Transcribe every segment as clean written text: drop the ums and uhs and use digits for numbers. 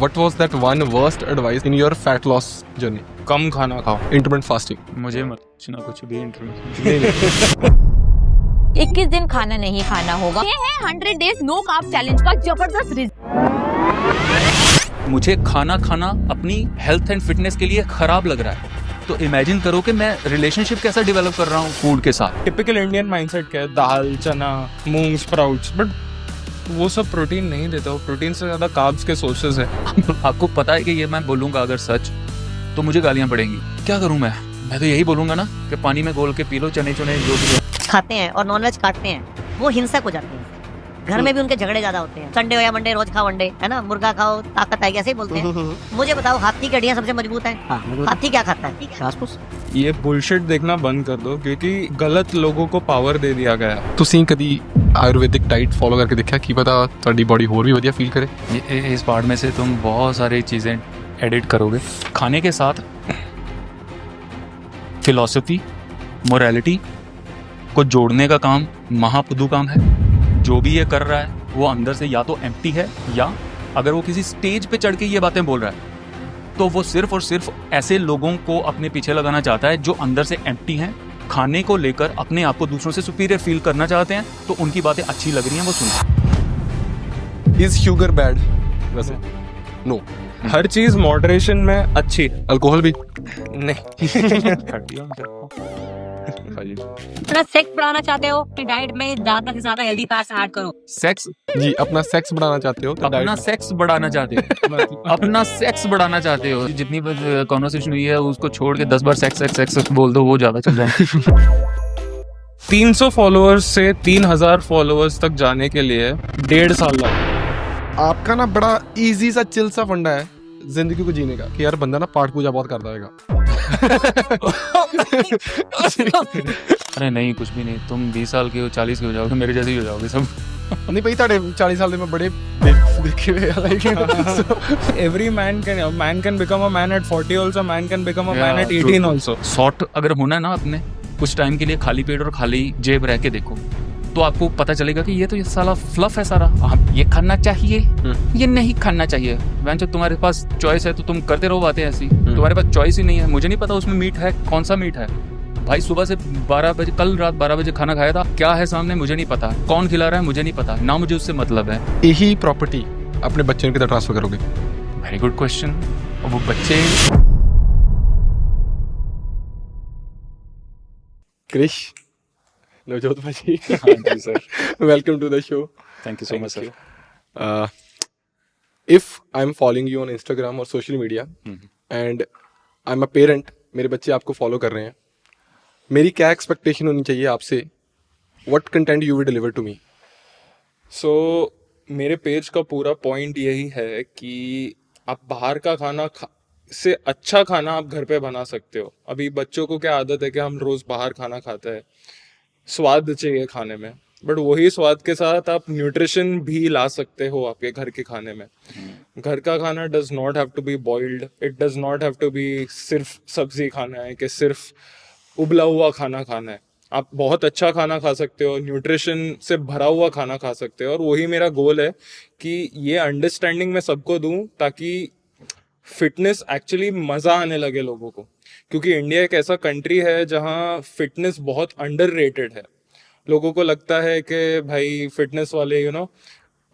What was that one worst advice in your fat loss journey? कम खाना खाओ। Intermittent fasting. मुझे मत पूछना कुछ भी इंटरव्यू। 21 दिन खाना नहीं खाना होगा। ये है 100 डेज नो कार्ब चैलेंज का जबरदस्त रिजल्ट। मुझे खाना खाना अपनी हेल्थ एंड फिटनेस के लिए खराब लग रहा है, तो इमेजिन करो कि मैं रिलेशनशिप कैसा डेवलप कर रहा हूँ फूड के साथ। टिपिकल इंडियन माइंडसेट क्या है, दाल चना मूंग स्प्राउट्स, बट वो सब प्रोटीन नहीं देता, वो प्रोटीन से ज्यादा कार्ब्स के सोर्सेज है। आपको पता है कि ये मैं बोलूंगा अगर सच तो मुझे गालियां पड़ेंगी। क्या करूं मैं तो यही बोलूंगा ना कि पानी में घोल के पी लो, चने चुने जो भी खाते हैं और नॉनवेज काटते हैं, वो हिंसक हो जाते हैं। घर में भी उनके झगड़े ज्यादा होते हैं। संडे हो या मंडे, रोज खाओ अंडे, है ना, मुर्गा खाओ ताकत आएगी, ऐसे ही बोलते हैं। मुझे बताओ, हाथी की हड्डियां सबसे मजबूत है। हाथी क्या खाता है? घास-फूस। ये बुलशिट देखना बंद कर दो, क्योंकि गलत लोगों को पावर दे दिया गया। ਤੁਸੀਂ ਕਦੀ आयुर्वेदिक डाइट फॉलो करके देखा कि पता ਤੁਹਾਡੀ बॉडी ਹੋਰ भी ਵਧੀਆ फील करे? इस पार्ट में से तुम बहुत सारी चीजें एडिट करोगे। खाने के साथ फिलॉसफी, मोरालिटी को जोड़ने का काम महापुदु काम है। जो भी ये कर रहा है वो अंदर से या तो एम्प्टी है, या अगर वो किसी स्टेज पे चढ़ के ये बातें बोल रहा है तो वो सिर्फ और सिर्फ ऐसे लोगों को अपने पीछे लगाना चाहता है जो अंदर से एम्प्टी हैं, खाने को लेकर अपने आप को दूसरों से सुपीरियर फील करना चाहते हैं, तो उनकी बातें अच्छी लग रही हैं वो सुनो। Is sugar bad? वैसे नो। हर चीज मॉडरेशन में अच्छी है। अल्कोहल भी नहीं। अपना सेक्स बढ़ाना चाहते हो तो डाइट में ज्यादा से ज्यादा हेल्दी फैट्स ऐड करो। सेक्स जी, अपना सेक्स बढ़ाना चाहते हो तो अपना diet- सेक्स बढ़ाना चाहते हो अपना सेक्स बढ़ाना चाहते हो, जितनी कॉन्वर्सेशन हुई है उसको छोड़ के 10 बार सेक्स सेक्स सेक्स बोल दो, वो ज्यादा चल जाए। 300 फॉलोअर्स से 3000 फॉलोअर्स तक जाने के लिए 1.5 साल लगा। आपका ना बड़ा इजी सा चिल सा फंडा है जिंदगी को जीने का कि यार बंदा ना पाठ पूजा बहुत करता रहेगा। अरे नहीं, कुछ भी नहीं। तुम 20 साल के हो, 40 के हो जाओगे, मेरे जैसे ही हो जाओगे सब। नहीं भाई, ਤੁਹਾਡੇ 40 साल में बड़े देखे हुए हैं, like, Every man can become a man at 40 also, man can become a man at 18 also. Short अगर होना है ना अपने कुछ टाइम के लिए, खाली पेट और खाली जेब रह के देखो तो आपको पता चलेगा कि ये तो ये साला फ्लफ है सारा। ये खाना चाहिए, ये नहीं खाना चाहिए। वैन जब तुम्हारे पास चॉइस है तो तुम करते रहो बातें ऐसी। तुम्हारे पास चॉइस ही नहीं है। मुझे नहीं पता उसमें मीट है, कौन सा मीट है भाई। सुबह से 12 बजे, कल रात 12 बजे खाना खाया था, क्या है सामने मुझे नहीं पता, कौन खिला रहा है मुझे नहीं पता, ना मुझे उससे मतलब है। यही प्रॉपर्टी अपने बच्चे के ट्रांसफर करोगे? Very good question. और वो बच्चे क्रिश नवजोत भाजी, हाँ जी sir, welcome to the show. Thank you so much sir. If I'm following you on Instagram और social media and I'm a parent, मेरे बच्चे आपको फॉलो कर रहे हैं, मेरी क्या एक्सपेक्टेशन होनी चाहिए आपसे? What content you will deliver to me? So मेरे पेज का पूरा पॉइंट यही है कि आप बाहर का खाना से अच्छा खाना आप घर पे बना सकते हो। अभी बच्चों को क्या आदत है कि हम रोज बाहर खाना खाते हैं, स्वाद चाहिए खाने में, बट वही स्वाद के साथ आप न्यूट्रिशन भी ला सकते हो आपके घर के खाने में। घर का खाना does not have to be boiled, it does not have to be सिर्फ सब्जी खाना है कि सिर्फ उबला हुआ खाना खाना है। आप बहुत अच्छा खाना खा सकते हो, न्यूट्रिशन से भरा हुआ खाना खा सकते हो। और वही मेरा गोल है कि ये अंडरस्टैंडिंग मैं सबको दूं, ताकि फिटनेस एक्चुअली मज़ा आने लगे लोगों को। क्योंकि इंडिया एक ऐसा कंट्री है जहाँ फिटनेस बहुत अंडररेटेड है। लोगों को लगता है कि भाई फिटनेस वाले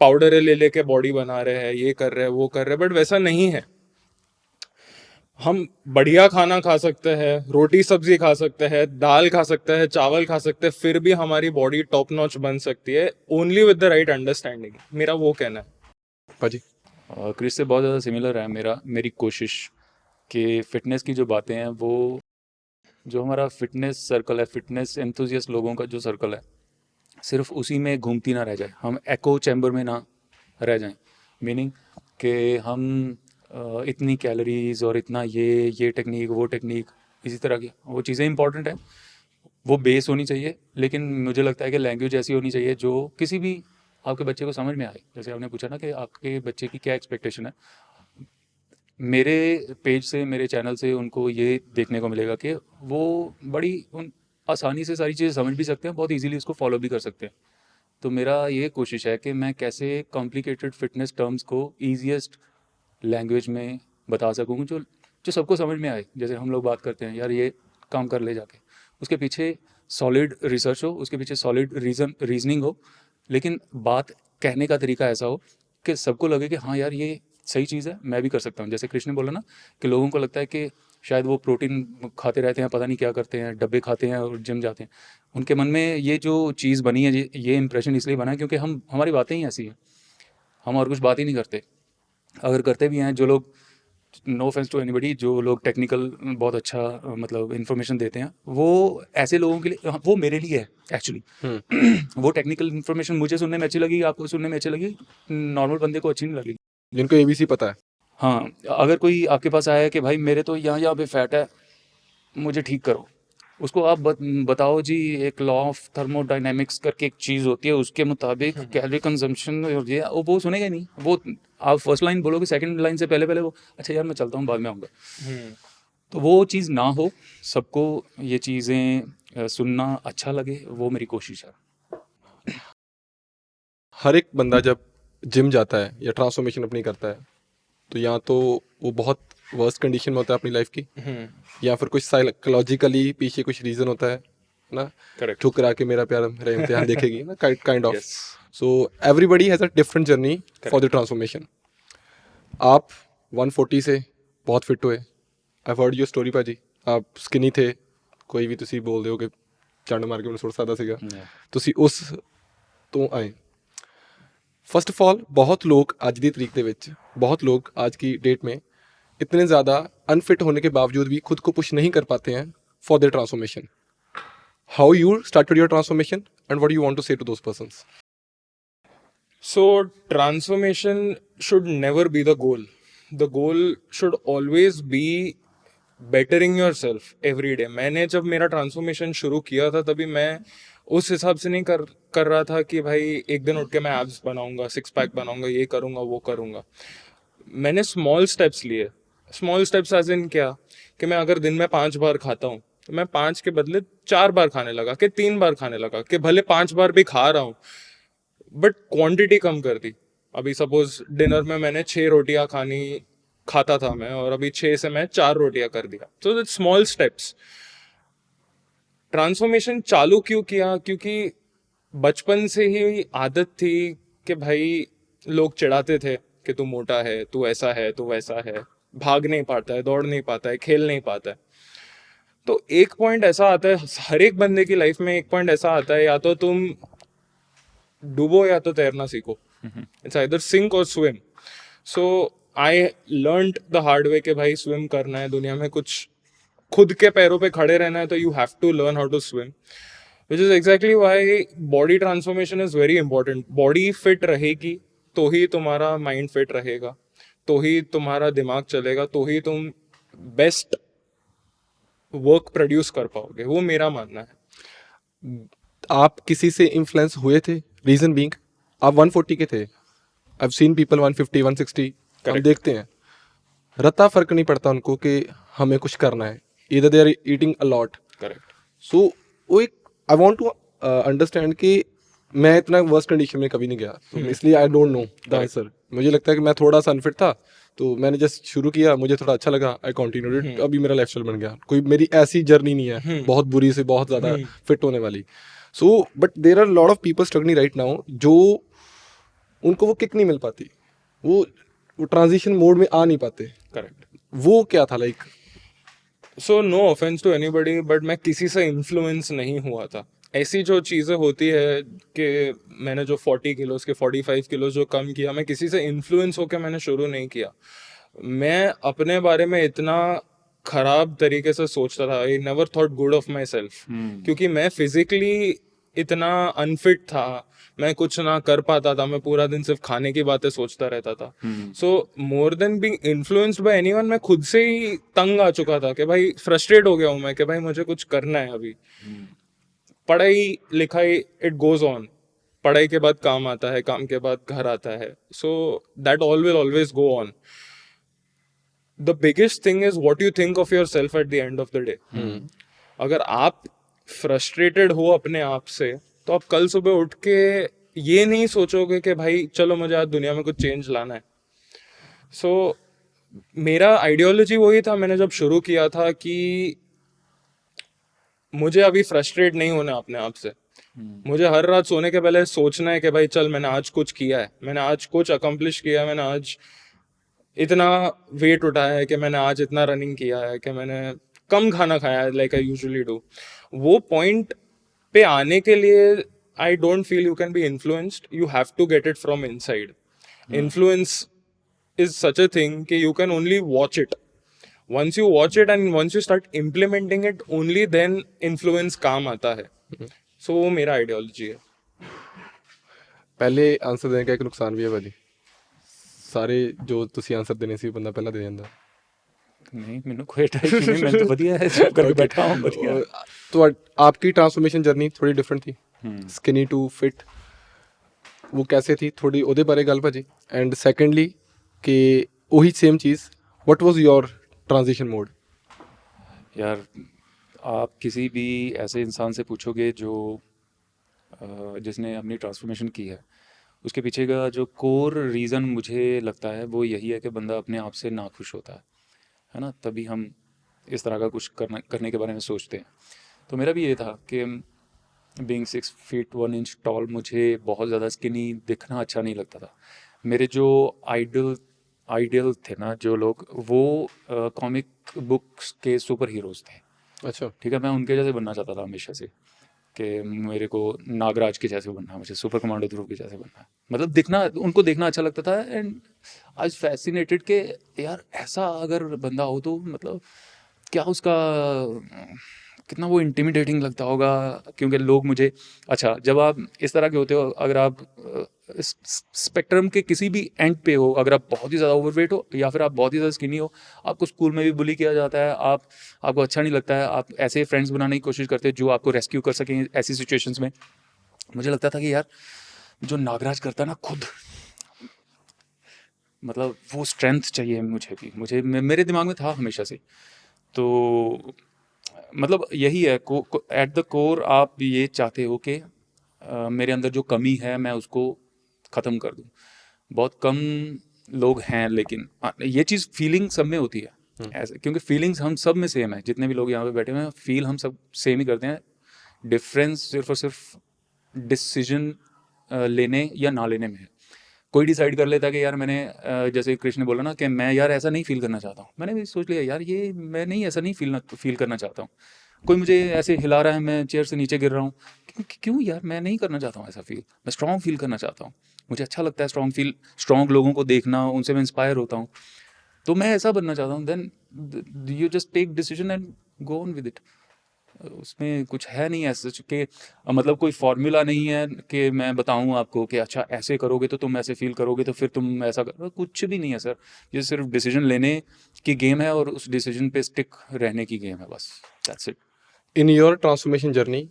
पाउडर ले लेके बॉडी बना रहे हैं, ये कर रहे हैं वो कर रहे हैं, बट वैसा नहीं है। हम बढ़िया खाना खा सकते हैं, रोटी सब्जी खा सकते हैं, दाल खा सकते हैं, चावल खा सकते हैं, फिर भी हमारी बॉडी टॉप नॉच बन सकती है, only with the right understanding. मेरा वो कहना है। भाजी क्रिस से बहुत ज़्यादा सिमिलर है मेरी कोशिश कि फ़िटनेस की जो बातें हैं वो जो हमारा फिटनेस सर्कल है, फिटनेस एंथुजियस्ट लोगों का जो सर्कल है, सिर्फ उसी में घूमती ना रह जाए, हम एको चैम्बर में ना रह जाएं। मीनिंग कि हम इतनी कैलोरीज और इतना ये टेक्निक वो टेक्निक, इसी तरह की वो चीज़ें इंपॉर्टेंट है, वो बेस होनी चाहिए। लेकिन मुझे लगता है कि लैंग्वेज ऐसी होनी चाहिए जो किसी भी आपके बच्चे को समझ में आए। जैसे आपने पूछा ना कि आपके बच्चे की क्या एक्सपेक्टेशन है, मेरे पेज से, मेरे चैनल से उनको ये देखने को मिलेगा कि वो बड़ी आसानी से सारी चीज़ें समझ भी सकते हैं, बहुत इजीली उसको फॉलो भी कर सकते हैं। तो मेरा ये कोशिश है कि मैं कैसे कॉम्प्लिकेटेड फिटनेस टर्म्स को ईजीएस्ट लैंग्वेज में बता सकूँ जो जो सबको समझ में आए। जैसे हम लोग बात करते हैं यार ये काम कर ले जाके, उसके पीछे सॉलिड रिसर्च हो, उसके पीछे सॉलिड रीजनिंग हो, लेकिन बात कहने का तरीका ऐसा हो कि सबको लगे कि हाँ यार ये सही चीज़ है, मैं भी कर सकता हूँ। जैसे कृष्ण ने बोला ना कि लोगों को लगता है कि शायद वो प्रोटीन खाते रहते हैं, पता नहीं क्या करते हैं, डब्बे खाते हैं और जिम जाते हैं। उनके मन में ये जो चीज़ बनी है, ये इंप्रेशन इसलिए बना है क्योंकि हमारी बातें ही ऐसी हैं, हम और कुछ बात ही नहीं करते। अगर करते भी हैं जो लोग, नो ऑफेंस टू एनीबडी, जो लोग टेक्निकल बहुत अच्छा मतलब इन्फॉर्मेशन देते हैं, वो ऐसे लोगों के लिए, वो मेरे लिए है एक्चुअली। वो टेक्निकल इन्फॉर्मेशन मुझे सुनने में अच्छी लगी, आपको सुनने में अच्छी लगी, नॉर्मल बंदे को अच्छी नहीं लगी। जिनको एबीसी पता है। हाँ, अगर कोई आपके पास आया है कि भाई मेरे तो यहाँ पे फैट है, मुझे ठीक करो, उसको आप बताओ जी एक लॉ ऑफ थर्मोडायनेमिक्स करके एक चीज़ होती है, उसके मुताबिक कैलोरी कंजम्पशन, और ये वो सुनेगा नहीं। वो आप फर्स्ट लाइन बोलोगे, सेकंड लाइन से पहले वो अच्छा यार मैं चलता हूँ, बाद में आऊँगा। तो वो चीज़ ना हो, सबको ये चीज़ें सुनना अच्छा लगे, वो मेरी कोशिश है। हर एक बंदा जब जिम जाता है या ट्रांसफॉर्मेशन अपनी करता है, तो या तो वो बहुत वर्स्ट कंडीशन में होता है अपनी लाइफ की, या फिर कुछ साइकोलॉजिकली पीछे कुछ रीज़न होता है ना, Correct. ठुकरा के मेरा प्यार मेरा इम्तिहान देखेगी ना, kind of. So everybody has a different journey for the transformation. आप 140 से बहुत फिट हुए, आई हर्ड योर स्टोरी भाजी, आप स्किनी थे, कोई भी तुसी बोल हो कि चंड मार के मैं सुट सकदा सीगा, तुसी उस तो आए। फर्स्ट ऑफ ऑल बहुत लोग ਅੱਜ ਦੀ तरीक ਦੇ ਵਿੱਚ, बहुत लोग आज की डेट में इतने ज़्यादा अनफिट होने के बावजूद भी खुद को पुश नहीं कर पाते हैं for their transformation. How you started your transformation and what you want to say to those persons? So, transformation should never be the goal. The goal should always be bettering yourself every day. मैंने जब मेरा transformation शुरू किया था, तभी मैं उस हिसाब से नहीं कर रहा था कि भाई एक दिन उठ के मैं एब्स बनाऊंगा, सिक्स पैक बनाऊंगा, ये करूंगा वो करूंगा। मैंने स्मॉल स्टेप्स लिए। स्मॉल स्टेप्स एज इन क्या, कि मैं अगर दिन में 5 बार खाता हूँ, तो मैं 5 के बदले 4 बार खाने लगा, कि 3 बार खाने लगा, कि भले 5 बार भी खा रहा हूँ बट क्वांटिटी कम कर दी। अभी सपोज डिनर में मैंने 6 रोटियां खाता था मैं, और अभी 6 से मैं 4 रोटियां कर दिया। तो स्मॉल स्टेप्स। ट्रांसफॉर्मेशन चालू क्यों किया? क्योंकि बचपन से ही आदत थी कि भाई लोग चिढ़ाते थे कि तू मोटा है, तू ऐसा है, तू वैसा है, भाग नहीं पाता है, दौड़ नहीं पाता है, खेल नहीं पाता है। तो एक पॉइंट ऐसा आता है हर एक बंदे की लाइफ में, एक पॉइंट ऐसा आता है, या तो तुम डूबो या तो तैरना सीखो। इट्स आइदर सिंक और swim. So I learned the hard way कि भाई स्विम करना है, दुनिया में कुछ खुद के पैरों पे खड़े रहना है, तो you have to learn how to swim, which is exactly why body transformation is very important. Body fit रहेगी तो ही तुम्हारा माइंड फिट रहेगा, तो ही तुम्हारा दिमाग चलेगा, तो ही तुम बेस्ट वर्क प्रोड्यूस कर पाओगे। वो मेरा मानना है। आप किसी से इन्फ्लुएंस हुए थे? रीजन बीइंग आप 140 के थे, आई सीन पीपल 150 160, हम देखते हैं रत्ता फर्क नहीं पड़ता उनको कि हमें कुछ करना है, इधर they are eating a lot. Correct. So वो एक आई वांट टू अंडरस्टैंड कि मैं इतना वर्स्ट कंडीशन में कभी नहीं गया, तो इसलिए I don't know the answer. मुझे लगता है कि मैं थोड़ा सा अनफिट था, तो मैंने जस्ट शुरू किया, मुझे थोड़ा अच्छा लगा, आई कंटिन्यूड इट, अभी मेरा लाइफस्टाइल बन गया। कोई मेरी ऐसी जर्नी नहीं है बहुत बुरी से बहुत ज़्यादा फिट होने वाली। So but there are lot of people struggling right now, जो उनको वो किक नहीं मिल पाती, वो ट्रांजिशन मोड में आ नहीं पाते। करेक्ट। वो क्या था like? So no offence to anybody, but मैं किसी से इन्फ्लुएंस नहीं हुआ था। ऐसी जो चीज़ें होती है कि मैंने जो 40 किलोज़ के 45 किलो जो कम किया, मैं किसी से इन्फ्लुएंस होकर मैंने शुरू नहीं किया। मैं अपने बारे में इतना खराब तरीके से सोचता था, I never thought good of my self, क्योंकि मैं फिजिकली इतना अनफिट था, मैं कुछ ना कर पाता था, मैं पूरा दिन सिर्फ खाने की बातें सोचता रहता था। So more than being influenced by anyone, मैं खुद से ही तंग आ चुका था कि भाई फ्रस्ट्रेट हो गया हूँ मैं कि भाई मुझे कुछ करना है अभी। पढ़ाई लिखाई इट गोज ऑन, पढ़ाई के बाद काम आता है, काम के बाद घर आता है, so that all will always go on. The biggest thing is what you think of your self eight the end of the day. अगर आप फ्रस्ट्रेटेड हो अपने आप से, तो आप कल सुबह उठ के ये नहीं सोचोगे कि भाई चलो मुझे आज दुनिया में कुछ चेंज लाना है। सो मेरा आइडियोलॉजी वही था, मैंने जब शुरू किया था कि मुझे अभी फ्रस्ट्रेट नहीं होना अपने आप से। मुझे हर रात सोने के पहले सोचना है कि भाई चल मैंने आज कुछ किया है, मैंने आज कुछ अकम्प्लिश किया है, मैंने आज इतना वेट उठाया है, कि मैंने आज इतना रनिंग किया है, कि मैंने कम खाना खाया है लाइक आई यूजुअली डू। वो पॉइंट पे आने के लिए I don't feel you can be influenced, you have to get it from inside. Influence is such a thing कि you can only watch it. Once you watch it and once you start implementing it, only then influence काम आता है। So वो मेरा ideology है। ਪਹਿਲੇ answer ਦੇਣ ਦਾ ਇੱਕ ਨੁਕਸਾਨ ਵੀ ਹੈ ਭਾਜੀ, ਸਾਰੇ ਜੋ ਤੁਸੀਂ ਆਨਸਰ ਦੇਣੇ ਸੀ ਬੰਦਾ ਪਹਿਲਾਂ ਦੇ ਜਾਂਦਾ। नहीं मैंने कोई अटैच नहीं, मैं तो बढ़िया है सब करके बैठा हूँ बढ़िया। तो आपकी ट्रांसफॉर्मेशन जर्नी थोड़ी डिफरेंट थी, स्किनी टू फिट, वो कैसे थी, थोड़ी ਉਹਦੇ ਬਾਰੇ ਗੱਲ ਭਾਜੀ। एंड सेकेंडली कि वही same cheese, what was your transition mode? यार आप किसी भी ऐसे इंसान से पूछोगे जो जिसने अपनी ट्रांसफॉर्मेशन की है, उसके पीछे का जो कोर रीज़न मुझे लगता है वो यही है कि बंदा अपने आप से नाखुश होता है ना, तभी हम इस तरह का कुछ करने के बारे में सोचते हैं। तो मेरा भी ये था कि बीइंग 6 फीट 1 इंच टॉल मुझे बहुत ज़्यादा स्किनी दिखना अच्छा नहीं लगता था। मेरे जो आइडियल थे ना जो लोग, वो कॉमिक बुक्स के सुपर हीरोज़ थे। अच्छा, ठीक है, मैं उनके जैसे बनना चाहता था हमेशा से, कि मेरे को नागराज के जैसे बनना है, मुझे सुपर कमांडो ध्रुव के जैसे बनना है, मतलब दिखना, उनको देखना अच्छा लगता था। एंड आई वाज फैसिनेटेड कि यार ऐसा अगर बंदा हो तो मतलब क्या उसका कितना वो इंटिमिडेटिंग लगता होगा, क्योंकि लोग मुझे, अच्छा जब आप इस तरह के होते हो, अगर आप स्पेक्ट्रम के किसी भी एंड पे हो, अगर आप बहुत ही ज़्यादा ओवरवेट हो या फिर आप बहुत ही ज़्यादा स्किनी हो, आपको स्कूल में भी बुली किया जाता है, आपको अच्छा नहीं लगता है, आप ऐसे फ्रेंड्स बनाने की कोशिश करते हैं जो आपको रेस्क्यू कर सकें ऐसी सिचुएशंस में। मुझे लगता था कि यार जो नागराज करता है ना खुद, मतलब वो स्ट्रेंथ चाहिए मुझे मेरे दिमाग में था हमेशा से। तो मतलब यही है एट द कोर, आप ये चाहते हो कि मेरे अंदर जो कमी है मैं उसको ख़त्म कर दूं। बहुत कम लोग हैं, लेकिन ये चीज़ फीलिंग सब में होती है ऐसे, क्योंकि फीलिंग्स हम सब में सेम है, जितने भी लोग यहाँ पे बैठे हुए हैं फील हम सब सेम ही करते हैं। डिफरेंस सिर्फ और सिर्फ डिसीजन लेने या ना लेने में है। कोई डिसाइड कर लेता है कि यार मैंने जैसे कृष्ण ने बोला ना कि मैं यार ऐसा नहीं फील करना चाहता हूँ, मैंने भी सोच लिया यार ये मैं नहीं ऐसा नहीं फील करना चाहता हूँ। कोई मुझे ऐसे हिला रहा है, मैं चेयर से नीचे गिर रहा हूँ, क्यों यार मैं नहीं करना चाहता हूँ ऐसा फील, मैं स्ट्रॉन्ग फील करना चाहता हूँ, मुझे अच्छा लगता है स्ट्रॉन्ग लोगों को देखना, उनसे मैं इंस्पायर होता हूँ, तो मैं ऐसा बनना चाहता हूँ। Then you just take decision and go on with it. उसमें कुछ है नहीं ऐसे कि मतलब कोई फॉर्मूला नहीं है कि मैं बताऊं आपको कि अच्छा ऐसे करोगे तो तुम ऐसे फील करोगे तो फिर तुम ऐसा करो, कुछ भी नहीं है सर। ये सिर्फ डिसीजन लेने की गेम है और उस डिसीजन पे स्टिक रहने की गेम है, बस that's it. In your transformation journey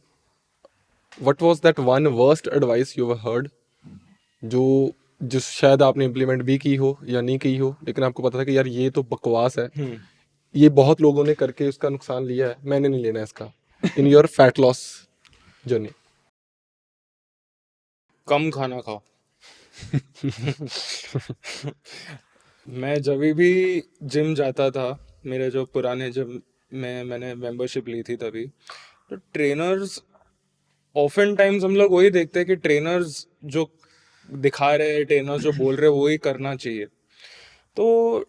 what was that one worst advice you have heard, जो शायद आपने इम्प्लीमेंट भी की हो या नहीं की हो, लेकिन आपको पता था कि यार ये तो बकवास है, ये बहुत लोगों ने करके उसका नुकसान लिया है, मैंने नहीं लेना इसका। In your fat loss journey? कम खाना खाओ। मैं जब भी जिम जाता था, मेरे जो पुराने जिम में मैंने मेंबरशिप ली थी तभी, तो ट्रेनर्स ऑफन टाइम्स हम लोग वही देखते हैं कि ट्रेनर्स जो दिखा रहे हैं, ट्रेनर्स जो बोल रहे हैं वही करना चाहिए। तो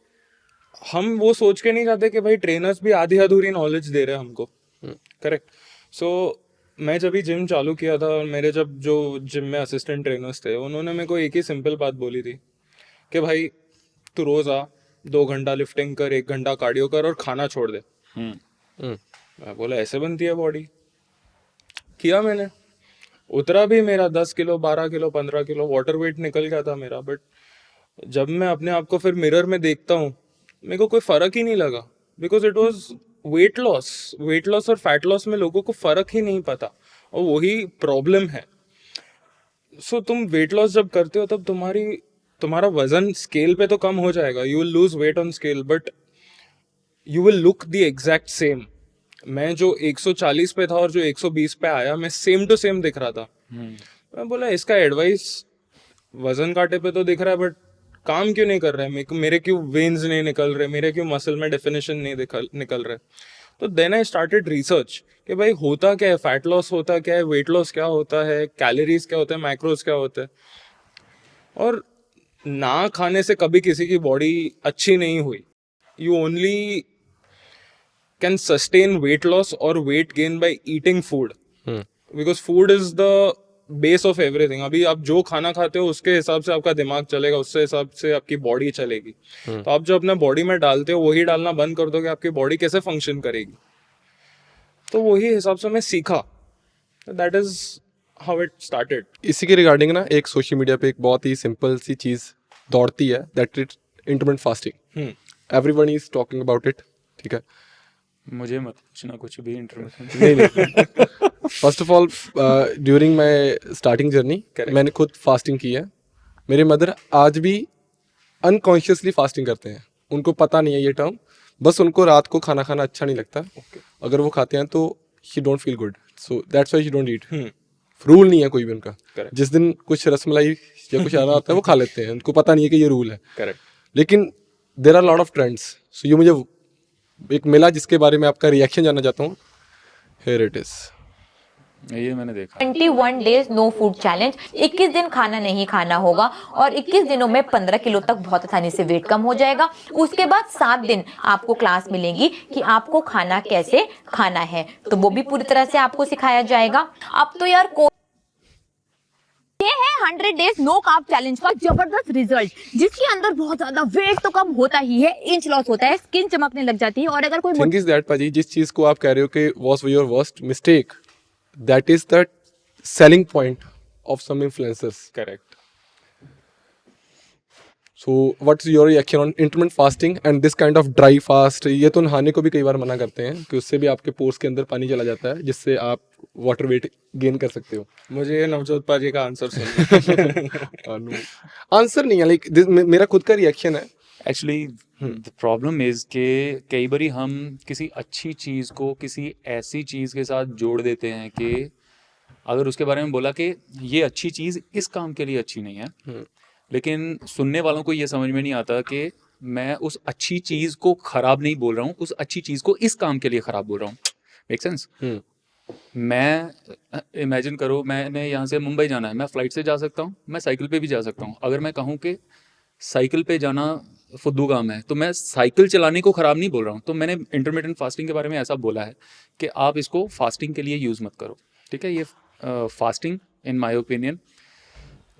हम वो सोच के नहीं जाते कि भाई ट्रेनर्स भी आधी अधूरी नॉलेज दे रहे हैं हमको, करेक्ट। सो मैं जब भी जिम चालू किया था और मेरे जब जो जिम में असिस्टेंट ट्रेनर्स थे, उन्होंने मेरे को एक ही सिंपल बात बोली थी कि भाई तू रोज आ, 2 घंटा लिफ्टिंग कर, 1 घंटा कार्डियो कर और खाना छोड़ दे। मैं बोला ऐसे बनती है बॉडी? किया मैंने, उतरा भी मेरा 10 kilo 12 kilo 15 kilo water weight निकल गया था मेरा। बट जब मैं अपने आप को फिर मिरर में देखता हूँ, मेरे को कोई फर्क ही नहीं लगा, because it was wait loss और फैट लॉस में लोगों को फर्क ही नहीं पता, और वही प्रॉब्लम है। सो तुम वेट लॉस जब करते हो तब तुम्हारा वजन स्केल पे तो कम हो जाएगा, you will lose weight on scale, but you will look the exact same. मैं जो 140 पे था और जो 120 पे आया, मैं सेम टू सेम दिख रहा था। मैं बोला इसका एडवाइस वजन काटे पे तो दिख रहा है, बट काम क्यों नहीं कर रहे हैं, मेरे क्यों वेन्स नहीं निकल रहे, मेरे क्यों मसल में डेफिनेशन नहीं निकल रहे। तो देन आई स्टार्टेड रिसर्च कि भाई होता क्या है, फैट लॉस होता क्या है, वेट लॉस क्या होता है, कैलोरीज क्या होता है, मैक्रोज क्या होता है। और ना खाने से कभी किसी की बॉडी अच्छी नहीं हुई। You only can sustain weight loss और weight gain by eating food, because food is the base of everything. अभी आप जो खाना खाते हो उसके हिसाब से आपका दिमाग चलेगा, उससे हिसाब से आपकी बॉडी चलेगी। तो आप जो अपने बॉडी में डालते हो वही डालना बंद कर दो कि आपकी बॉडी कैसे फंक्शन करेगी। तो वही हिसाब से मैं सीखा, that is how it started. इसी के रिगार्डिंग ना एक सोशल मीडिया पे एक बहुत ही सिंपल सी चीज़ दौड़ती है, that is intermittent fasting. Everyone is talking about it, ठीक है। मुझे मत पूछना कुछ भी इंटरमिटेंट। नहीं नहीं, first of all during my starting journey मैंने खुद फास्टिंग की है। मेरे मदर आज भी अनकॉन्शियसली फास्टिंग करते हैं, उनको पता नहीं है ये टर्म, बस उनको रात को खाना खाना अच्छा नहीं लगता। अगर वो खाते हैं तो she don't feel good, so that's why she don't eat. Rule नहीं है कोई भी उनका, जिस दिन कुछ रसमलाई या कुछ आ रहा होता है वो खा लेते हैं, उनको पता नहीं है कि ये रूल है। करेक्ट। लेकिन there are lot of trends, so ये मुझे एक मिला जिसके बारे में आपका रिएक्शन जानना चाहता हूँ। Here it is. ये मैंने देखा। 21 डेज नो फूड चैलेंज, 21 दिन खाना नहीं खाना होगा और 21 दिनों में 15 किलो तक बहुत आसानी से वेट कम हो जाएगा। उसके बाद 7 दिन आपको क्लास मिलेगी कि आपको खाना कैसे खाना है, तो वो भी पूरी तरह से आपको सिखाया जाएगा। अब तो यार ये है 100 डेज नो कार्ब चैलेंज का जबरदस्त रिजल्ट, जिसके अंदर बहुत ज्यादा वेट तो कम होता ही है, इंच लॉस होता है, स्किन चमकने लग जाती है। और अगर कोई थिंग इज दैट पाजी, जिस चीज को आप कह रहे हो कि was your worst mistake, that is the selling point of some influencers. Correct. So what's your reaction on intermittent fasting and this kind of dry fast? ये तो नहाने को भी कई बार मना करते हैं कि उससे भी आपके पोर्स के अंदर पानी चला जाता है, जिससे आप वाटर वेट गेन कर सकते हो। मुझे ये नवजोत पाजी का आंसर सुनना। आंसर नहीं है, लाइक मेरा खुद का रिएक्शन है। एक्चुअली द प्रॉब्लम इज के कई बारी हम किसी अच्छी चीज़ को किसी ऐसी चीज़ के साथ जोड़ देते हैं कि अगर उसके बारे में बोला कि ये अच्छी चीज़ इस काम के लिए अच्छी नहीं है, लेकिन सुनने वालों को ये समझ में नहीं आता कि मैं उस अच्छी चीज़ को ख़राब नहीं बोल रहा हूँ, उस अच्छी चीज़ को इस काम के लिए ख़राब बोल रहा हूँ। Make sense? मैं इमेजिन करो, मैंने यहाँ से मुंबई जाना है, मैं फ़्लाइट से जा सकता हूँ, मैं साइकिल पे भी जा सकता हूँ। अगर मैं कहूँ कि साइकिल पे जाना फुद्दू काम है, तो मैं साइकिल चलाने को ख़राब नहीं बोल रहा हूँ। तो मैंने इंटरमिटेंट फास्टिंग के बारे में ऐसा बोला है कि आप इसको फास्टिंग के लिए यूज़ मत करो, ठीक है। ये फास्टिंग इन माय ओपिनियन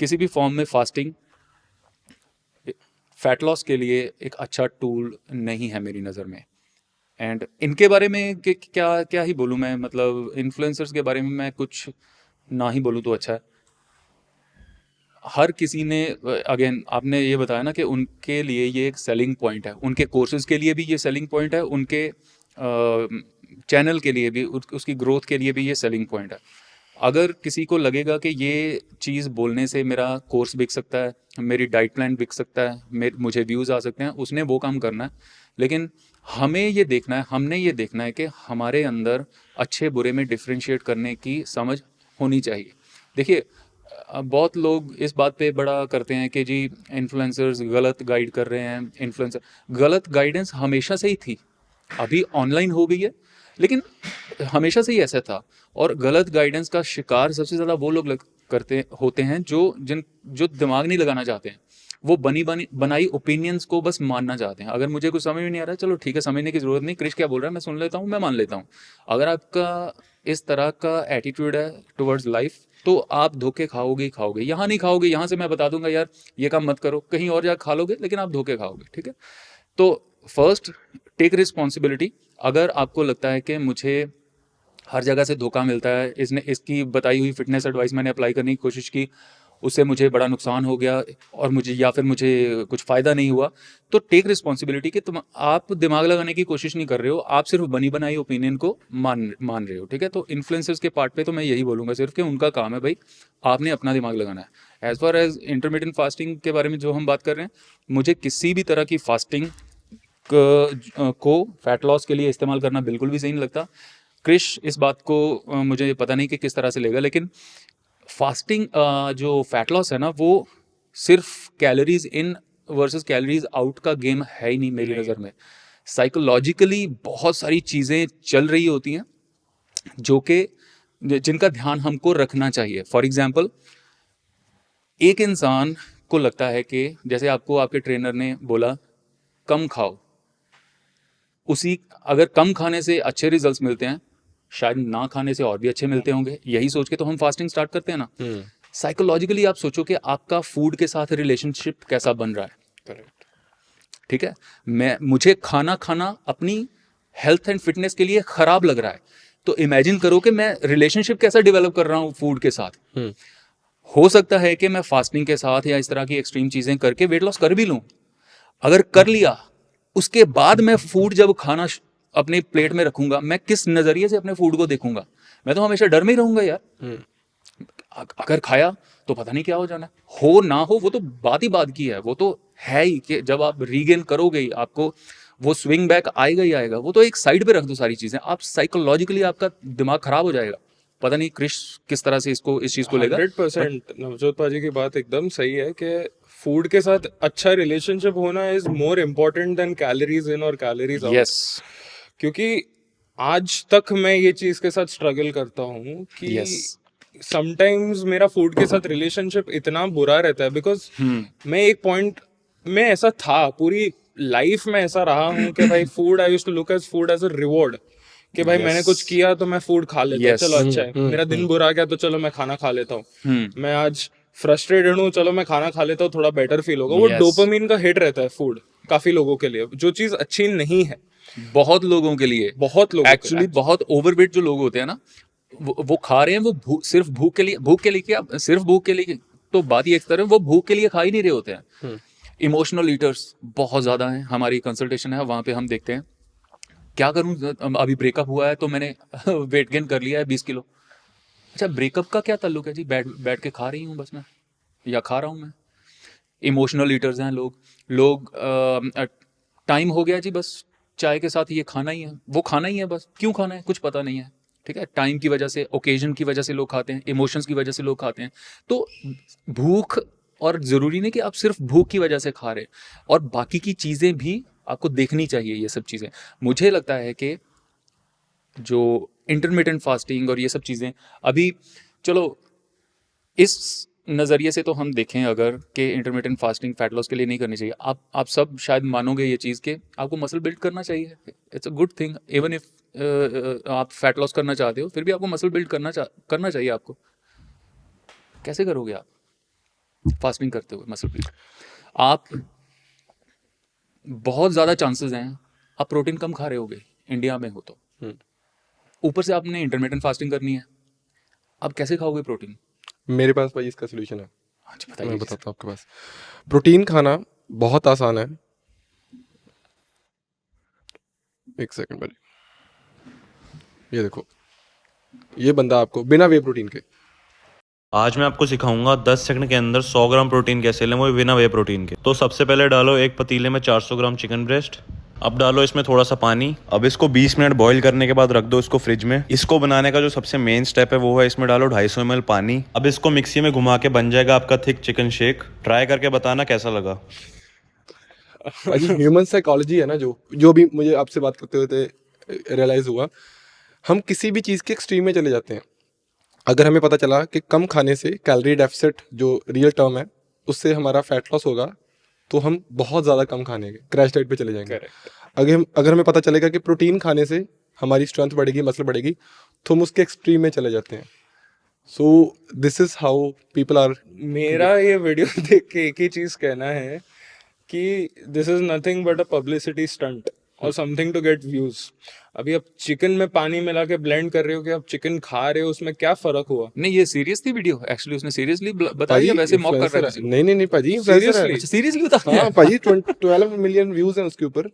किसी भी फॉर्म में फास्टिंग फैट लॉस के लिए एक अच्छा टूल नहीं है मेरी नज़र में। एंड इनके बारे में क्या क्या ही बोलूँ मैं, मतलब इन्फ्लुएंसर्स के बारे में मैं कुछ ना ही बोलूँ तो अच्छा है। हर किसी ने, अगेन आपने ये बताया ना कि उनके लिए ये एक सेलिंग पॉइंट है, उनके कोर्सेज के लिए भी ये सेलिंग पॉइंट है, उनके चैनल के लिए भी, उसकी ग्रोथ के लिए भी ये सेलिंग पॉइंट है। अगर किसी को लगेगा कि ये चीज़ बोलने से मेरा कोर्स बिक सकता है, मेरी डाइट प्लान बिक सकता है, मुझे व्यूज़ आ सकते हैं, उसने वो काम करना है। लेकिन हमें ये देखना है, हमने ये देखना है कि हमारे अंदर अच्छे बुरे में डिफ्रेंशिएट करने की समझ होनी चाहिए। देखिए, बहुत लोग इस बात पे बड़ा करते हैं कि जी इन्फ्लुएंसर्स गलत गाइड कर रहे हैं। इन्फ्लुएंसर गलत गाइडेंस हमेशा से ही थी, अभी ऑनलाइन हो गई है, लेकिन हमेशा से ही ऐसा था। और गलत गाइडेंस का शिकार सबसे ज़्यादा वो लोग होते हैं जो दिमाग नहीं लगाना चाहते हैं, वो बनाई ओपिनियंस को बस मानना चाहते हैं। अगर मुझे कुछ समझ में नहीं आ रहा है, चलो ठीक है, समझने की ज़रूरत नहीं, क्रिश क्या बोल रहा है मैं सुन लेता हूँ, मैं मान लेता हूँ। अगर आपका इस तरह का एटीट्यूड है टुवर्ड्स लाइफ, तो आप धोखे खाओगे ही खाओगे। यहाँ नहीं खाओगे, यहाँ से मैं बता दूंगा यार ये काम मत करो, कहीं और जाकर खा लोगे, लेकिन आप धोखे खाओगे, ठीक है। तो फर्स्ट टेक रिस्पॉन्सिबिलिटी। अगर आपको लगता है कि मुझे हर जगह से धोखा मिलता है, इसकी बताई हुई फिटनेस एडवाइस मैंने अप्लाई करने की कोशिश की, उससे मुझे बड़ा नुकसान हो गया और मुझे कुछ फ़ायदा नहीं हुआ, तो टेक रिस्पॉन्सिबिलिटी कि आप दिमाग लगाने की कोशिश नहीं कर रहे हो, आप सिर्फ बनी बनाई ओपिनियन को मान रहे हो, ठीक है। तो इन्फ्लुएंसर्स के पार्ट पे तो मैं यही बोलूँगा सिर्फ कि उनका काम है भाई, आपने अपना दिमाग लगाना है। As far as intermittent fasting के बारे में जो हम बात कर रहे हैं, मुझे किसी भी तरह की फास्टिंग को फैट लॉस के लिए इस्तेमाल करना बिल्कुल भी सही नहीं लगता। क्रिश इस बात को मुझे पता नहीं कि किस तरह से लेगा, लेकिन फास्टिंग जो फैट लॉस है ना, वो सिर्फ calories in versus calories out का गेम है ही नहीं मेरी नज़र में। साइकोलॉजिकली बहुत सारी चीज़ें चल रही होती हैं जो कि जिनका ध्यान हमको रखना चाहिए। फॉर एग्जाम्पल, एक इंसान को लगता है कि जैसे आपको आपके ट्रेनर ने बोला कम खाओ, उसी अगर कम खाने से अच्छे रिजल्ट्स मिलते हैं, शायद ना खाने से और भी अच्छे मिलते होंगे, यही सोच के तो हम फास्टिंग स्टार्ट करते हैं ना। साइकोलॉजिकली आप सोचो कि आपका फूड के साथ रिलेशनशिप कैसा बन रहा है। करेक्ट। ठीक है, मुझे खाना खाना अपनी हेल्थ एंड फिटनेस के लिए खराब लग रहा है, तो इमेजिन करो कि मैं रिलेशनशिप कैसा डेवलप कर रहा हूँ फूड के साथ। हो सकता है कि मैं फास्टिंग के साथ या इस तरह की एक्सट्रीम चीजें करके वेट लॉस कर भी लूँ। अगर कर लिया, उसके बाद मैं फूड जब खाना अपने प्लेट में रखूंगा, मैं किस नजरिए से अपने फूड को देखूंगा? मैं तो हमेशा डर में ही रहूंगा यार। अगर खाया तो पता नहीं क्या हो जाना है। हो ना हो वो तो बात ही बात की है, वो तो है ही कि जब आप रीगेन करोगे ही, आपको वो स्विंग बैक आएगा ही आएगा। वो तो एक साइड पे रख दो सारी चीजें, आप साइकोलॉजिकली आपका दिमाग खराब हो जाएगा। पता नहीं क्रिश किस तरह से इस चीज को लेगा। 100% नवजोत पाजी की बात एकदम सही है कि फूड के साथ अच्छा रिलेशनशिप होना is more important then calories in और कैलोरीज आउट। यस, क्योंकि आज तक मैं ये चीज के साथ स्ट्रगल करता हूँ कि Yes. समटाइम्स मेरा फूड के साथ रिलेशनशिप इतना बुरा रहता है बिकॉज मैं एक पॉइंट में ऐसा था, पूरी लाइफ में ऐसा रहा हूँ कि भाई food I used to look as food as a reward, कि भाई मैंने कुछ किया तो मैं फूड खा लेता हूँ, Yes. चलो अच्छा है। मेरा दिन बुरा गया तो चलो मैं खाना खा लेता हूँ। मैं आज फ्रस्ट्रेटेड हूँ, चलो मैं खाना खा लेता हूँ, थोड़ा बेटर फील होगा। वो Yes. डोपामिन का हिट रहता है फूड काफी लोगों के लिए, जो चीज अच्छी नहीं है। बहुत लोगों के लिए, बहुत लोग एक्चुअली बहुत ओवरवेट जो लोग होते हैं ना, वो खा रहे हैं, वो सिर्फ भूख के लिए क्या, सिर्फ भूख के लिए तो बात ही एक तरह, वो भूख के लिए खा ही नहीं रहे होते हैं। इमोशनल ईटर्स बहुत ज्यादा हैं। हमारी कंसल्टेशन है, वहां पे हम देखते हैं क्या करूं, अभी ब्रेकअप हुआ है तो मैंने वेट गेन कर लिया है 20 किलो। अच्छा, ब्रेकअप का क्या ताल्लुक है जी? बैठ के खा रही हूँ बस मैं, या खा रहा हूँ मैं। इमोशनल ईटर्स हैं लोग टाइम हो गया जी, बस चाय के साथ ये खाना ही है, वो खाना ही है, बस क्यों खाना है कुछ पता नहीं है। ठीक है, टाइम की वजह से, ओकेजन की वजह से लोग खाते हैं, इमोशंस की वजह से लोग खाते हैं। तो भूख, और ज़रूरी नहीं कि आप सिर्फ भूख की वजह से खा रहे, और बाकी की चीज़ें भी आपको देखनी चाहिए। ये सब चीज़ें मुझे लगता है कि जो इंटरमिटेंट फास्टिंग और ये सब चीज़ें, अभी चलो इस नज़रिए से तो हम देखें अगर कि इंटरमिटेंट फास्टिंग फैट लॉस के लिए नहीं करनी चाहिए। आप सब शायद मानोगे ये चीज़ कि आपको मसल बिल्ड करना चाहिए। It's a good thing, even if आप फैट लॉस करना चाहते हो, फिर भी आपको मसल बिल्ड करना चाहिए आपको। कैसे करोगे आप फास्टिंग करते हुए मसल बिल्ड? आप बहुत ज़्यादा चांसेस हैं आप प्रोटीन कम खा रहे होगे इंडिया में हो तो, ऊपर से आपने इंटरमिटेंट फास्टिंग करनी है, आप कैसे खाओगे प्रोटीन? मेरे पास भाई इसका सोल्यूशन है। हाँ जी, बताइए। मैं बताता हूँ आपके पास। प्रोटीन खाना बहुत आसान है। एक सेकंड भाई, ये देखो, ये बंदा आपको बिना वे प्रोटीन के, आज मैं आपको सिखाऊंगा 10 सेकंड के अंदर 100 ग्राम प्रोटीन कैसे लें, वो भी बिना वे प्रोटीन के। तो सबसे पहले डालो एक पतीले में 400 ग्राम चिकन ब्रेस्ट। अब डालो इसमें थोड़ा सा पानी। अब इसको 20 मिनट बॉईल करने के बाद रख दो इसको फ्रिज में। इसको बनाने का जो सबसे मेन स्टेप है वो है इसमें डालो 250 ml पानी। अब इसको मिक्सी में घुमा के बन जाएगा आपका थिक चिकन शेक। ट्राई करके बताना कैसा लगा। भाई ह्यूमन साइकोलॉजी है ना, जो भी मुझे आपसे बात करते हुए रियलाइज हुआ, हम किसी भी चीज़ के एक्सट्रीम में चले जाते हैं। अगर हमें पता चला कि कम खाने से कैलोरी डेफिसिट जो रियल टर्म है उससे हमारा फैट लॉस होगा, तो हम बहुत ज़्यादा कम खाने के क्रैश डाइट पे चले जाएंगे। अगर हमें पता चलेगा कि प्रोटीन खाने से हमारी स्ट्रेंथ बढ़ेगी, मसल बढ़ेगी, तो हम उसके एक्सट्रीम में चले जाते हैं। So this is how people are. मेरा ये वीडियो देख के एक ही चीज कहना है कि this is nothing but a publicity stunt और समथिंग टू गेट व्यूज। अभी आप चिकन में पानी मिला के ब्लेंड कर रहे हो कि आप चिकन खा रहे हो, उसमें क्या फर्क हुआ? नहीं, ये सीरियस थी वीडियो एक्चुअली, उसने सीरियसली बताया या वैसे मॉक कर रहा है? नहीं भाजी, Seriously? अच्छा, सीरियसली बता रहा हाँ भाजी, 12 मिलियन व्यूज हैं उसके ऊपर।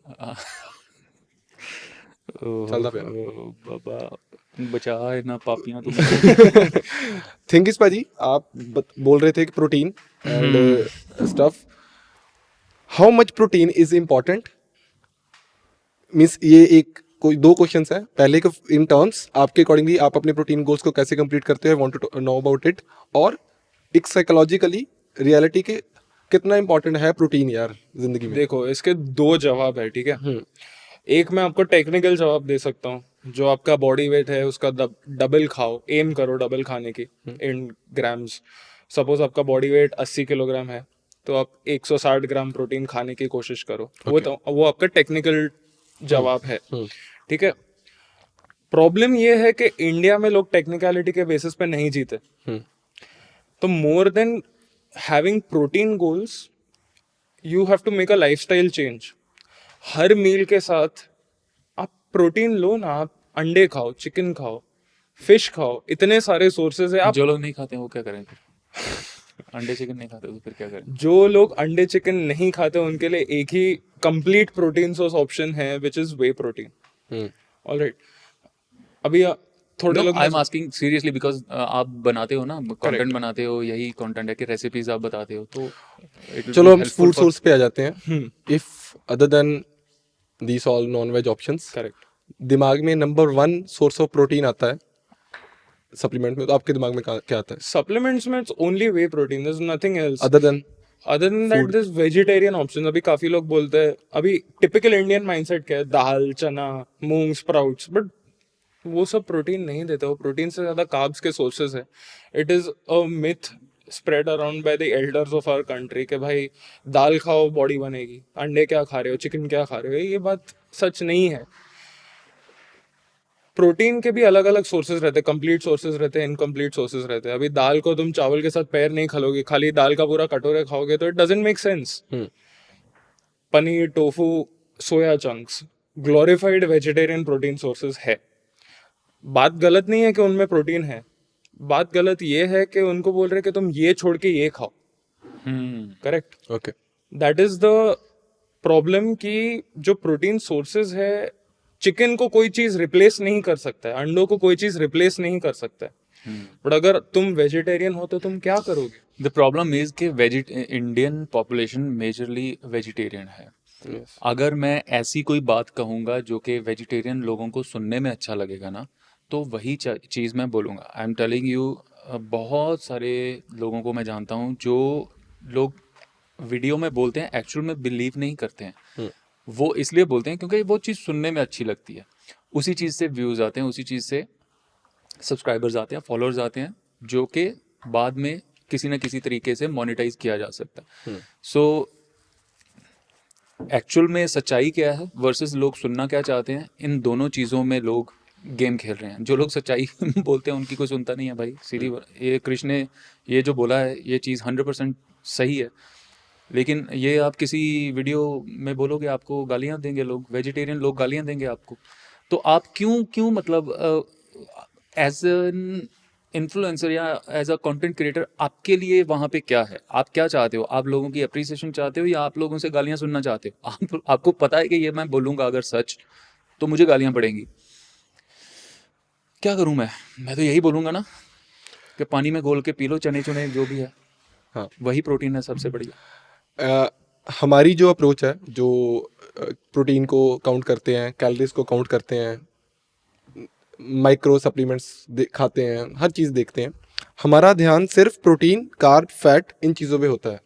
चलता पे बाबा बचा है ना पापियां तुम। थिंक इज भाजी, आप बोल रहे थे कि protein and stuff, how much protein is important means, ये एक कोई दो क्वेश्चंस हैं। पहले को इन टर्म्स आपके अकॉर्डिंगली आप अपने प्रोटीन गोल्स को कैसे कंप्लीट करते हो, want to know about it. और एक साइकोलॉजिकली रियलिटी के कितना इंपॉर्टेंट है प्रोटीन यार जिंदगी में? देखो, इसके दो जवाब है, ठीक है। एक मैं आपको टेक्निकल जवाब दे सकता हूँ, जो आपका बॉडी वेट है उसका डबल खाओ, एम करो डबल खाने की इन ग्राम्स। सपोज आपका बॉडी वेट 80 किलोग्राम है, तो आप 160 ग्राम प्रोटीन खाने की कोशिश करो। वो आपका टेक्निकल जवाब है, ठीक है। प्रॉब्लम ये है कि इंडिया में लोग टेक्निकलिटी के बेसिस पे नहीं जीते। तो more than having protein goals, you have to make a lifestyle change. हर मील के साथ आप प्रोटीन लो ना, आप अंडे खाओ, चिकन खाओ, फिश खाओ, इतने सारे सोर्सेज है। आप जो लोग नहीं खाते हैं वो क्या करें फिर? अंडे चिकन नहीं खाते तो फिर क्या करें? जो लोग अंडे चिकन नहीं खाते उनके लिए एक ही कंप्लीट प्रोटीन सोर्स ऑप्शन है, which is way protein. Alright, अभी थोड़े लोग I am asking seriously because आप बनाते हो ना, कंटेंट बनाते हो, यही कंटेंट है कि रेसिपीज आप बताते हो, तो it will चलो be हम helpful फूड for- सोर्स पे आ जाते हैं। If other than these all non veg options, correct. दिमाग में नंबर 1 सोर्स ऑफ प्रोटीन आता है सप्लीमेंट में, तो आपके दिमाग में क्या आता है सप्लीमेंट्स में it's only whey protein, there is nothing else other than? Other than that this vegetarian option. अभी काफी लोग बोलते हैं, अभी टिपिकल इंडियन माइंडसेट क्या है, दाल, चना, मूंग, स्प्राउट्स, बट वो सब प्रोटीन नहीं देते। वो प्रोटीन से ज्यादा कार्ब्स के सोर्सेज है। It is a myth spread around by the elders of our country कि भाई दाल खाओ बॉडी बनेगी, अंडे क्या खा रहे हो, चिकन क्या खा रहे हो। ये बात सच नहीं है। प्रोटीन के भी अलग अलग सोर्सेज रहते हैं, कंप्लीट सोर्सेज रहते हैं, इनकम्प्लीट सोर्सेज रहते हैं। अभी दाल को तुम चावल के साथ पैर नहीं खाओगे, खाली दाल का पूरा कटोरे खाओगे तो it doesn't make sense. Paneer, tofu, soya chunks glorified vegetarian protein sources है। बात गलत नहीं है कि उनमें प्रोटीन है, बात गलत ये है कि उनको बोल रहे कि तुम ये छोड़ के ये खाओ। Correct, okay. That is the problem कि जो प्रोटीन सोर्सेज है, चिकन को कोई चीज रिप्लेस नहीं कर सकता है, अंडों को कोई चीज रिप्लेस नहीं कर सकता है। बट अगर तुम वेजिटेरियन हो तो तुम क्या करोगे? द प्रॉब्लम इज कि इंडियन पॉपुलेशन मेजरली वेजिटेरियन है। अगर मैं ऐसी कोई बात कहूँगा जो कि वेजिटेरियन लोगों को सुनने में अच्छा लगेगा ना, तो वही चीज़ मैं बोलूँगा। आई एम टेलिंग यू, बहुत सारे लोगों को मैं जानता हूँ जो लोग वीडियो में बोलते हैं, एक्चुअल में बिलीव नहीं करते हैं। वो इसलिए बोलते हैं क्योंकि वो चीज़ सुनने में अच्छी लगती है, उसी चीज़ से व्यूज़ आते हैं, उसी चीज़ से सब्सक्राइबर्स आते हैं, फॉलोअर्स आते हैं, जो कि बाद में किसी न किसी तरीके से मोनेटाइज किया जा सकता है। सो एक्चुअल में सच्चाई क्या है वर्सेस लोग सुनना क्या चाहते हैं, इन दोनों चीज़ों में लोग गेम खेल रहे हैं। जो लोग सच्चाई बोलते हैं उनकी कोई सुनता नहीं है भाई, सीधी ये कृष्ण ने ये जो बोला है ये चीज़ 100% सही है, लेकिन ये आप किसी वीडियो में बोलोगे आपको गालियाँ देंगे लोग, वेजिटेरियन लोग गालियाँ देंगे आपको। तो आप क्यों मतलब एज एन इन्फ्लुएंसर या एज अ कंटेंट क्रिएटर आपके लिए वहाँ पे क्या है? आप क्या चाहते हो? आप लोगों की अप्रिसिएशन चाहते हो या आप लोगों से गालियाँ सुनना चाहते हो? आपको पता है कि ये मैं बोलूँगा अगर सच तो मुझे गालियाँ पड़ेंगी। क्या करूँ मैं तो यही बोलूँगा ना कि पानी में घोल के पी लो, चने चुने जो भी है, हाँ, वही प्रोटीन है सबसे बढ़िया। हमारी जो अप्रोच है, जो प्रोटीन को काउंट करते हैं, कैलोरीज को काउंट करते हैं, माइक्रो सप्लीमेंट्स खाते हैं, हर चीज़ देखते हैं, हमारा ध्यान सिर्फ प्रोटीन, कार्ब, फैट इन चीज़ों पे होता है।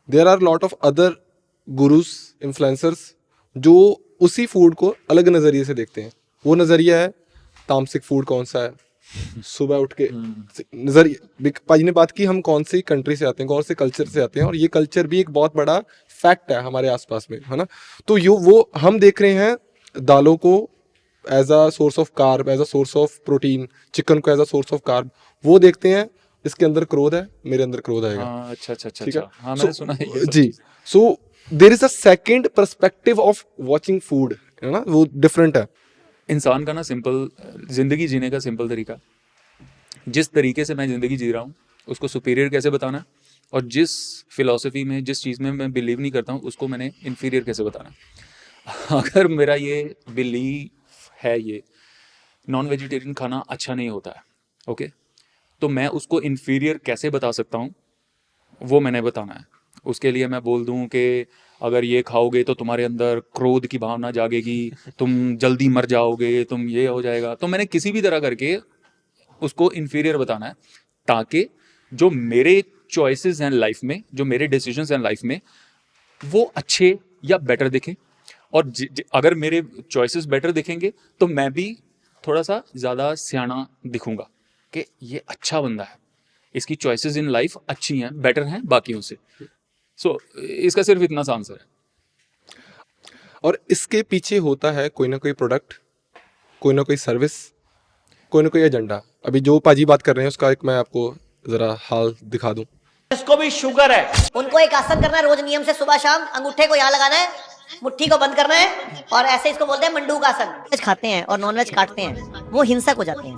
There are lot of other gurus, influencers जो उसी फूड को अलग नज़रिए से देखते हैं। वो नज़रिया है तामसिक फूड कौन सा है, सुबह उठ के नजरिए। पाजी ने बात की हम कौन सी कंट्री से आते हैं, कौन से कल्चर से आते हैं, और ये कल्चर भी एक बहुत बड़ा फैक्ट है हमारे आसपास में, है ना। तो वो हम देख रहे हैं दालों को as a source of carb, as a source of protein, chicken को as a source of carb. वो देखते हैं इसके अंदर क्रोध है, मेरे अंदर क्रोध आएगा। हाँ, अच्छा अच्छा अच्छा ठीक है? अच्छा, हाँ मैंने सुना है ये सब जी। चीज़। So there is a second perspective of watching food, है ना, वो डिफरेंट है। इंसान का ना सिंपल जिंदगी जीने का सिंपल तरीका, जिस तरीके से मैं ज़िंदगी जी रहा हूँ उसको सुपीरियर कैसे बताना है, और जिस फिलॉसफी में जिस चीज़ में मैं बिलीव नहीं करता हूँ उसको मैंने इन्फीरियर कैसे बताना है। अगर मेरा ये बिलीव है ये नॉन वेजिटेरियन खाना अच्छा नहीं होता है, ओके, तो मैं उसको इन्फीरियर कैसे बता सकता हूँ वो मैंने बताना है। उसके लिए मैं बोल दूँ कि अगर ये खाओगे तो तुम्हारे अंदर क्रोध की भावना जागेगी, तुम जल्दी मर जाओगे, तुम ये हो जाएगा। तो मैंने किसी भी तरह करके उसको इन्फीरियर बताना है ताकि जो मेरे चॉइसेस हैं लाइफ में, जो मेरे डिसीजंस हैं लाइफ में, वो अच्छे या बेटर दिखें। और अगर मेरे चॉइसेस बेटर दिखेंगे तो मैं भी थोड़ा सा ज़्यादा सियाना दिखूंगा कि ये अच्छा बंदा है, इसकी चॉइसेस इन लाइफ अच्छी हैं, बेटर हैं बाकियों से। सो इसका सिर्फ इतना सा आंसर है। और इसके पीछे होता है कोई ना कोई प्रोडक्ट, कोई ना कोई सर्विस, कोई ना कोई एजेंडा। अभी जो पाजी बात कर रहे हैं उसका एक मैं आपको ज़रा हाल दिखा दूं। इसको भी शुगर है। उनको एक आसन करना है रोज नियम से, सुबह शाम अंगूठे को यहाँ लगाना है, मुट्ठी को बंद करना है, और ऐसे इसको बोलते हैं मंडूक आसन। वेज खाते हैं और नॉनवेज काटते हैं, वो हिंसक हो जाते हैं,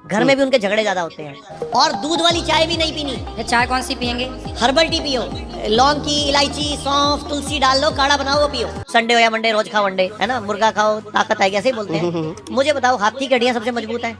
घर में भी उनके झगड़े ज्यादा होते हैं। और दूध वाली चाय भी नहीं पीनी। ये चाय कौन सी पियेंगे? हर्बल टी पियो, लौंग की, इलायची, सौंफ, तुलसी डाल लो, काढ़ा बनाओ, वो पियो। संडे हो या मंडे रोज खाओ अंडे, है ना, मुर्गा खाओ, ताकत आएगी, ऐसे ही बोलते हैं। मुझे बताओ, हाथी की हड्डियां सबसे मजबूत है।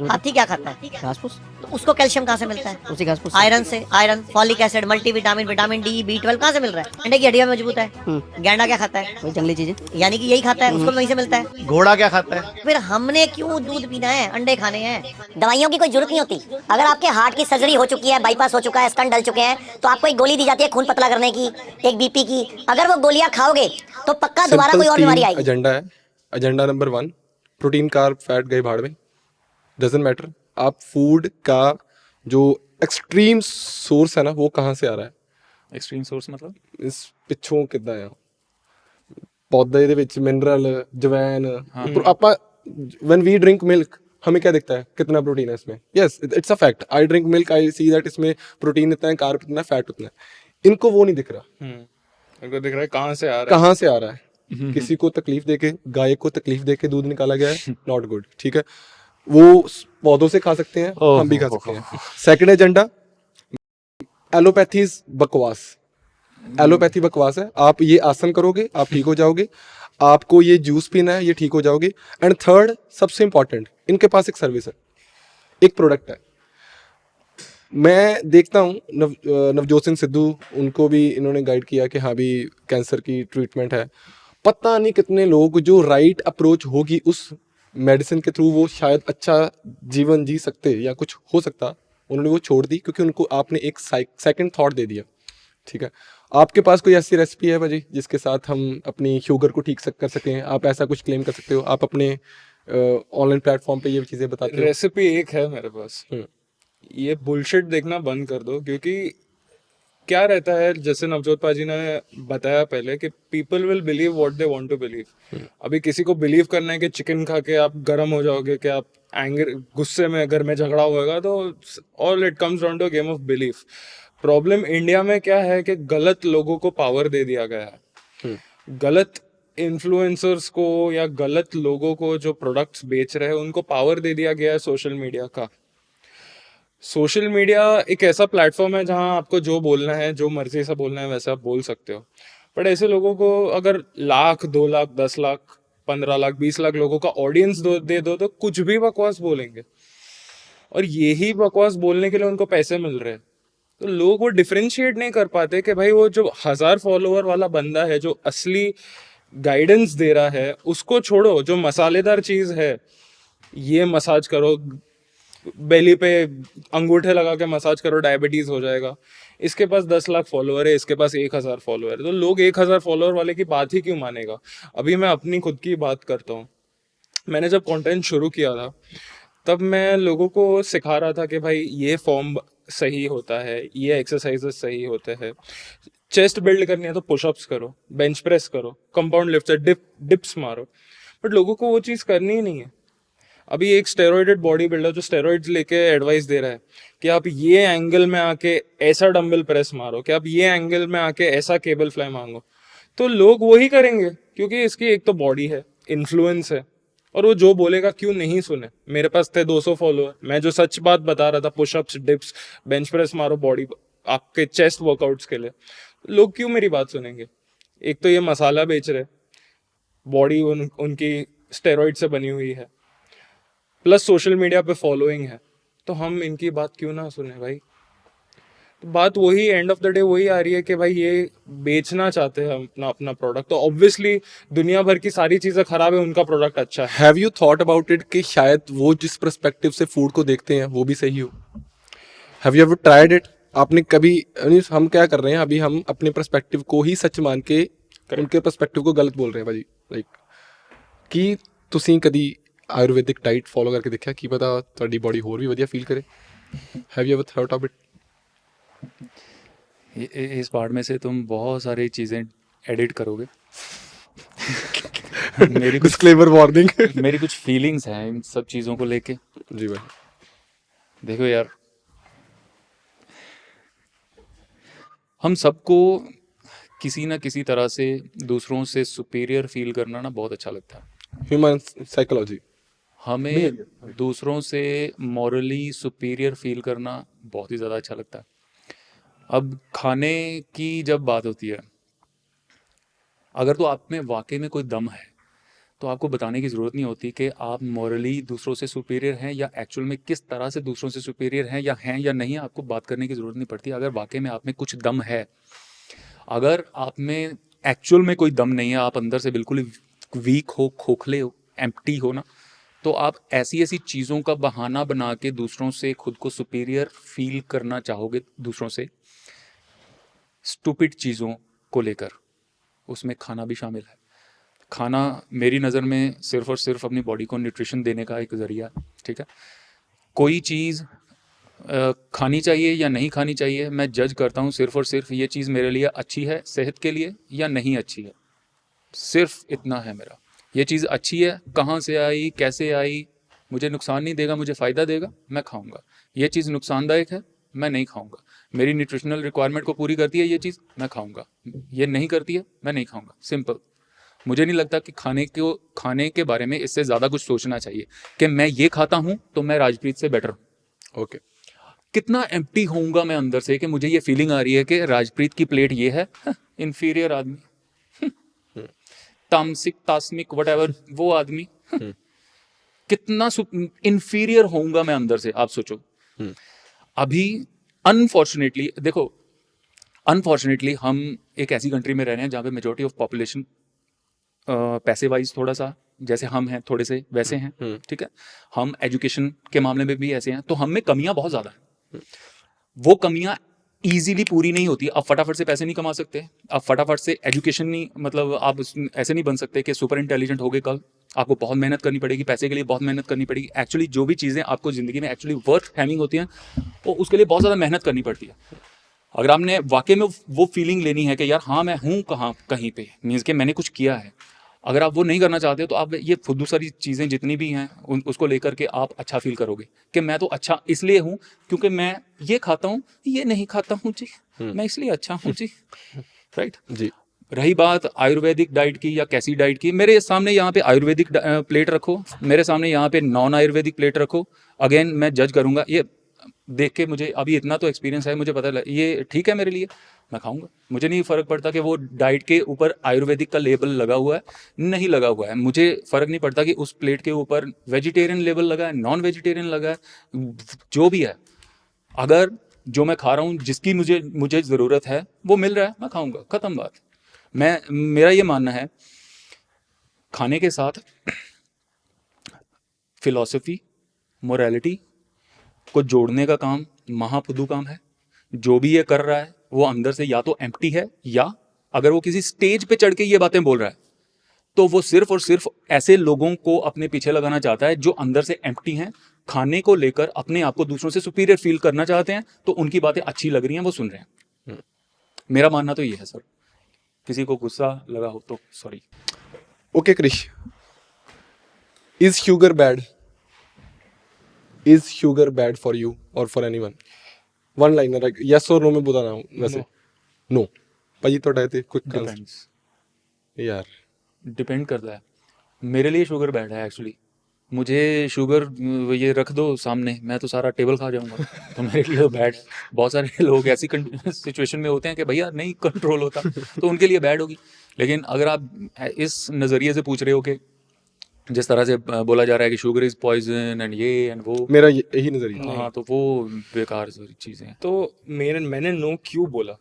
हाथी क्या खाता है? घास फूस। तो उसको कैल्शियम कहाँ से मिलता है? उसी घास फूस। आयरन से, iron, folic acid, multivitamin, vitamin D, B12 कहाँ से मिल रहा है? अंडे की हड्डियां मजबूत है। गैंडा क्या खाता है? वही जंगली चीजें, यानी कि यही खाता है, उसको वहीं से मिलता है। घोड़ा क्या खाता है? फिर हमने क्यों दूध पीना है, अंडे खाने हैं? दवाइयों की कोई जरूरत नहीं होती। अगर आपके हार्ट की सर्जरी हो चुकी है, बाईपास हो चुका है, स्टंट डल चुके हैं, तो आपको एक गोली दी जाती है खून पतला करने की, एक BP की। अगर वो गोलियां खाओगे तो पक्का दोबारा कोई और बीमारी आएगी। एजेंडा है। Agenda number 1, protein, carb, fat गए भाड़ में, डजंट मैटर। आप फूड का जो एक्सट्रीम सोर्स है ना, वो कहाँ से आ रहा है? एक्सट्रीम सोर्स मतलब ਇਸ ਪਿੱਛੋਂ ਕਿੱਦਾਂ ਆ ਪੌਦੇ ਦੇ ਵਿੱਚ ਮਿਨਰਲ ਜਵੈਨ ਆਪਾਂ व्हेन वी ड्रिंक मिल्क हमें क्या दिखता है, कितना प्रोटीन है इसमें? Yes, it's a fact. I drink milk, I see that इसमें प्रोटीन इतना है, कार्ब इतना है, फैट उतना है। इनको वो नहीं दिख रहा। इनको दिख रहा है कहाँ से आ रहा है। कहाँ से आ रहा है? किसी को तकलीफ देके, गाय को तकलीफ देके दूध निकाला गया है, नॉट गुड। ठीक है, वो पौधों से खा सकते हैं, हम भी खा सकते हैं। सेकंड एजेंडा, एलोपैथीज बकवास। एलोपैथी बकवास है। आप ये आसन करोगे आप ठीक हो जाओगे, आपको ये जूस पीना है ये ठीक हो जाओगे। एंड थर्ड, सबसे इंपॉर्टेंट, इनके पास एक सर्विस है, एक प्रोडक्ट है। मैं देखता हूँ नवजोत सिंह सिद्धू, उनको भी इन्होंने गाइड किया कि हाँ भी कैंसर की ट्रीटमेंट है। पता नहीं कितने लोग जो राइट अप्रोच होगी उस मेडिसिन के थ्रू वो शायद अच्छा जीवन जी सकते या कुछ हो सकता, उन्होंने वो छोड़ दी क्योंकि उनको आपने एक सेकंड थॉट दे दिया। ठीक है, आपके पास कोई ऐसी रेसिपी है भाजी जिसके साथ हम अपनी शुगर को ठीक कर सकें? आप ऐसा कुछ क्लेम कर सकते हो? आप अपने ऑनलाइन प्लेटफॉर्म पे ये चीज़ें बताते हो? रेसिपी एक है मेरे पास। ये बुलशिट देखना बंद कर दो, क्योंकि क्या रहता है, जैसे नवजोत पाजी ने बताया पहले, कि people will believe what they want to believe. अभी किसी को बिलीव करना है कि चिकन खा के आप गर्म हो जाओगे, कि आप एंगर, गुस्से में घर में झगड़ा होगा, तो all it comes down to game of belief. Problem India में क्या है कि गलत लोगों को पावर दे दिया गया है। गलत इन्फ्लुएंसर्स को या गलत लोगों को जो प्रोडक्ट्स बेच रहे हैं उनको पावर दे दिया गया है सोशल मीडिया का। सोशल मीडिया एक ऐसा प्लेटफॉर्म है जहां आपको जो बोलना है, जो मर्जी से बोलना है, वैसे आप बोल सकते हो। बट ऐसे लोगों को अगर 1 लाख, 2 लाख, 10 लाख, 15 लाख, 20 लाख लोगों का ऑडियंस दे दो तो कुछ भी बकवास बोलेंगे, और यही बकवास बोलने के लिए उनको पैसे मिल रहे हैं। तो लोग वो डिफरेंशिएट नहीं कर पाते कि भाई वो जो 1000 फॉलोअर वाला बंदा है जो असली गाइडेंस दे रहा है उसको छोड़ो, जो मसालेदार चीज है, ये मसाज करो, बेली पे अंगूठे लगा के मसाज करो, डायबिटीज हो जाएगा। इसके पास 10 लाख फॉलोअर है, इसके पास 1000 फॉलोअर है, तो लोग 1000 फॉलोअर वाले की बात ही क्यों मानेगा। अभी मैं अपनी खुद की बात करता हूँ। मैंने जब कंटेंट शुरू किया था तब मैं लोगों को सिखा रहा था कि भाई ये फॉर्म सही होता है, ये एक्सरसाइजेस सही होते हैं। चेस्ट बिल्ड करनी है तो पुशअप्स करो, बेंच प्रेस करो, कंपाउंड लिफ्ट से डिप्स मारो। बट लोगों को वो चीज़ करनी ही नहीं है। अभी एक स्टेरॉइडेड बॉडी बिल्डर जो स्टेरॉइड्स लेके एडवाइस दे रहा है कि आप ये एंगल में आके ऐसा डंबल प्रेस मारो, कि आप ये एंगल में आके ऐसा केबल फ्लाई मांगो, तो लोग वही करेंगे क्योंकि इसकी एक तो बॉडी है, इन्फ्लुएंस है, और वो जो बोलेगा क्यों नहीं सुने। मेरे पास थे 200 फॉलोअर, मैं जो सच बात बता रहा था, पुशअप्स, डिप्स, बेंच प्रेस मारो, बॉडी आपके चेस्ट वर्कआउट्स के लिए, लोग क्यों मेरी बात सुनेंगे। एक तो ये मसाला बेच रहे, बॉडी उनकी स्टेरॉइड से बनी हुई है, प्लस सोशल मीडिया पे फॉलोइंग है, तो हम इनकी बात क्यों ना सुने भाई। तो बात वही, एंड ऑफ द डे वही आ रही है कि भाई ये बेचना चाहते हैं अपना अपना प्रोडक्ट, तो ऑब्वियसली दुनिया भर की सारी चीज़ें खराब है, उनका प्रोडक्ट अच्छा है। Have you thought about it कि शायद वो जिस पर्सपेक्टिव से फूड को देखते हैं वो भी सही हो? Have you ever tried it? आपने कभी मीन्स हम क्या कर रहे हैं अभी, हम अपने पर्सपेक्टिव को ही सच मान के उनके पर्सपेक्टिव को गलत बोल रहे हैं भाजी। लाइक ਕਿ ਤੁਸੀਂ ਕਦੀ ਆਯੁਰਵੈਦਿਕ ਡਾਈਟ ਫੋਲੋ ਕਰਕੇ ਦੇਖਿਆ ਕੀ ਪਤਾ ਤੁਹਾਡੀ ਬੋਡੀ ਹੋਰ ਵੀ ਵਧੀਆ ਫੀਲ ਕਰੇ? Have you ever thought of it? इस पार्ट में से तुम बहुत सारी चीज़ें एडिट करोगे। मेरी कुछ डिस्क्लेमर वार्निंग। मेरी कुछ फीलिंग्स हैं इन सब चीज़ों को लेके। जी भाई। देखो यार, हम सबको किसी ना किसी तरह से दूसरों से सुपीरियर फील करना ना बहुत अच्छा लगता है। Human psychology. हमें दूसरों से मॉरली सुपीरियर फील करना बहुत ही ज़्यादा अच्छा लगता है। अब खाने की जब बात होती है, अगर तो आप में वाकई में कोई दम है तो आपको बताने की ज़रूरत नहीं होती कि आप मॉरली दूसरों से सुपीरियर हैं या एक्चुअल में किस तरह से दूसरों से सुपीरियर हैं या नहीं, आपको बात करने की ज़रूरत नहीं पड़ती। अगर वाकई में आप में कुछ दम है, अगर आप में एक्चुअल में कोई दम नहीं है, आप अंदर से बिल्कुल वीक हो, खोखले हो, एम्प्टी हो ना, तो आप ऐसी ऐसी चीज़ों का बहाना बना के दूसरों से खुद को सुपीरियर फील करना चाहोगे, दूसरों से स्टूपिड चीज़ों को लेकर। उसमें खाना भी शामिल है। खाना मेरी नज़र में सिर्फ़ और सिर्फ अपनी बॉडी को न्यूट्रिशन देने का एक ज़रिया है, ठीक है। कोई चीज़ खानी चाहिए या नहीं खानी चाहिए, मैं जज करता हूँ सिर्फ़ और सिर्फ ये चीज़ मेरे लिए अच्छी है सेहत के लिए या नहीं अच्छी है, सिर्फ इतना है मेरा। ये चीज़ अच्छी है, कहाँ से आई, कैसे आई, मुझे नुकसान नहीं देगा, मुझे फ़ायदा देगा, मैं खाऊंगा। ये चीज़ नुकसानदायक है, मैं नहीं खाऊंगा। मेरी न्यूट्रिशनल रिक्वायरमेंट को पूरी करती है ये चीज़, मैं खाऊंगा। ये नहीं करती है, मैं नहीं खाऊंगा। सिंपल। मुझे नहीं लगता कि खाने के बारे में इससे ज़्यादा कुछ सोचना चाहिए कि मैं ये खाता हूँ तो मैं राजप्रीत से बेटर हूँ। ओके। कितना एम्प्टी होऊंगा मैं अंदर से कि मुझे ये फीलिंग आ रही है कि राजप्रीत की प्लेट ये है, इन्फीरियर आदमी, तामसिक तास्मिक वटएवर वो आदमी, कितना इन्फीरियर होऊंगा मैं अंदर से, आप सोचो। अभी अनफॉर्चुनेटली देखो, अनफॉर्चुनेटली हम एक ऐसी कंट्री में रह रहे हैं जहाँ पे मेजॉरिटी ऑफ पॉपुलेशन पैसे वाइज थोड़ा सा जैसे हम हैं थोड़े से वैसे हैं, ठीक है। हम एजुकेशन के मामले में भी ऐसे हैं, तो हम में कमियां बहुत ज़्यादा हैं। वो कमियां ईजीली पूरी नहीं होती। आप फटाफट से पैसे नहीं कमा सकते, आप फटाफट से एजुकेशन नहीं, मतलब आप ऐसे नहीं बन सकते कि सुपर इंटेलिजेंट हो गए कल। आपको बहुत मेहनत करनी पड़ेगी, पैसे के लिए बहुत मेहनत करनी पड़ेगी। एक्चुअली जो भी चीज़ें आपको ज़िंदगी में एक्चुअली वर्थ हैविंग होती हैं, वो उसके लिए बहुत ज़्यादा मेहनत करनी पड़ती है। अगर आपने वाकई में वो फीलिंग लेनी है कि यार हाँ मैं हूँ कहीं पे, मीन्स कि मैंने कुछ किया है, अगर आप वो नहीं करना चाहते हो तो आप ये फुद्दू सारी चीज़ें जितनी भी हैं उसको लेकर के आप अच्छा फील करोगे कि मैं तो अच्छा इसलिए हूँ क्योंकि मैं ये खाता हूँ, ये नहीं खाता हूँ जी, मैं इसलिए अच्छा हूँ जी, राइट जी। रही बात आयुर्वेदिक डाइट की या कैसी डाइट की, मेरे सामने यहाँ पे आयुर्वेदिक प्लेट रखो, मेरे सामने यहाँ पे नॉन आयुर्वेदिक प्लेट रखो, अगेन मैं जज करूँगा। ये देख के मुझे अभी इतना तो एक्सपीरियंस है, मुझे पता ये ठीक है मेरे लिए, मैं खाऊंगा। मुझे नहीं फ़र्क पड़ता कि वो डाइट के ऊपर आयुर्वेदिक का लेबल लगा हुआ है नहीं लगा हुआ है, मुझे फ़र्क नहीं पड़ता कि उस प्लेट के ऊपर वेजिटेरियन लेबल लगा है नॉन वेजिटेरियन लगा है, जो भी है। अगर जो मैं खा रहा हूँ जिसकी मुझे ज़रूरत है वो मिल रहा है, मैं खाऊंगा, ख़त्म बात। मेरा ये मानना है खाने के साथ फिलॉसफी मोरालिटी को जोड़ने का काम महापुदु काम है। जो भी ये कर रहा है वो अंदर से या तो एम्प्टी है, या अगर वो किसी स्टेज पे चढ़ के ये बातें बोल रहा है तो वो सिर्फ और सिर्फ ऐसे लोगों को अपने पीछे लगाना चाहता है जो अंदर से एम्प्टी हैं, खाने को लेकर अपने आप को दूसरों से सुपीरियर फील करना चाहते हैं, तो उनकी बातें अच्छी लग रही हैं, वो सुन रहे हैं। मेरा मानना तो ये है सर। किसी को गुस्सा लगा हो तो sorry. Okay Krish, is sugar bad? Is sugar bad for you और for anyone? One liner like yes और नो में बताना हूं वैसे। नो भाजी तो डायते कुछ डिपेंड्स यार, डिपेंड करता है। मेरे लिए शुगर बैड है एक्चुअली। मुझे शुगर ये रख दो सामने, मैं तो सारा टेबल खा जाऊंगा, तो मेरे लिए तो बैड है। बहुत सारे लोग ऐसी सिचुएशन में होते हैं कि भैया नहीं कंट्रोल होता, तो उनके लिए बैड होगी। लेकिन अगर आप इस नज़रिए से पूछ रहे हो कि जिस तरह से बोला जा रहा है कि शुगर इज़ पॉइजन एंड ये एंड वो, मेरा यही नजरिया। हाँ, तो वो बेकार चीज़ें हैं। तो मैंने नो क्यों बोला?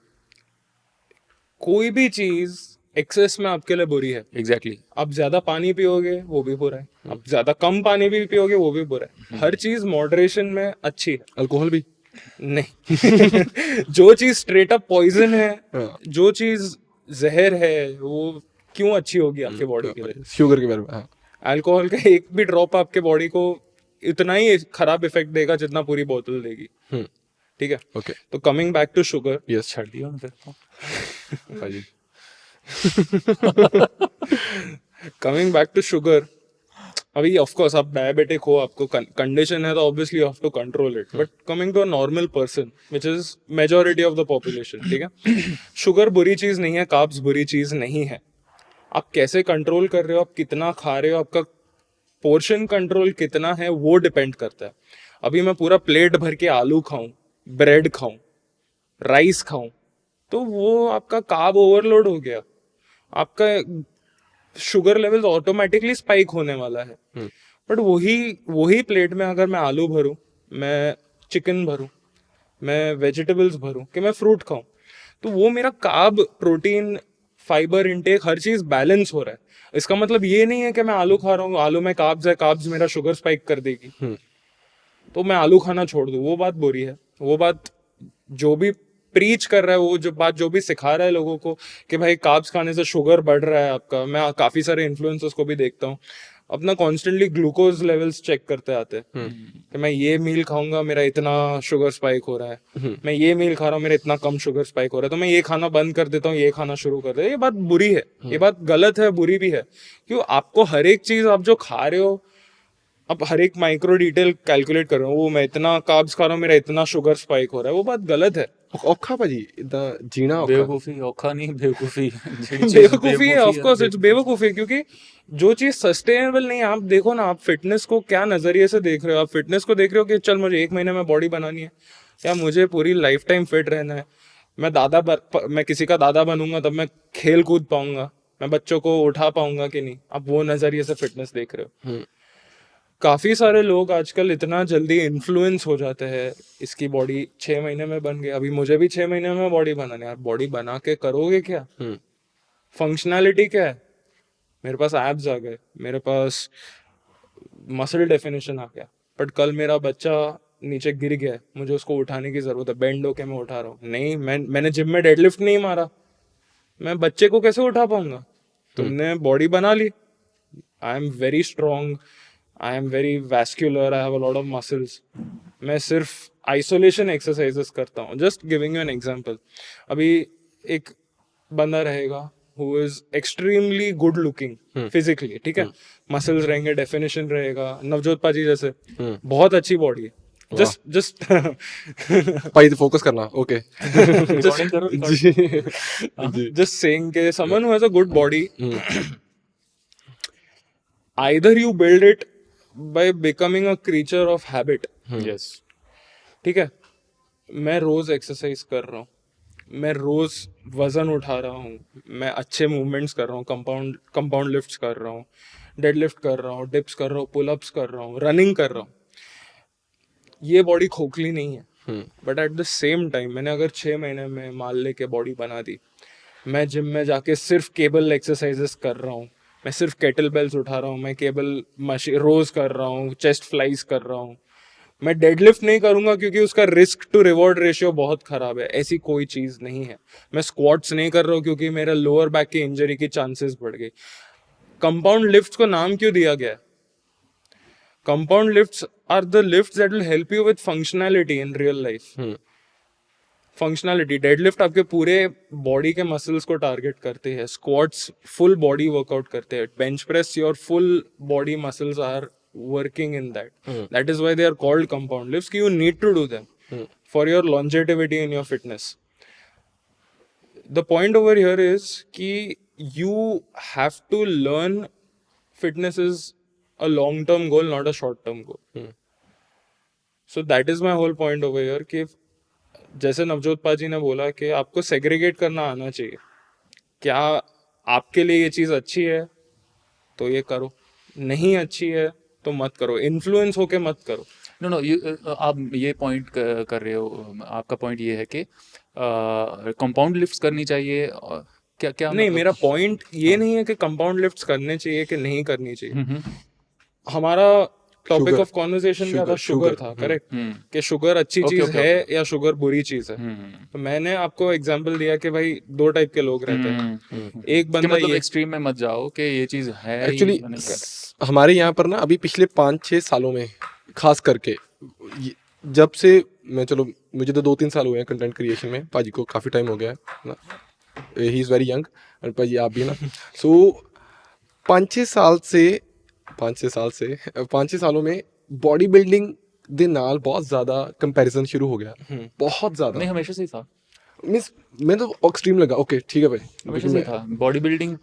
कोई भी चीज एक्सेस में आपके लिए बुरी है। एग्जैक्टली। आप ज्यादा पानी पियोगे वो भी बुरा है, आप ज्यादा कम पानी भी पियोगे वो भी बुरा है। हर चीज मॉडरेशन में अच्छी है। अल्कोहल भी नहीं जो चीज स्ट्रेट अप पॉइजन है, हाँ। जो चीज जहर है, वो क्यों अच्छी होगी आपके बॉडी के लिए? शुगर के बारे में, हाँ। अल्कोहल का एक भी ड्रॉप आपके बॉडी को इतना ही खराब इफेक्ट देगा जितना पूरी बोतल देगी। ठीक है, ओके, तो coming back to sugar, yes छड़ दिया ना फिर तो। हाँ जी, कमिंग बैक टू शुगर, अभी ऑफ कोर्स आप डायबिटिक हो, आपको कंडीशन है, तो obviously you have to control it, but coming to a normal person which is majority of the population, ठीक है, शुगर बुरी चीज नहीं है, कार्ब्स बुरी चीज नहीं है। आप कैसे कंट्रोल कर रहे हो, आप कितना खा रहे हो, आपका पोर्शन कंट्रोल कितना है, वो डिपेंड करता है। अभी मैं पूरा प्लेट भर के आलू खाऊं, ब्रेड खाऊं, राइस खाऊं, तो वो आपका कार्ब ओवरलोड हो गया, आपका शुगर लेवल्स ऑटोमेटिकली स्पाइक होने वाला है। बट वही प्लेट में अगर मैं आलू भरूं, मैं चिकन भरूं, मैं वेजिटेबल्स भरूं, कि मैं फ्रूट खाऊं, तो वो मेरा कार्ब, प्रोटीन, फाइबर इनटेक, हर चीज बैलेंस हो रहा है। इसका मतलब ये नहीं है कि मैं आलू खा रहा हूँ, आलू में कार्ब्स है, कार्ब्स मेरा शुगर स्पाइक कर देगी, तो मैं आलू खाना छोड़ दूं। वो बात बुरी है। वो बात जो भी प्रीच कर रहा है, वो जो भी सिखा रहा है लोगों को कि भाई कार्ब्स खाने से शुगर बढ़ रहा है आपका, मैं काफी सारे इन्फ्लुएंसर्स को भी देखता हूँ अपना कॉन्स्टेंटली ग्लूकोज लेवल्स चेक करते आते हैं कि मैं ये मील खाऊंगा मेरा इतना शुगर स्पाइक हो रहा है, मैं ये मील खा रहा हूँ मेरा इतना कम शुगर स्पाइक हो रहा है, तो मैं ये खाना बंद कर देता हूँ, ये खाना शुरू कर देता हूँ। ये बात बुरी है, ये बात गलत है, बुरी भी है। क्यों? आपको हर एक चीज आप जो खा रहे हो, आप हर एक माइक्रो डिटेल कैलकुलेट कर रहे हो, वो मैं इतना कार्ब्स खा रहा हूँ, मेरा इतना शुगर स्पाइक हो रहा है, वो बात गलत है। औखा भाजी इतना जीना औखा। बेवकूफी, औखा नहीं, बेवकूफी। बेवकूफी है, ऑफ कोर्स इट्स बेवकूफी है, क्योंकि जो चीज सस्टेनेबल नहीं है, आप देखो ना, आप फिटनेस को क्या नजरिए से देख रहे हो? आप फिटनेस को देख रहे हो कि चल मुझे 1 महीने में बॉडी बनानी है, या मुझे पूरी लाइफ टाइम फिट रहना है, मैं किसी का दादा बनूंगा तब मैं खेल कूद पाऊंगा, मैं बच्चों को उठा पाऊंगा कि नहीं, आप वो नजरिए से फिटनेस देख रहे हो। काफी सारे लोग आजकल इतना जल्दी इन्फ्लुएंस हो जाते हैं, इसकी बॉडी 6 महीने में बन गई, अभी मुझे भी 6 महीने में बॉडी बनानी है। यार बॉडी बना के करोगे क्या? फंक्शनैलिटी क्या है? मेरे पास एब्स आ गए, मेरे पास मसल डेफिनेशन आ गया, बट कल मेरा बच्चा नीचे गिर गया, मुझे उसको उठाने की जरूरत है, बेंड होके मैं उठा रहा हूँ, नहीं मैंने जिम में डेडलिफ्ट नहीं मारा, मैं बच्चे को कैसे उठा पाऊंगा? तुमने बॉडी बना ली, I am very strong, I am very vascular, I have a lot of muscles, मैं सिर्फ आइसोलेशन एक्सरसाइजेस करता हूँ। Just giving you an example, अभी एक बंदा रहेगा who is extremely good looking physically, ठीक है, मसल्स रहेंगे, डेफिनेशन रहेगा, नवजोत पाजी जैसे, बहुत अच्छी बॉडी है, जस्ट भाई फोकस करना, ओके। रिकॉर्डिंग करो, just saying कि someone who has a good body, either you build it by becoming a creature of habit, yes, ठीक है, मैं रोज एक्सरसाइज कर रहा हूँ, मैं रोज वजन उठा रहा हूँ, मैं अच्छे मूवमेंट्स कर रहा हूँ, कंपाउंड लिफ्ट्स कर रहा हूँ, डेडलिफ्ट कर रहा हूँ, डिप्स कर रहा हूँ, पुलअप्स कर रहा हूँ, रनिंग कर रहा हूँ, ये बॉडी खोखली नहीं है। But at the same time मैंने अगर 6 महीने में मान ले के बॉडी बना दी, मैं जिम में जाके सिर्फ केबल एक्सरसाइजेस कर रहा हूँ, मैं सिर्फ केटल बेल्स उठा रहा हूँ, मैं केबल मशीन रोज कर रहा हूँ, चेस्ट फ्लाइज कर रहा हूँ, मैं डेडलिफ्ट नहीं करूंगा क्योंकि उसका रिस्क टू रिवॉर्ड रेशियो बहुत खराब है, ऐसी कोई चीज नहीं है। मैं स्क्वाट्स नहीं कर रहा हूँ क्योंकि मेरा लोअर बैक की इंजरी की चांसेस बढ़ गई। कंपाउंड लिफ्ट्स को नाम क्यों दिया गया है? Compound lifts are the lifts that will help you with functionality in real life. Functionality, deadlift आपके पूरे बॉडी के मसल्स को टारगेट करते हैं, स्क्वाट्स फुल बॉडी वर्कआउट करते हैं, bench press your full body muscles are working in that. That is why they are called compound lifts. You need to do them for your longevity in your fitness. The point over here is कि you have to learn fitness is a long-term goal, not a short-term goal. So that is my whole point over here कि जैसे नवजोत पाजी ने बोला कि आपको segregate करना आना चाहिए, क्या आपके लिए ये चीज़ अच्छी है तो ये करो, नहीं अच्छी है तो मत करो, इन्फ्लुएंस होके मत करो। नो आप ये पॉइंट कर रहे हो, आपका पॉइंट ये है कि कंपाउंड लिफ्ट्स करनी चाहिए, क्या नहीं, मतलब? मेरा पॉइंट ये नहीं है कि कंपाउंड लिफ्ट्स करने चाहिए कि नहीं करनी चाहिए। हमारा टॉपिक Sugar. ऑफ कॉन्वर्सेशन क्या था? Sugar. शुगर था, करेक्ट? कि शुगर अच्छी चीज है या शुगर बुरी चीज है। हम्म। तो मैंने आपको एग्जांपल दिया कि भाई दो टाइप के लोग रहते हैं। एक कि बंदा मतलब ये एक्सट्रीम में मत जाओ कि ये चीज है ही एक्चुअली मैंने हमारे यहाँ पर ना अभी पिछले 5-6 सालों में खास करके जब से मैं, चलो मुझे तो 2-3 साल हुए हैं कंटेंट क्रिएशन में, पाजी को काफ़ी टाइम हो गया है ना, ही इज़ वेरी यंग, और पाजी आप भी ना। सो 5-6 सालों में बॉडी बिल्डिंग ਦੇ ਨਾਲ बहुत ज़्यादा कंपैरिजन शुरू हो गया, बहुत ज़्यादा। नहीं हमेशा से ही था, मीन्स मैं तो एक्सट्रीम लगा, ओके ठीक है भाई, हमेशा से ही था। बॉडी बिल्डिंग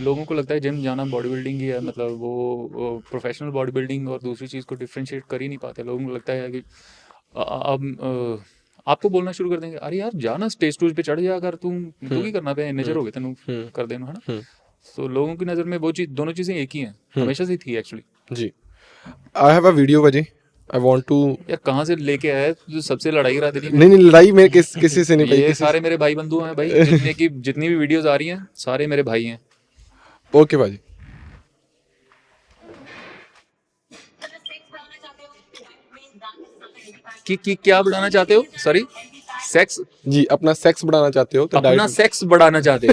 लोगों को लगता है जिम जाना बॉडी बिल्डिंग ही है, मतलब वो प्रोफेशनल बॉडी बिल्डिंग और दूसरी चीज़ को डिफ्रेंशिएट कर ही नहीं पाते। लोगों को लगता है कि अब आपको बोलना शुरू कर देंगे, अरे यार जाना स्टेज टूज पे चढ़ जा कर, तू की करना पे नजर हो गए तेन कर देना, है ना। तो लोगों की नज़र में वो चीज़, दोनों चीज़ें एक ही हैं, हमेशा से ही थी एक्चुअली। जी। आई हैव अ वीडियो भाजी, आई वांट टू। यार कहाँ से लेके आया है जो सबसे लड़ाई करा देनी है? नहीं लड़ाई मेरे किसी से नहीं भाई, ये सारे मेरे भाई बंधु हैं भाई, जितनी भी वीडियोस आ रही हैं सारे मेरे भाई हैं। ओके भाजी। कि क्या बढ़ाना चाहते हो? Sorry, sex? जी, अपना सेक्स बढ़ाना चाहते हो तो अपना डाइट। सेक्स बढ़ाना चाहते हो?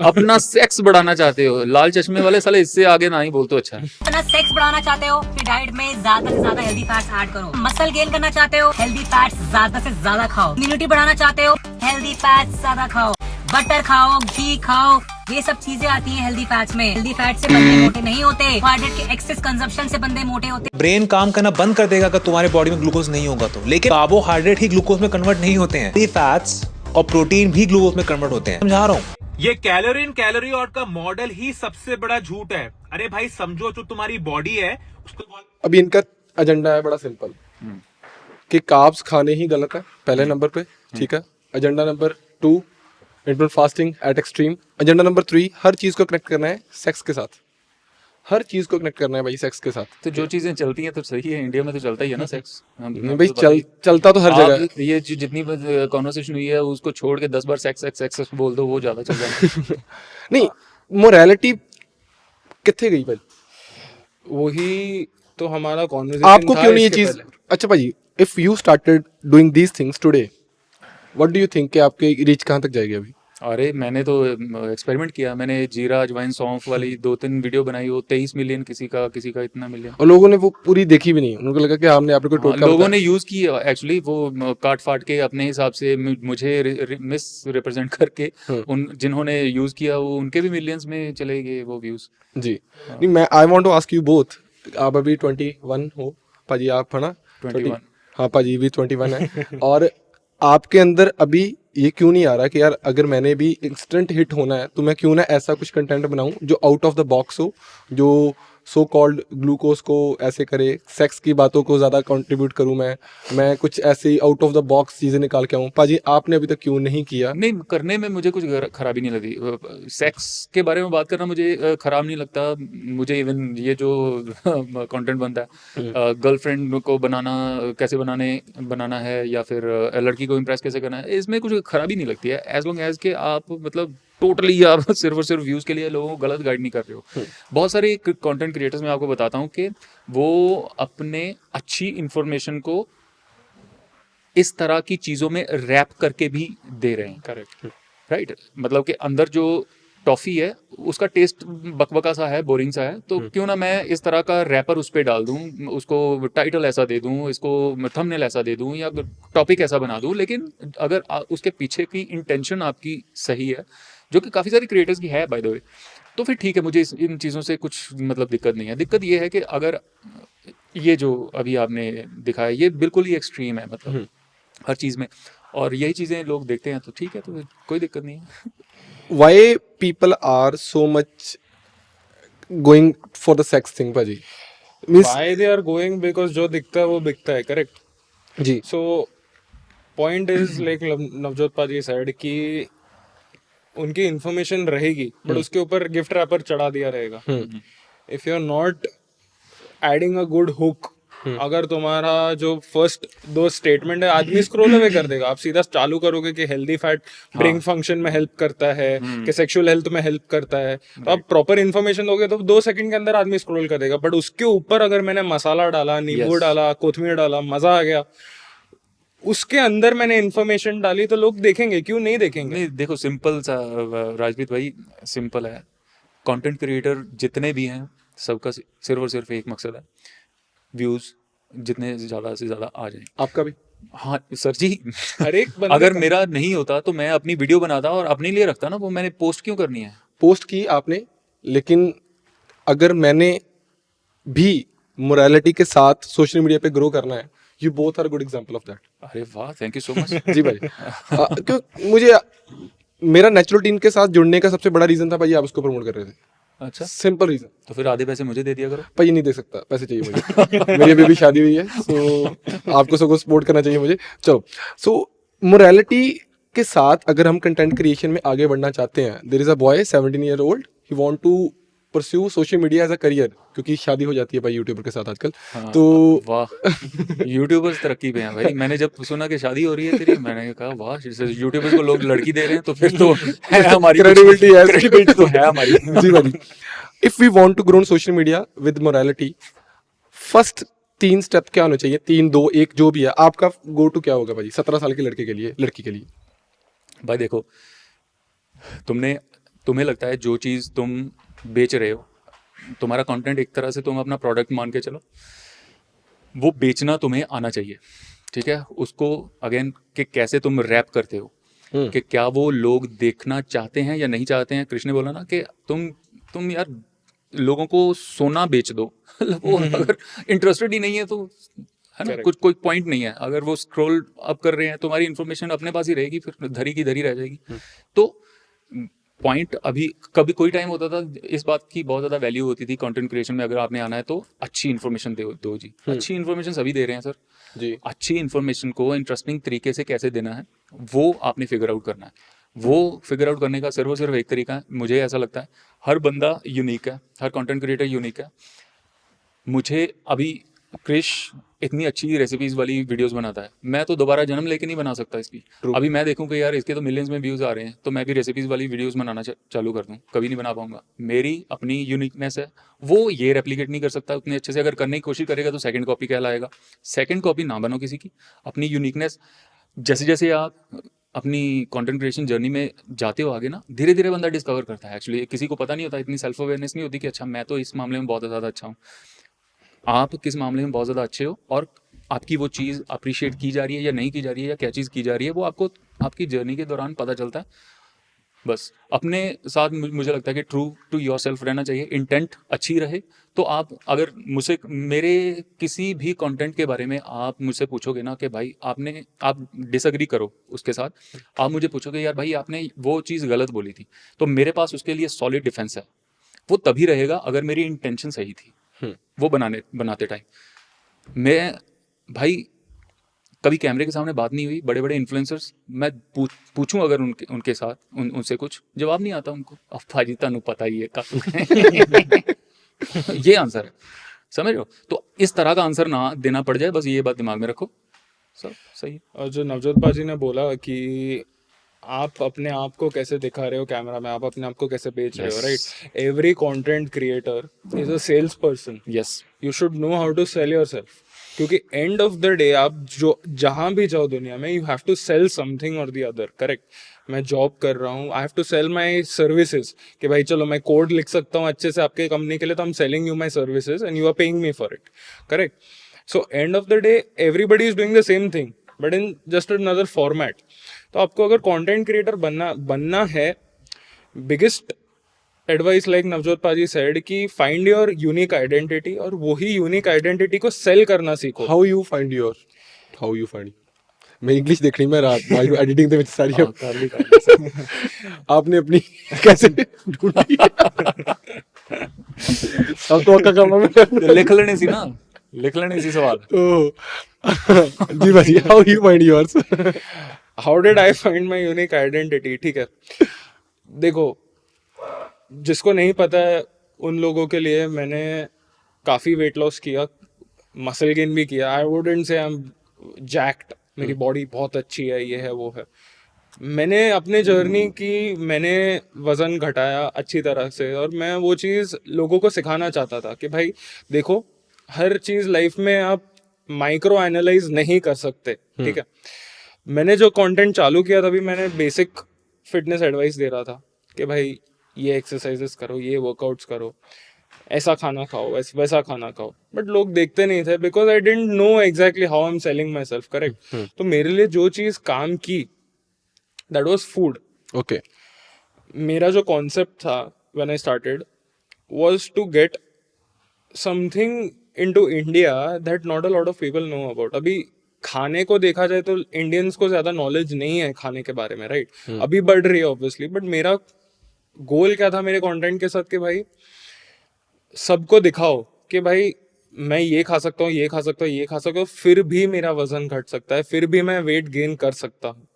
अपना सेक्स बढ़ाना चाहते हो? लाल चश्मे वाले साले इससे आगे ना ही बोल तो अच्छा है। अपना सेक्स बढ़ाना चाहते हो फिर डाइट में ज्यादा से ज्यादा हेल्दी फैट्स ऐड करो। मसल गेन करना चाहते हो हेल्दी फैट्स ज्यादा से ज्यादा खाओ। इम्यूनिटी बढ़ाना चाहते हो हेल्दी फैट्स ज्यादा खाओ। बटर खाओ, घी खाओ, ये सब चीजें आती हैं हेल्दी फैट्स में। हेल्दी फैट से बंदे मोटे नहीं होते, कार्बोहाइड्रेट के एक्सेस कंजप्शन से बंदे मोटे होते। ब्रेन काम करना बंद कर देगा अगर तुम्हारे बॉडी में ग्लूकोज नहीं होगा तो, लेकिन कार्बोहाइड्रेट ही ग्लूकोज में कन्वर्ट नहीं होते हैं। फैट्स और प्रोटीन भी ग्लूकोज में कन्वर्ट होते हैं, समझा रहा हूँ। ये कैलोरी इन कैलोरी आउट का मॉडल ही सबसे बड़ा झूठ है। अरे भाई समझो, जो तुम्हारी बॉडी है उसको। अभी इनका एजेंडा है बड़ा सिंपल कि कार्ब्स खाने ही गलत है पहले नंबर पे, ठीक है। Agenda number 2 intermittent fasting eight extreme. Agenda number 3 हर चीज़ को कनेक्ट करना है सेक्स के साथ, हर चीज़ को कनेक्ट करना है भाई सेक्स के साथ। तो जो चीजें चलती हैं तो सही है, इंडिया में तो चलता ही है ना सेक्स। नहीं भाई, चलता तो हर जगह। ये जितनी कॉन्वर्सेशन हुई है उसको छोड़ के 10 बार सेक्स सेक्स सेक्स बोल दो, वो ज्यादा चल जाएगा। नहीं, मोरालिटी कितने गई भाई? वही तो हमारा कॉन्वर्सेशन आपको क्यों नहीं ये चीज़? अच्छा भाई, if you started doing these things today, what do you think कि आपके रीच कहाँ तक जाएगी अभी? अरे मैंने तो एक्सपेरिमेंट किया, मैंने जीरा अजवाइन सौंफ वाली 2-3 वीडियो बनाई, वो 23 मिलियन, किसी का इतना मिलियन। और लोगों ने वो पूरी देखी भी नहीं, उनको लगा कि हमने आपने कोई टोटका लोगों बताया। ने यूज की एक्चुअली, वो काट फाट के अपने हिसाब से मुझे मिस रिप्रेजेंट करके उन जिन्होंने यूज किया वो उनके भी मिलियंस में चले गए वो व्यूज। जी नहीं, मैं I want to ask you both, आप अभी 21 हो पाजी, आप है ना 21? हाँ पाजी भी 21 है। और आपके अंदर अभी ये क्यों नहीं आ रहा कि यार अगर मैंने भी इंस्टेंट हिट होना है तो मैं क्यों ना ऐसा कुछ कंटेंट बनाऊं जो आउट ऑफ द बॉक्स हो, जो सो कॉल्ड ग्लूकोज को ऐसे करे, सेक्स की बातों को ज़्यादा कंट्रीब्यूट करूं, मैं कुछ ऐसे आउट ऑफ द बॉक्स चीज़ें निकाल के आऊँ। पाजी आपने अभी तक क्यों नहीं किया? नहीं, करने में मुझे कुछ खराबी नहीं लगी। सेक्स के बारे में बात करना मुझे खराब नहीं लगता। मुझे इवन ये जो कंटेंट बनता है गर्लफ्रेंड को कैसे बनाना है या फिर लड़की को इम्प्रेस कैसे करना है, इसमें कुछ खराबी नहीं लगती है, एज लॉन्ग एज के आप मतलब टोटली आप सिर्फ और सिर्फ व्यूज़ के लिए लोगों को गलत गाइड नहीं कर रहे हो। बहुत सारे कंटेंट क्रिएटर्स में आपको बताता हूँ कि वो अपने अच्छी इन्फॉर्मेशन को इस तरह की चीज़ों में रैप करके भी दे रहे हैं। करेक्ट, राइट, मतलब कि अंदर जो टॉफ़ी है उसका टेस्ट बकबका सा है, बोरिंग सा है, तो क्यों ना मैं इस तरह का रैपर उस पर डाल दूँ, उसको टाइटल ऐसा दे दूँ, इसको थंबनेल ऐसा दे दूँ या टॉपिक ऐसा बना दूँ, लेकिन अगर उसके पीछे की इंटेंशन आपकी सही है, जो कि काफ़ी सारे क्रिएटर्स की है बाय द वे, तो फिर ठीक है, मुझे इन चीज़ों से कुछ मतलब दिक्कत नहीं है। दिक्कत ये है कि अगर ये जो अभी आपने दिखाया ये बिल्कुल ही एक्सट्रीम है, मतलब हर चीज़ में, और यही चीज़ें लोग देखते हैं, तो ठीक है, तो कोई दिक्कत नहीं है। Why people are so much going for the sex thing, paaji? Means why they are going, because जो दिखता है वो बिकता है, करेक्ट। जी, so point is like Navjot paaji side की उनकी इन्फॉर्मेशन रहेगी बट उसके ऊपर गिफ्ट रैपर चढ़ा दिया रहेगा। If you are not adding a good hook अगर तुम्हारा जो फर्स्ट 2 स्टेटमेंट है आदमी स्क्रॉल अवे कर देगा, आप सीधा चालू करोगे कि हेल्दी फैट ब्रेन फंक्शन में हेल्प करता है, कि सेक्सुअल हेल्थ में हेल्प करता है, तो आप प्रॉपर इन्फॉर्मेशन दोगे तो 2 सेकंड के अंदर आदमी स्क्रॉल कर देगा। बट उसके ऊपर अगर मैंने मसाला डाला, नींबू डाला, कोथमीर डाला, मजा आ गया, उसके अंदर मैंने इन्फॉर्मेशन डाली, तो लोग देखेंगे, क्यों नहीं देखेंगे? नहीं देखो, सिंपल सा राजवीत भाई, सिंपल है। कंटेंट क्रिएटर जितने भी हैं सबका सिर्फ और सिर्फ एक मकसद है, व्यूज जितने ज़्यादा से ज़्यादा आ जाए। आपका भी? हाँ सर जी। हर एक बंदे अगर मेरा नहीं होता तो मैं अपनी वीडियो बनाता और अपने लिए रखता ना, वो मैंने पोस्ट क्यों करनी है? पोस्ट की आपने, लेकिन अगर मैंने भी मोरालिटी के साथ सोशल मीडिया पे ग्रो करना है, you both are good example of that. अरे वाह, थैंक यू सो मच। जी भाई। क्यों मुझे मेरा नेचुरल टीम के साथ जुड़ने का सबसे बड़ा रीजन था भाई, आप उसको प्रमोट कर रहे थे। अच्छा, सिंपल रीजन। तो फिर आधे पैसे मुझे दे दिया करो। भाई नहीं दे सकता, पैसे चाहिए मुझे। मेरी अभी भी शादी हुई है, सो आपको सबको सपोर्ट करना चाहिए मुझे। चलो, सो मोरालिटी के साथ अगर हम कंटेंट क्रिएशन में आगे बढ़ना चाहते हैं, there is a boy 17 year old, he want to pursue social media as a career, क्योंकि शादी हो जाती है भाई यूट्यूबर के साथ आजकल। हाँ, तो वाह, यूट्यूबर्स तरक्की पे हैं भाई। मैंने जब सुना कि शादी हो रही है तेरी, मैंने कहा वाह, यूट्यूबर्स को लोग लड़की दे रहे हैं, तो फिर तो है हमारी क्रेडिबिलिटी है, credibility तो है हमारी। जी भाई। If we want to grow on social media with morality, first 3 step क्या होने चाहिए? 3, 2, 1 जो भी है, आपका गो टू क्या होगा भाई 17 साल के लड़के के लिए, लड़की के लिए? भाई देखो, तुम्हें लगता है जो चीज़ तुम बेच रहे हो, तुम्हारा कंटेंट एक तरह से तुम अपना प्रोडक्ट मान के चलो, वो बेचना तुम्हें आना चाहिए, ठीक है? उसको अगेन कि कैसे तुम रैप करते हो, कि क्या वो लोग देखना चाहते हैं या नहीं चाहते हैं। कृष्ण ने बोला ना कि तुम यार लोगों को सोना बेच दो। वो अगर इंटरेस्टेड ही नहीं है तो, है ना, कुछ कोई पॉइंट नहीं है। अगर वो स्क्रॉल अप कर रहे हैं, तुम्हारी इन्फॉर्मेशन अपने पास ही रहेगी, फिर धरी की धरी रह जाएगी। तो पॉइंट अभी कभी कोई टाइम होता था इस बात की बहुत ज़्यादा वैल्यू होती थी कंटेंट क्रिएशन में, अगर आपने आना है तो अच्छी इन्फॉर्मेशन दो जी। अच्छी इन्फॉर्मेशन सभी दे रहे हैं सर जी। अच्छी इन्फॉर्मेशन को इंटरेस्टिंग तरीके से कैसे देना है, वो आपने फिगर आउट करना है। वो फिगर आउट करने का सिर्फ एक तरीका है, मुझे ऐसा लगता है। हर बंदा यूनिक है, हर कंटेंट क्रिएटर यूनिक है। मुझे अभी क्रिश इतनी अच्छी रेसिपीज वाली वीडियोस बनाता है, मैं तो दोबारा जन्म लेके नहीं बना सकता इसकी। अभी मैं देखूं कि यार इसके तो मिलियंस में व्यूज आ रहे हैं, तो मैं भी रेसिपीज वाली वीडियोस बनाना चालू कर दूं, कभी नहीं बना पाऊंगा। मेरी अपनी यूनिकनेस है, वो ये रेप्लिकेट नहीं कर सकता उतने अच्छे से। अगर करने की कोशिश करेगा तो सेकंड कॉपी कहलाएगा। सेकंड कॉपी ना बनो किसी की, अपनी यूनिकनेस। जैसे जैसे आप अपनी कंटेंट क्रिएशन जर्नी में जाते हो आगे ना, धीरे धीरे बंदा डिस्कवर करता है। एक्चुअली किसी को पता नहीं होता, इतनी सेल्फ अवेयरनेस नहीं होती कि अच्छा मैं तो इस मामले में बहुत ज़्यादा अच्छा हूँ। आप किस मामले में बहुत ज़्यादा अच्छे हो और आपकी वो चीज़ अप्रिशिएट की जा रही है या नहीं की जा रही है, या क्या चीज़ की जा रही है, वो आपको आपकी जर्नी के दौरान पता चलता है। बस अपने साथ मुझे लगता है कि ट्रू टू योर सेल्फ रहना चाहिए, इंटेंट अच्छी रहे। तो आप अगर मुझसे मेरे किसी भी कंटेंट के बारे में आप मुझसे पूछोगे ना कि भाई आप डिसएग्री करो उसके साथ, आप मुझे पूछोगे यार भाई आपने वो चीज़ गलत बोली थी, तो मेरे पास उसके लिए सॉलिड डिफेंस है। वो तभी रहेगा अगर मेरी इंटेंशन सही थी वो बनाते टाइम। मैं भाई कभी कैमरे के सामने बात नहीं हुई, बड़े बड़े इन्फ्लुएंसर्स मैं पूछूं अगर उनके साथ उनसे कुछ जवाब नहीं आता उनको, अब भाजी तनु पता ही है ये आंसर है, समझ रहे हो? तो इस तरह का आंसर ना देना पड़ जाए, बस ये बात दिमाग में रखो, सब सही है। और जो नवजोत पाजी ने बोला कि आप अपने आप को कैसे दिखा रहे हो कैमरा में, आप अपने आप को कैसे बेच रहे हो, right? Every content creator is a sales person. Yes, you should know how to sell yourself, क्योंकि एंड ऑफ द डे आप जो जहां भी जाओ दुनिया में, you have to sell something और द अदर, करेक्ट? मैं जॉब कर रहा हूँ, I have to sell my services, कि भाई चलो मैं कोड लिख सकता हूँ अच्छे से आपके कंपनी के लिए, तो I am selling you my services and you are paying me for it, correct? So end of the day everybody is doing the same thing but in just another format. तो आपको अगर content creator बनना है, biggest advice like Navjot पाजी said कि find your unique identity, और वही unique identity को सेल करना सीखो। हाउ यू फाइंड मैं इंग्लिश देखनी मैं रात एडिटिंग ਦੇ ਵਿੱਚ ਸਾਰੀ आपने अपनी कैसे ढूंढी? अब तो का काम है लिख लेने सी सवाल। जी भाई, how you find yours? How did I find my unique identity? ठीक है, देखो जिसको नहीं पता है उन लोगों के लिए मैंने काफ़ी वेट लॉस किया। मसल गेन भी किया. I wouldn't say I am jacked, मेरी बॉडी बहुत अच्छी है, ये है वो है. मैंने अपने जर्नी की, मैंने वजन घटाया अच्छी तरह से, और मैं वो चीज़ लोगों को सिखाना चाहता था कि भाई देखो, हर चीज़ लाइफ में आप माइक्रो एनालाइज नहीं कर सकते. ठीक है. मैंने जो कंटेंट चालू किया तभी मैंने बेसिक फिटनेस एडवाइस दे रहा था कि भाई ये एक्सरसाइजेस करो, ये वर्कआउट्स करो, ऐसा खाना खाओ, वैसा खाना खाओ. बट लोग देखते नहीं थे because I didn't know exactly how I am selling my self. Correct. तो मेरे लिए जो चीज़ काम की, दैट वाज फूड. ओके. मेरा जो कॉन्सेप्ट था when I started was to get something into India that not a lot of people know about. अभी खाने को देखा जाए तो इंडियंस को ज्यादा नॉलेज नहीं है खाने के बारे में, राइट. अभी बढ़ रही है ऑब्वियसली, बट मेरा गोल क्या था मेरे कंटेंट के साथ कि भाई सबको दिखाओ कि भाई मैं ये खा सकता हूँ, ये खा सकता हूँ, ये खा सकता हूँ, फिर भी मेरा वजन घट सकता है, फिर भी मैं वेट गेन कर सकता हूँ.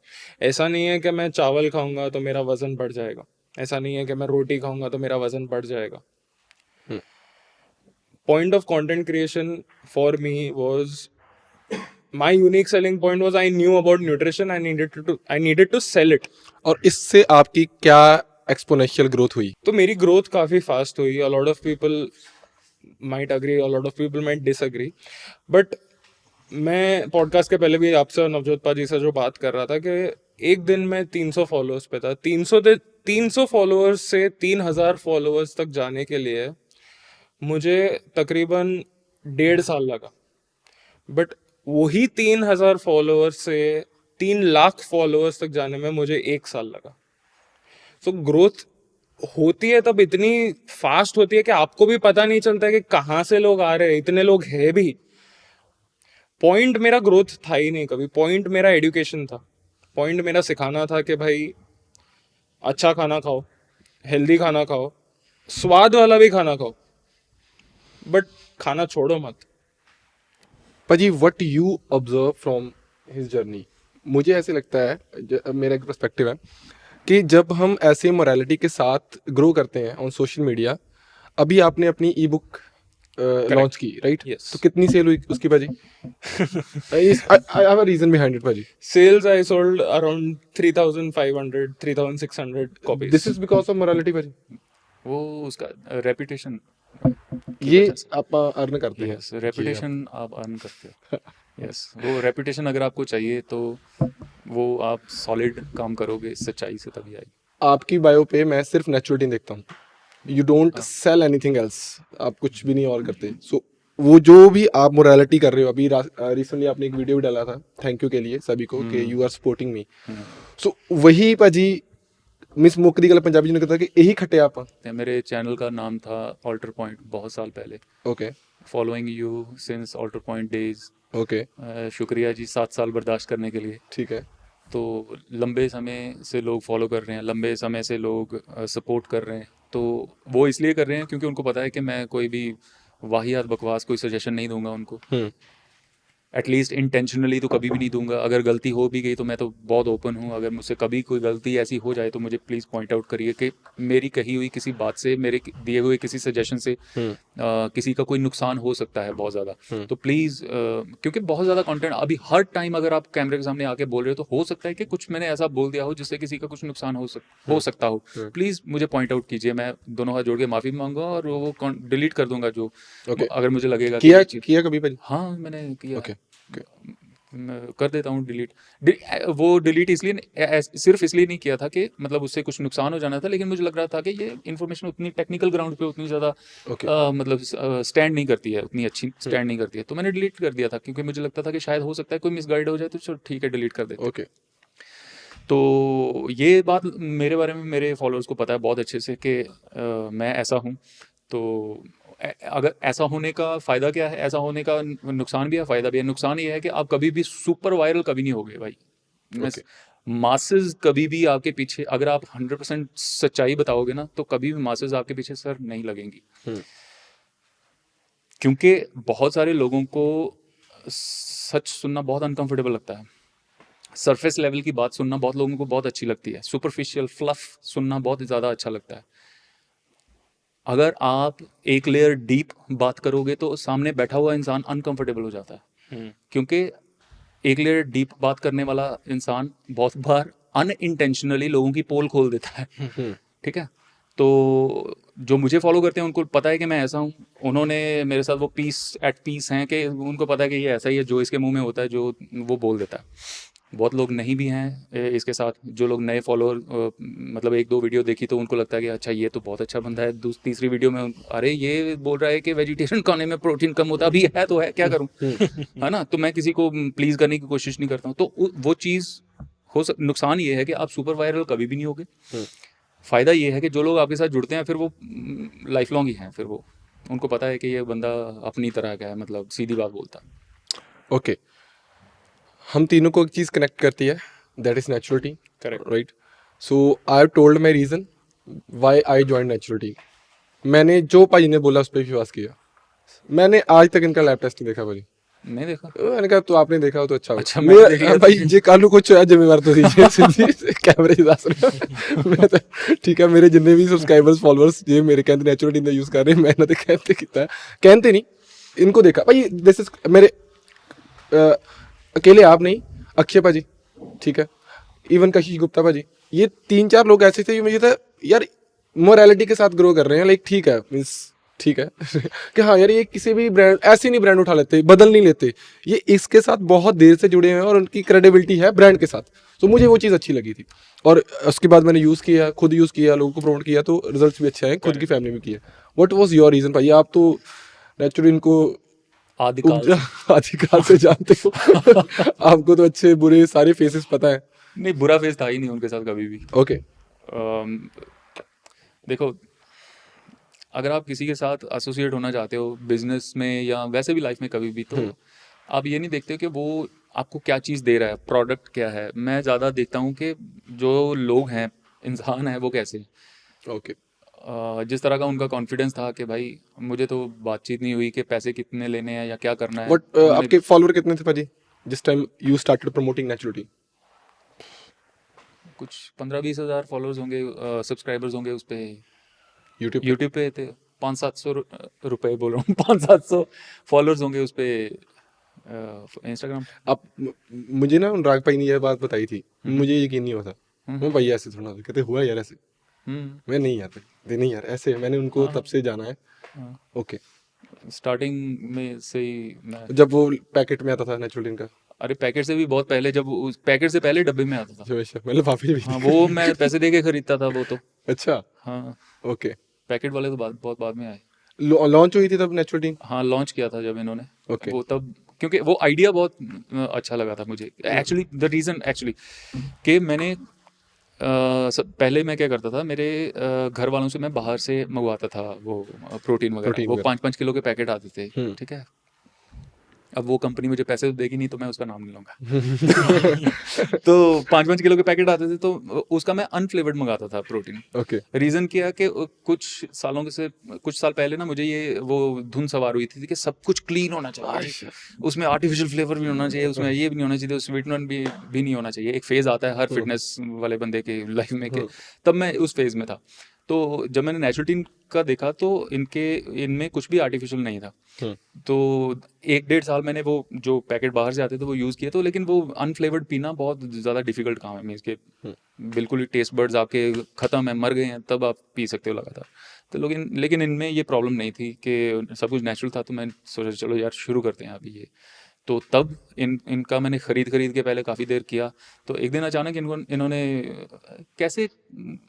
ऐसा नहीं है कि मैं चावल खाऊंगा तो मेरा वजन बढ़ जाएगा. ऐसा नहीं है कि मैं रोटी खाऊंगा तो मेरा वजन बढ़ जाएगा. Point of content creation for me was, my unique selling point was I knew about nutrition. I needed to sell it. और इससे आपकी क्या एक्सपोनेंशियल ग्रोथ हुई? तो मेरी ग्रोथ काफी फास्ट हुई. A lot of people might agree, a lot of people might disagree, but मैं पॉडकास्ट के पहले भी आपसे और नवजोत पाजी से जो बात कर रहा था कि एक दिन मैं 300 फॉलोअर्स पे था. 300 फॉलोअर्स से 3000 फॉलोअर्स तक जाने के लिए मुझे तकरीबन 1.5 साल लगा. बट वही 3000 फॉलोअर्स से 3 लाख फॉलोअर्स तक जाने में मुझे 1 साल लगा. तो ग्रोथ होती है तब इतनी फास्ट होती है कि आपको भी पता नहीं चलता है कि कहाँ से लोग आ रहे हैं. इतने लोग हैं भी. पॉइंट मेरा ग्रोथ था ही नहीं कभी. पॉइंट मेरा एजुकेशन था. पॉइंट मेरा सिखाना था कि भाई अच्छा खाना खाओ, हेल्दी खाना खाओ, स्वाद वाला भी खाना खाओ, बट खाना छोड़ो मत. पाजी, what you observe from his journey? मुझे ऐसे लगता है, मेरा एक पर्सपेक्टिव है कि जब हम ऐसे मोरालिटी के साथ ग्रो करते हैं ऑन सोशल मीडिया, अभी आपने अपनी ई बुक लॉन्च की, राइट? Yes. तो कितनी सेल हुई उसकी paaji? I have a reason behind it paaji. Sales I sold around 3,500, 3,600 copies. This is because of morality paaji. वो उसका रेपुटेशन, ये आप अर्न करते हैं. यस, रेपुटेशन आप अर्न करते हो. यस, वो रेपुटेशन अगर आपको चाहिए तो वो आप सॉलिड काम करोगे सच्चाई से, तभी आएगी. आपकी बायो पे मैं सिर्फ नेचुरलिटी देखता हूँ. You don't sell anything else. आप कुछ भी नहीं और करते. सो वो जो भी आप मोरालिटी कर रहे हो, अभी रिसेंटली आपने एक वीडियो भी डाला था, थैंक यू के लिए सभी को कि यू आर सपोर्टिंग मी. सो वही पाजी मिस मुक्ति गल पंजाबी जी ने कहा कि यही खटे आप. मेरे चैनल का नाम था ऑल्टर पॉइंट बहुत साल पहले. Okay. Following you since alter point days. Okay. शुक्रिया जी 7 साल बर्दाश्त करने के लिए. ठीक है. तो लंबे समय से लोग फॉलो कर रहे हैं, लंबे समय से लोग सपोर्ट कर रहे हैं. तो वो इसलिए कर रहे हैं क्योंकि उनको पता है कि मैं कोई भी वाहियात बकवास कोई सजेशन नहीं दूंगा उनको. एटलीस्ट इंटेंशनली तो कभी भी नहीं दूंगा. अगर गलती हो भी गई तो मैं तो बहुत ओपन हूँ. अगर मुझसे कभी कोई गलती ऐसी हो जाए तो मुझे प्लीज़ पॉइंट आउट करिए कि मेरी कही हुई किसी बात से, मेरे दिए हुए किसी सजेशन से किसी का कोई नुकसान हो सकता है बहुत ज़्यादा. तो प्लीज़, क्योंकि बहुत ज़्यादा कंटेंट अभी हर टाइम अगर आप कैमरे के सामने आके बोल रहे हो तो हो सकता है कि कुछ मैंने ऐसा बोल दिया हो जिससे किसी का कुछ नुकसान हो सकता हो. प्लीज़ मुझे पॉइंट आउट कीजिए. मैं दोनों हाथ जोड़ के माफ़ी मांगूंगा और वो डिलीट कर दूंगा जो अगर मुझे लगेगा. किया कभी भाई? हाँ, मैंने किया. ओके. मैं कर देता हूँ डिलीट. वो डिलीट इसलिए सिर्फ इसलिए नहीं किया था कि मतलब उससे कुछ नुकसान हो जाना था, लेकिन मुझे लग रहा था कि ये इन्फॉर्मेशन उतनी टेक्निकल ग्राउंड पे उतनी ज़्यादा मतलब स्टैंड नहीं करती है, उतनी अच्छी स्टैंड नहीं करती है. तो मैंने डिलीट कर दिया था क्योंकि मुझे लगता था कि शायद हो सकता है कोई मिसगाइड हो जाए, तो चलो ठीक है डिलीट कर देते. ओके. तो ये बात मेरे बारे में मेरे फॉलोअर्स को पता है बहुत अच्छे से कि मैं ऐसा हूँ. तो अगर ऐसा होने का फ़ायदा क्या है, ऐसा होने का नुकसान भी है, फ़ायदा भी है. नुकसान ये है कि आप कभी भी सुपर वायरल कभी नहीं होगे भाई. मासेस कभी भी आपके पीछे, अगर आप 100% सच्चाई बताओगे ना, तो कभी भी मासेस आपके पीछे सर नहीं लगेंगी. क्योंकि बहुत सारे लोगों को सच सुनना बहुत अनकंफर्टेबल लगता है. सरफेस लेवल की बात सुनना बहुत लोगों को बहुत अच्छी लगती है. सुपरफिशियल फ्लफ सुनना बहुत ज़्यादा अच्छा लगता है. अगर आप एक लेयर डीप बात करोगे तो सामने बैठा हुआ इंसान अनकंफर्टेबल हो जाता है, क्योंकि एक लेयर डीप बात करने वाला इंसान बहुत बार अनइंटेंशनली लोगों की पोल खोल देता है। ठीक है, तो जो मुझे फॉलो करते हैं उनको पता है कि मैं ऐसा हूँ, उन्होंने मेरे साथ वो पीस एट पीस हैं कि उनको पता है कि ये ऐसा ही है, जो इसके मुंह में होता है जो वो बोल देता है। बहुत लोग नहीं भी हैं इसके साथ, जो लोग नए फॉलोअर मतलब एक दो वीडियो देखी तो उनको लगता है कि अच्छा ये तो बहुत अच्छा बंदा है, तीसरी वीडियो में अरे ये बोल रहा है कि वेजिटेरियन खाने में प्रोटीन कम होता, अभी है तो है, क्या करूं, है ना। तो मैं किसी को प्लीज़ करने की कोशिश नहीं करता हूँ, तो वो चीज़ नुकसान ये है कि आप सुपर वायरल कभी भी नहीं होगे। फ़ायदा ये है कि जो लोग आपके साथ जुड़ते हैं फिर वो लाइफ लॉन्ग ही हैं, फिर वो उनको पता है कि ये बंदा अपनी तरह का है, मतलब सीधी बात बोलता है। ओके, हम तीनों को एक चीज़ कनेक्ट करती है, that is naturality. Correct. Right. So I have told my reason why I join naturality. मैंने जो भाई ने बोला उस पर विश्वास किया। मैंने आज तक इनका लैब टेस्ट नहीं देखा भाई। नहीं देखा। मैंने कहा तो आपने देखा हो तो अच्छा, अच्छा, मैंने देख लिया भाई जे कालू कुछ होया जिम्मेवार तो दीजिए कैमरे दस मैं तो ठीक है, मेरे जिन्ने भी सब्सक्राइबर्स फॉलोअर्स जे मेरे कहते नेचुरल टीम दा यूज कर रहे हैं, मैंने तो कहते कीता कहते नहीं, इनको देखा भाई। दिस इज मेरे अकेले आप नहीं, अक्षय भाजी, ठीक है, इवन कशिश गुप्ता भाजी, ये 3-4 लोग ऐसे थे मुझे था यार मोरालिटी के साथ ग्रो कर रहे हैं, लाइक ठीक है, मीन्स ठीक है कि हाँ यार ये किसी भी ब्रांड ऐसे नहीं ब्रांड उठा लेते, बदल नहीं लेते, ये इसके साथ बहुत देर से जुड़े हुए हैं और उनकी क्रेडिबिलिटी है ब्रांड के साथ। तो मुझे वो चीज़ अच्छी लगी थी और उसके बाद मैंने यूज़ किया, खुद यूज़ किया, लोगों को प्रमोट किया, तो रिजल्ट्स भी अच्छे आए, खुद की फैमिली में किया। व्हाट वाज योर रीज़न भाई? आप तो नेचुरली इनको आदिकाल से जानते हो आपको तो अच्छे बुरे सारे फेसेस पता है। नहीं, बुरा फेस था ही नहीं उनके साथ कभी भी। ओके, देखो, अगर आप किसी के साथ एसोसिएट होना चाहते हो बिजनेस में या वैसे भी लाइफ में कभी भी, तो आप ये नहीं देखते हो कि वो आपको क्या चीज़ दे रहा है, प्रोडक्ट क्या है। मैं ज़्यादा देखता हूँ कि जो लोग हैं, इंसान है, वो कैसे हैं। ओके, जिस तरह का उनका कॉन्फिडेंस था कि भाई मुझे तो बातचीत नहीं हुई कि पैसे कितने लेने हैं या क्या करना है। व्हाट आपके फॉलोअर कितने थे भाजी जिस time you started promoting naturality? कुछ 15-20 हज़ार फॉलोअर्स होंगे, सब्सक्राइबर्स होंगे उस पर। यूट्यूब पे थे 500-700 रुपए बोल रहा हूँ 500-700 फॉलोअर्स होंगे उस पर इंस्टाग्राम। आप मुझे ना अनुराग भाई ने यह बात बताई थी, मुझे यकीन नहीं होता। मैं भाई ऐसे थोड़ा कहते हुआ यार ऐसे, मैं नहीं यार भाई नहीं यार ऐसे, मैंने उनको तब से जाना है। ओके, स्टार्टिंग में से ही मैं, जब वो पैकेट में आता था नेचुरलिन का, अरे पैकेट से भी बहुत पहले, जब उस पैकेट से पहले डब्बे में आता था, मतलब वापस भी हाँ, वो मैं पैसे दे के खरीदता था वो तो। अच्छा, हाँ, ओके। पैकेट वाले तो बहुत बाद में आए। लॉन्च हुई थी तब नेचुरलिन? हाँ, लॉन्च किया था जब इन्होंने। ओके। वो तब क्योंकि वो आइडिया बहुत अच्छा लगा था मुझे। एक्चुअली द रीज़न एक्चुअली कि मैंने पहले मैं क्या करता था, मेरे घर वालों से मैं बाहर से मंगवाता था वो प्रोटीन वगैरह, वो 5-5 किलो के पैकेट आते थे, ठीक है। अब वो कंपनी मुझे पैसे तो देगी नहीं, तो मैं उसका नाम नहीं लूंगा तो 5-5 किलो के पैकेट आते थे, तो उसका मैं अनफ्लेवर्ड मंगाता था प्रोटीन। ओके। रीज़न क्या है कि कुछ साल पहले ना मुझे ये वो धुन सवार हुई थी कि सब कुछ क्लीन होना चाहिए, उसमें आर्टिफिशियल फ्लेवर भी होना चाहिए, उसमें ये भी नहीं होना चाहिए, स्वीटनर भी नहीं होना चाहिए। एक फेज़ आता है हर फिटनेस वाले बंदे के लाइफ में के, तब मैं उस फेज़ में था। तो जब मैंने नेचुरलिन का देखा तो इनमें कुछ भी आर्टिफिशियल नहीं था। तो 1-1.5 साल मैंने वो जो पैकेट बाहर से आते थे वो यूज़ किए, तो लेकिन वो अनफ्लेवर्ड पीना बहुत ज़्यादा डिफिकल्ट काम है। मीन्स के बिल्कुल ही टेस्ट बर्ड्स आपके ख़त्म है, मर गए हैं, तब आप पी सकते हो लगातार। तो लेकिन इनमें ये प्रॉब्लम नहीं थी कि सब कुछ नेचुरल था, तो मैं सोचा चलो यार शुरू करते हैं अभी ये। तो तब इनका मैंने खरीद के पहले काफ़ी देर किया। तो एक दिन अचानक इन्होंने कैसे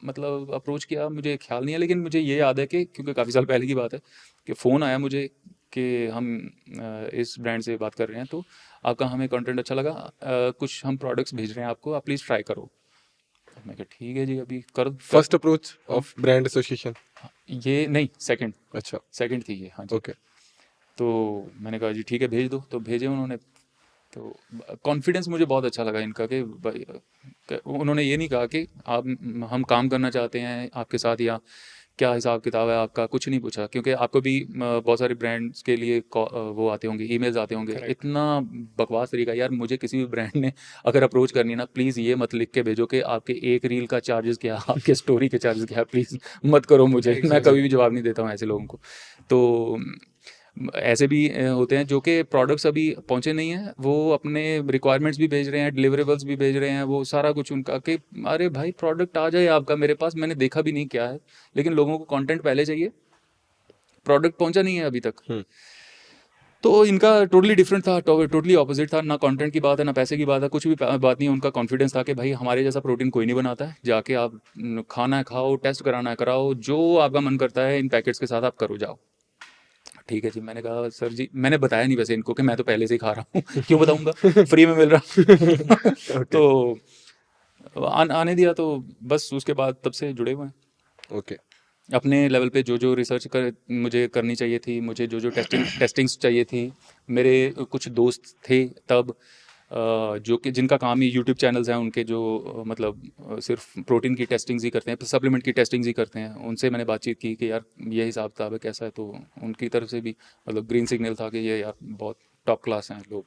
मतलब अप्रोच किया मुझे ख्याल नहीं है, लेकिन मुझे ये याद है कि क्योंकि काफ़ी साल पहले की बात है कि फ़ोन आया मुझे कि हम इस ब्रांड से बात कर रहे हैं, तो आपका हमें कंटेंट अच्छा लगा, कुछ हम प्रोडक्ट्स भेज रहे हैं आपको, आप प्लीज़ ट्राई करो। मैं कहा ठीक है जी, अभी कर। First approach of brand association? ये नहीं, सेकंड। अच्छा, सेकंड थी ये, हाँ जी। ओके। तो मैंने कहा जी ठीक है भेज दो, तो भेजे उन्होंने। तो कॉन्फिडेंस मुझे बहुत अच्छा लगा इनका कि भाई उन्होंने ये नहीं कहा कि हम काम करना चाहते हैं आपके साथ, या क्या हिसाब किताब है आपका, कुछ नहीं पूछा, क्योंकि आपको भी बहुत सारे ब्रांड्स के लिए वो आते होंगे, ईमेल्स आते होंगे। इतना बकवास तरीका यार, मुझे किसी भी ब्रांड ने अगर अप्रोच करनी है ना, प्लीज़ ये मत लिख के भेजो कि आपके एक रील का चार्जेस क्या है, आपके स्टोरी के चार्जेस क्या है, प्लीज़ मत करो मुझे। मैं कभी भी जवाब नहीं देता हूँ ऐसे लोगों को। तो ऐसे भी होते हैं जो कि प्रोडक्ट्स अभी पहुंचे नहीं हैं, वो अपने रिक्वायरमेंट्स भी भेज रहे हैं, डिलीवरेबल्स भी भेज रहे हैं, वो सारा कुछ उनका कि अरे भाई प्रोडक्ट आ जाए आपका मेरे पास, मैंने देखा भी नहीं क्या है, लेकिन लोगों को कंटेंट पहले चाहिए, प्रोडक्ट पहुंचा नहीं है अभी तक। तो इनका टोटली डिफरेंट था, टोटली ऑपोजिट था। ना कंटेंट की बात है, ना पैसे की बात है, कुछ भी बात नहीं है। उनका कॉन्फिडेंस था कि भाई हमारे जैसा प्रोटीन कोई नहीं बनाता है, जाके आप खाना है खाओ, टेस्ट कराना है कराओ, जो आपका मन करता है इन पैकेट्स के साथ आप करो जाओ। ठीक है जी, मैंने कहा सर जी, मैंने बताया नहीं वैसे इनको कि मैं तो पहले से ही खा रहा हूँ क्यों बताऊंगा, फ्री में मिल रहा। तो आने दिया, तो बस उसके बाद तब से जुड़े हुए हैं। ओके। अपने लेवल पे जो जो रिसर्च मुझे करनी चाहिए थी, मुझे जो जो टेस्टिंग्स चाहिए थी, मेरे कुछ दोस्त थे तब जो कि जिनका काम ही यूट्यूब चैनल्स हैं उनके, जो मतलब सिर्फ प्रोटीन की टेस्टिंग्स ही करते हैं, सप्लीमेंट की टेस्टिंग्स ही करते हैं, उनसे मैंने बातचीत की कि यार ये हिसाब किताब है कैसा है। तो उनकी तरफ से भी मतलब ग्रीन सिग्नल था कि ये यार बहुत टॉप क्लास हैं लोग।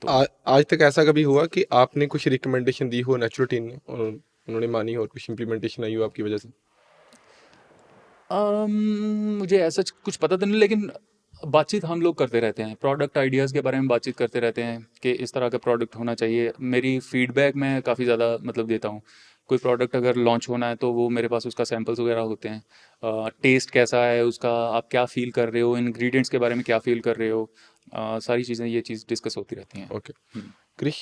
तो आज तक ऐसा कभी हुआ कि आपने कुछ रिकमेंडेशन दी हो नेचुरोटीन ने और उन्होंने मानी हो और कुछ इम्प्लीमेंटेशन आई हो आपकी वजह से? मुझे ऐसा कुछ पता तो नहीं, लेकिन बातचीत हम लोग करते रहते हैं, प्रोडक्ट आइडियाज़ के बारे में बातचीत करते रहते हैं कि इस तरह का प्रोडक्ट होना चाहिए। मेरी फीडबैक मैं काफ़ी ज़्यादा मतलब देता हूँ। कोई प्रोडक्ट अगर लॉन्च होना है तो वो मेरे पास उसका सैम्पल्स वगैरह होते हैं, टेस्ट कैसा है उसका, आप क्या फ़ील कर रहे हो, इंग्रेडिएंट्स के बारे में क्या फ़ील कर रहे हो, सारी चीज़ें ये चीज़ डिस्कस होती रहती हैं। Okay. Krish,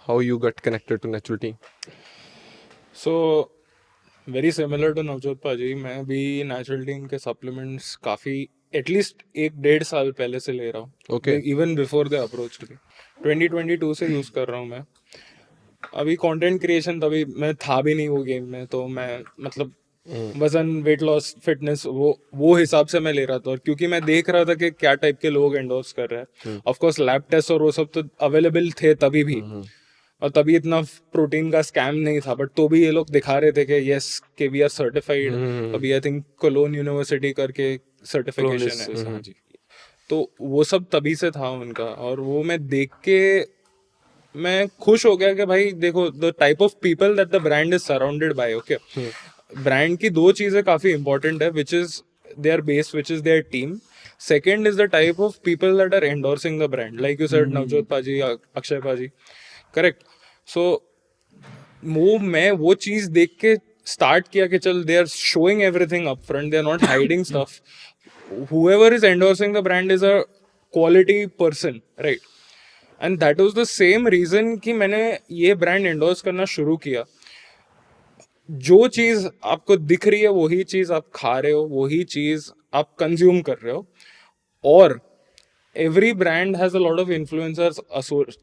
how you got connected to Naturotein? So very similar to Navjot paaji, मैं भी नेचुरल के सप्लीमेंट्स काफ़ी एटलीस्ट 1-1.5 साल पहले से ले रहा हूँ। Okay. Even before the approach to 2022 से यूज़ कर रहा हूँ मैं। अभी कंटेंट क्रिएशन तभी मैं था भी नहीं वो गेम में, तो मैं मतलब वजन, वेट लॉस, फिटनेस वो हिसाब से मैं ले रहा था। और क्योंकि मैं देख रहा था कि क्या टाइप के लोग एंडोर्स कर रहे हैं, ऑफ कोर्स लैब टेस्ट और वो सब तो अवेलेबल थे तभी भी, और तभी इतना प्रोटीन का स्कैम नहीं था, बट तो भी ये लोग दिखा रहे थे कि यस के वी आर सर्टिफाइड। अभी आई थिंक कोलोन यूनिवर्सिटी करके सर्टिफिकेशन है। हाँ जी। तो वो सब तभी से था उनका, और वो मैं देख के मैं खुश हो गया कि भाई देखो the type of people that the brand is surrounded by. Okay, brand की 2 चीजें काफी इंपॉर्टेंट है, which is their base, which is their team. Second is the type of people that are endorsing the brand, like you said Navjot paaji, Akshay पाजी, correct. सो मैं वो चीज देख के स्टार्ट किया कि चल they are showing everything up front, they are not hiding stuff. whoever is endorsing the brand is a quality person, right? And that was the same reason कि मैंने ये brand endorse करना शुरू किया। जो चीज आपको दिख रही है वही चीज आप खा रहे हो, वही चीज आप कंज्यूम कर रहे हो। और every brand has a lot of influencers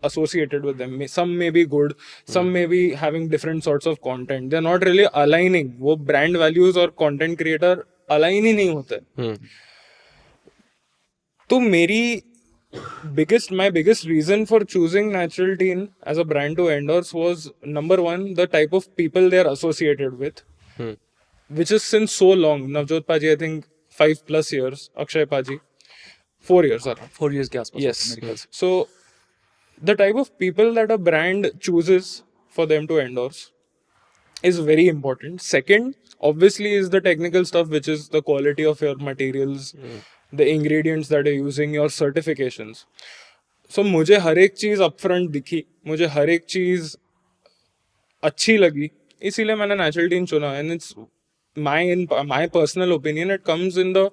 associated with them. Some may be good, some may be having different sorts of content. They're not really aligning. वो brand values और content creator align ही नहीं होते। तो मेरी my biggest reason for choosing Natural Teen as a brand to endorse was number 1, the type of people they are associated with, which is since so long. Navjot Paji, I think 5+ years. Akshay Paji, 4 years. 4 years के आसपास Yes. मेरे ख्याल से। So the type of people that a brand chooses for them to endorse is very important. Second, obviously, is the technical stuff, which is the quality of your materials, the ingredients that you're using, your certifications. So मुझे हर एक चीज upfront दिखी, मुझे हर एक चीज अच्छी लगी, इसीलिए मैंने नेचुरल टीन चुना। and it's my personal opinion, it comes in the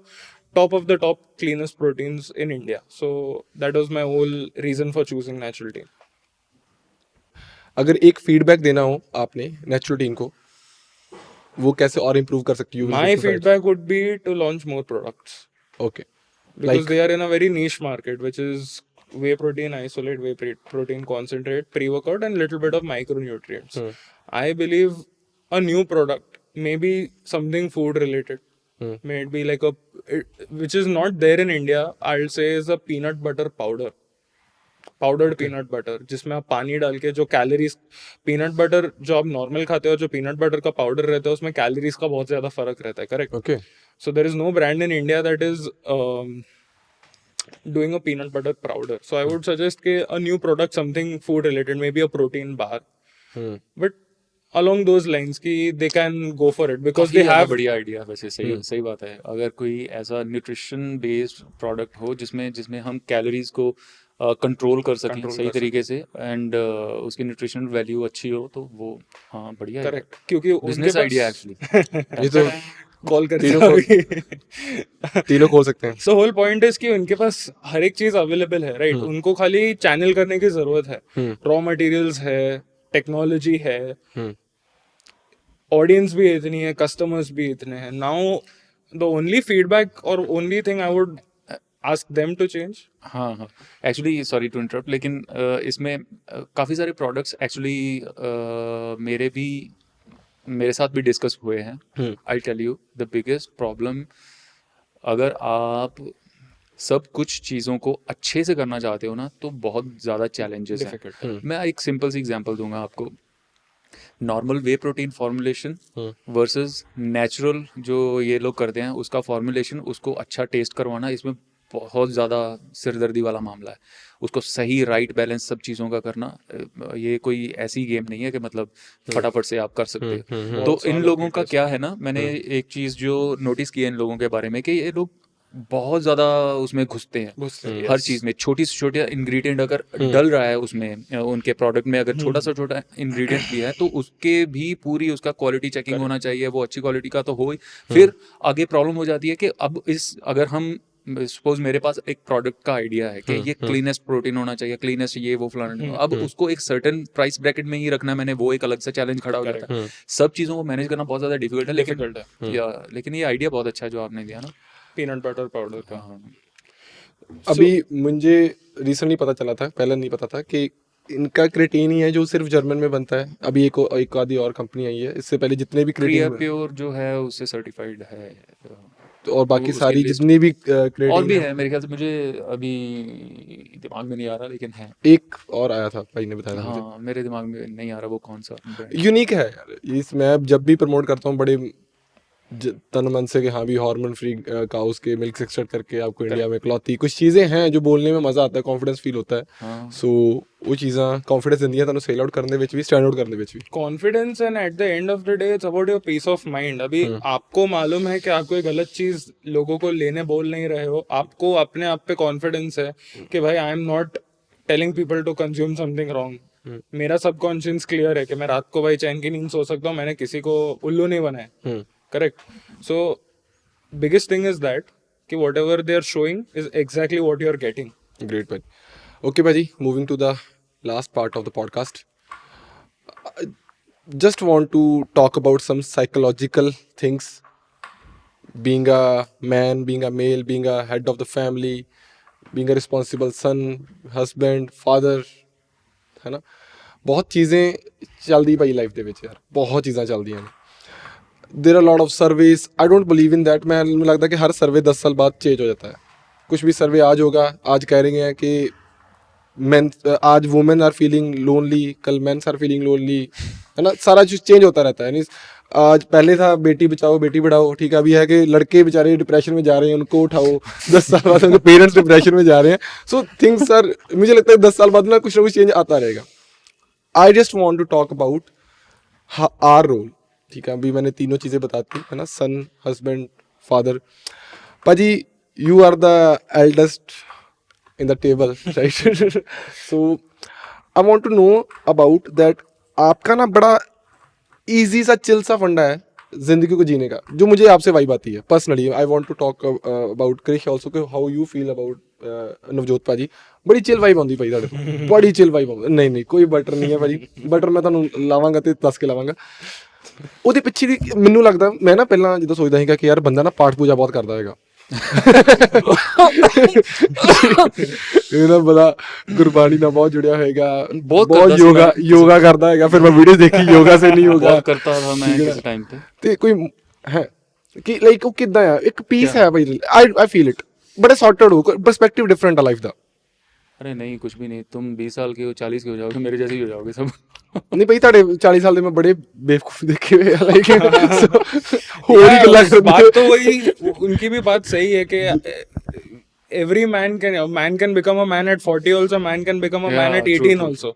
top of the top cleanest proteins in India. So that was my whole reason for choosing Natural Teen. अगर एक फीडबैक देना हो आपने नेचुरोटीन को, वो कैसे और इम्प्रूव कर सकती हो? My feedback would be to launch more products. Okay. Because they are in a very niche market, which is whey protein isolate, whey protein concentrate, pre-workout, and little bit of micronutrients. I believe a new product, maybe something food related, may it be like which is not there in India, I'll say is a peanut butter powder. Powdered peanut butter, जिसमें आप पानी डाल के जो calories, peanut butter जो आप normal खाते हो, जो पीनट बटर का पाउडर रहता है उसमें कैलोरीज का बहुत ज्यादा फर्क रहता है, correct? Okay. So there is no brand in India that is doing a peanut butter powder. So I would suggest कि a new product, something food related, maybe a protein bar. But along those lines कि they can go for it because काफी they ज़्यादा have बढ़िया idea वैसे सही बात है। अगर कोई ऐसा न्यूट्रिशन बेस्ड प्रोडक्ट हो जिसमें हम कैलोरीज को कंट्रोल कर सकें सही तरीके से एंड उसकी न्यूट्रिशनल वैल्यू अच्छी हो तो वो हाँ बढ़िया है। करेक्ट, क्योंकि बिजनेस आइडिया एक्चुअली। ये तो कॉल कर तीनों खोल सकते हैं। सो होल पॉइंट इज कि उनके पास हर एक चीज अवेलेबल है, राइट? उनको खाली चैनल करने की जरूरत है। रॉ मटेरियल्स है, टेक्नोलॉजी है, ऑडियंस भी इतनी है, कस्टमर्स भी इतने हैं। नाउ द ओनली फीडबैक और only thing I would ask them to change. हाँ एक्चुअली सॉरी टू इंटरप्ट, लेकिन इसमें काफ़ी सारे प्रोडक्ट्स एक्चुअली मेरे साथ भी डिस्कस हुए हैं। I tell you the biggest problem, अगर आप सब कुछ चीज़ों को अच्छे से करना चाहते हो ना तो बहुत ज़्यादा चैलेंजेस हैं। मैं एक सिंपल सी एग्जांपल दूंगा आपको। Normal way protein formulation versus natural जो ये लोग करते हैं उसका फॉर्मुलेशन, उसको अच्छा टेस्ट करवाना, इसमें बहुत ज़्यादा सिरदर्दी वाला मामला है। उसको सही राइट बैलेंस सब चीज़ों का करना, ये कोई ऐसी गेम नहीं है कि मतलब फटाफट से आप कर सकते हो। तो इन लोगों का क्या है ना, मैंने एक चीज़ जो नोटिस की है इन लोगों के बारे में कि ये लोग बहुत ज़्यादा उसमें घुसते हैं हर चीज़ में। छोटी से छोटा इंग्रेडिएंट अगर डल रहा है उसमें, उनके प्रोडक्ट में अगर छोटा सा छोटा इंग्रेडिएंट भी है तो उसके भी पूरी उसका क्वालिटी चेकिंग होना चाहिए, वो अच्छी क्वालिटी का तो हो ही। फिर आगे प्रॉब्लम हो जाती है कि अब अगर हम सपोज मेरे पास एक प्रोडक्ट का आइडिया है कि ये क्लीनेस्ट प्रोटीन होना चाहिए, क्लीनेस्ट ये वो फलाना, अब उसको एक सर्टेन प्राइस ब्रैकेट में ही रखना है मैंने, वो एक अलग सा चैलेंज खड़ा हो जाता है। सब चीज़ों को मैनेज करना बहुत ज़्यादा डिफिकल्ट है। लेकिन ये आइडिया बहुत अच्छा है जो आपने दिया ना पीनट बटर पाउडर का। अभी मुझे रिसेंटली पता चला था, पहले नहीं पता था कि इनका क्रेटीन ही है जो सिर्फ जर्मन में बनता है। अभी एक आधी और कंपनी आई है, इससे पहले जितने भी क्रेटीन प्योर जो है उससे सर्टिफाइड है, तो और बाकी सारी जितनी भी क्रेटीन और भी है मेरे ख्याल से, मुझे अभी दिमाग में नहीं आ रहा लेकिन है। एक और आया था, भाई ने बताया था हाँ मेरे दिमाग में नहीं आ रहा वो कौन सा। यूनिक है यार, मैं जब भी प्रमोट करता हूँ बड़े तन मन से कि हाँ भी हार्मोन फ्री काउस के मिल्क एक्सट्रैक्ट करके आपको इंडिया में इकलौती कुछ चीज़ें हैं जो बोलने में मज़ा आता है, कॉन्फिडेंस फील होता है। सो वो चीज़ां कॉन्फिडेंस दिंदियां तुहानू सेल आउट करने विच भी, स्टैंड आउट करने विच भी। Confidence and at the end of the day it's about your peace of mind. अभी आपको मालूम है कि आप कोई गलत चीज़ लोगों को लेने बोल नहीं रहे हो, आपको अपने आप पे कॉन्फिडेंस है कि भाई I am not telling people to consume something wrong. मेरा सबकॉन्शियस क्लियर है कि मैं रात को भाई चैन की नींद सो सकता हूँ, मैंने किसी को उल्लू नहीं बनाया। Correct. So, biggest thing is that कि whatever they are showing is exactly what you are getting. Great, buddy. Okay, buddy. Moving to the last part of the podcast. I just want to talk about some psychological things. Being a man, being a male, being a head of the family, being a responsible son, husband, father, है ना? बहुत चीज़ें चलदी भाई life ਦੇ ਵਿੱਚ यार, बहुत चीज़ां चलदियां ने। There are lot of surveys, I don't believe in that. मैं लगता है कि हर सर्वे 10 साल बाद चेंज हो जाता है। कुछ भी सर्वे आज होगा, आज कह रहे हैं कि मैन, आज वुमेन आर फीलिंग लोनली, कल मेंस आर फीलिंग लोनली, है ना? सारा चीज़ चेंज होता रहता है। आज पहले था बेटी बचाओ बेटी पढ़ाओ, ठीक है, अभी है कि लड़के बेचारे डिप्रेशन में जा रहे हैं, उनको उठाओ। 10 साल बाद उनके पेरेंट्स डिप्रेशन में जा रहे हैं। सो थिंग्स आर, मुझे लगता है 10 साल बाद ना कुछ चेंज आता रहेगा। I just want to talk about our role, ठीक है? अभी मैंने तीनों चीज़ें बताती है ना, son, husband, father. Paaji you are the eldest in the table, right? So I want to know about that. आपका ना बड़ा इजी सा चिल सा फंडा है जिंदगी को जीने का, जो मुझे आपसे वाइब आती है personally. I want to talk about Krish also कि how you feel about Navjot bhaji. बड़ी चिल वाइब आती भाई ਤੁਹਾਡੇ ਤੋਂ, बड़ी चिल वाइब आती। नहीं कोई बटर नहीं है भाजी, बटर मैं ਤੁਹਾਨੂੰ ਲਾਵਾਂਗਾ ਤੇ ਦੱਸ ਕੇ ਲਾਵਾਂਗਾ। ਉਹਦੇ ਪਿੱਛੇ ਦੀ ਮੈਨੂੰ ਲੱਗਦਾ, ਮੈਂ ਨਾ ਪਹਿਲਾਂ ਜਦੋਂ ਸੋਚਦਾ ਸੀਗਾ ਕਿ ਯਾਰ ਬੰਦਾ ਨਾ ਪਾਠ ਪੂਜਾ ਬਹੁਤ ਕਰਦਾ ਹੈਗਾ, ਇਹ ਨਾ ਬੜਾ ਗੁਰਬਾਣੀ ਨਾਲ ਬਹੁਤ ਜੁੜਿਆ ਹੋਏਗਾ, ਬਹੁਤ ਯੋਗਾ ਕਰਦਾ ਹੈਗਾ। ਫਿਰ ਮੈਂ ਵੀਡੀਓ ਦੇਖੀ ਯੋਗਾ ਸੇ ਨਹੀਂ ਹੋਗਾ, बहुत करता था मैं किसी टाइम पे। ਤੇ ਕੋਈ ਹੈ ਕਿ ਲਾਈਕ ਉਹ ਕਿੱਦਾਂ ਆ, ਇੱਕ ਪੀਸ ਹੈ ਭਾਈ। आई फील इट, बड़े सॉर्टेड हो, परस्पेक्टिव डिफरेंट है लाइफ ਦਾ। अरे नहीं, कुछ भी नहीं, तुम 20 साल के हो, 40 के हो जाओगे, मेरे जैसे ही हो जाओगे सब। नहीं भाई ਤੁਹਾਡੇ 40 साल ਦੇ मैं बड़े बेवकूफ देखे हुए हैं लाइक और ही गल्ला यार, कर बात तो वही, उनकी भी बात सही है कि every man can become a man at 40 also, man can become a man at 18 also.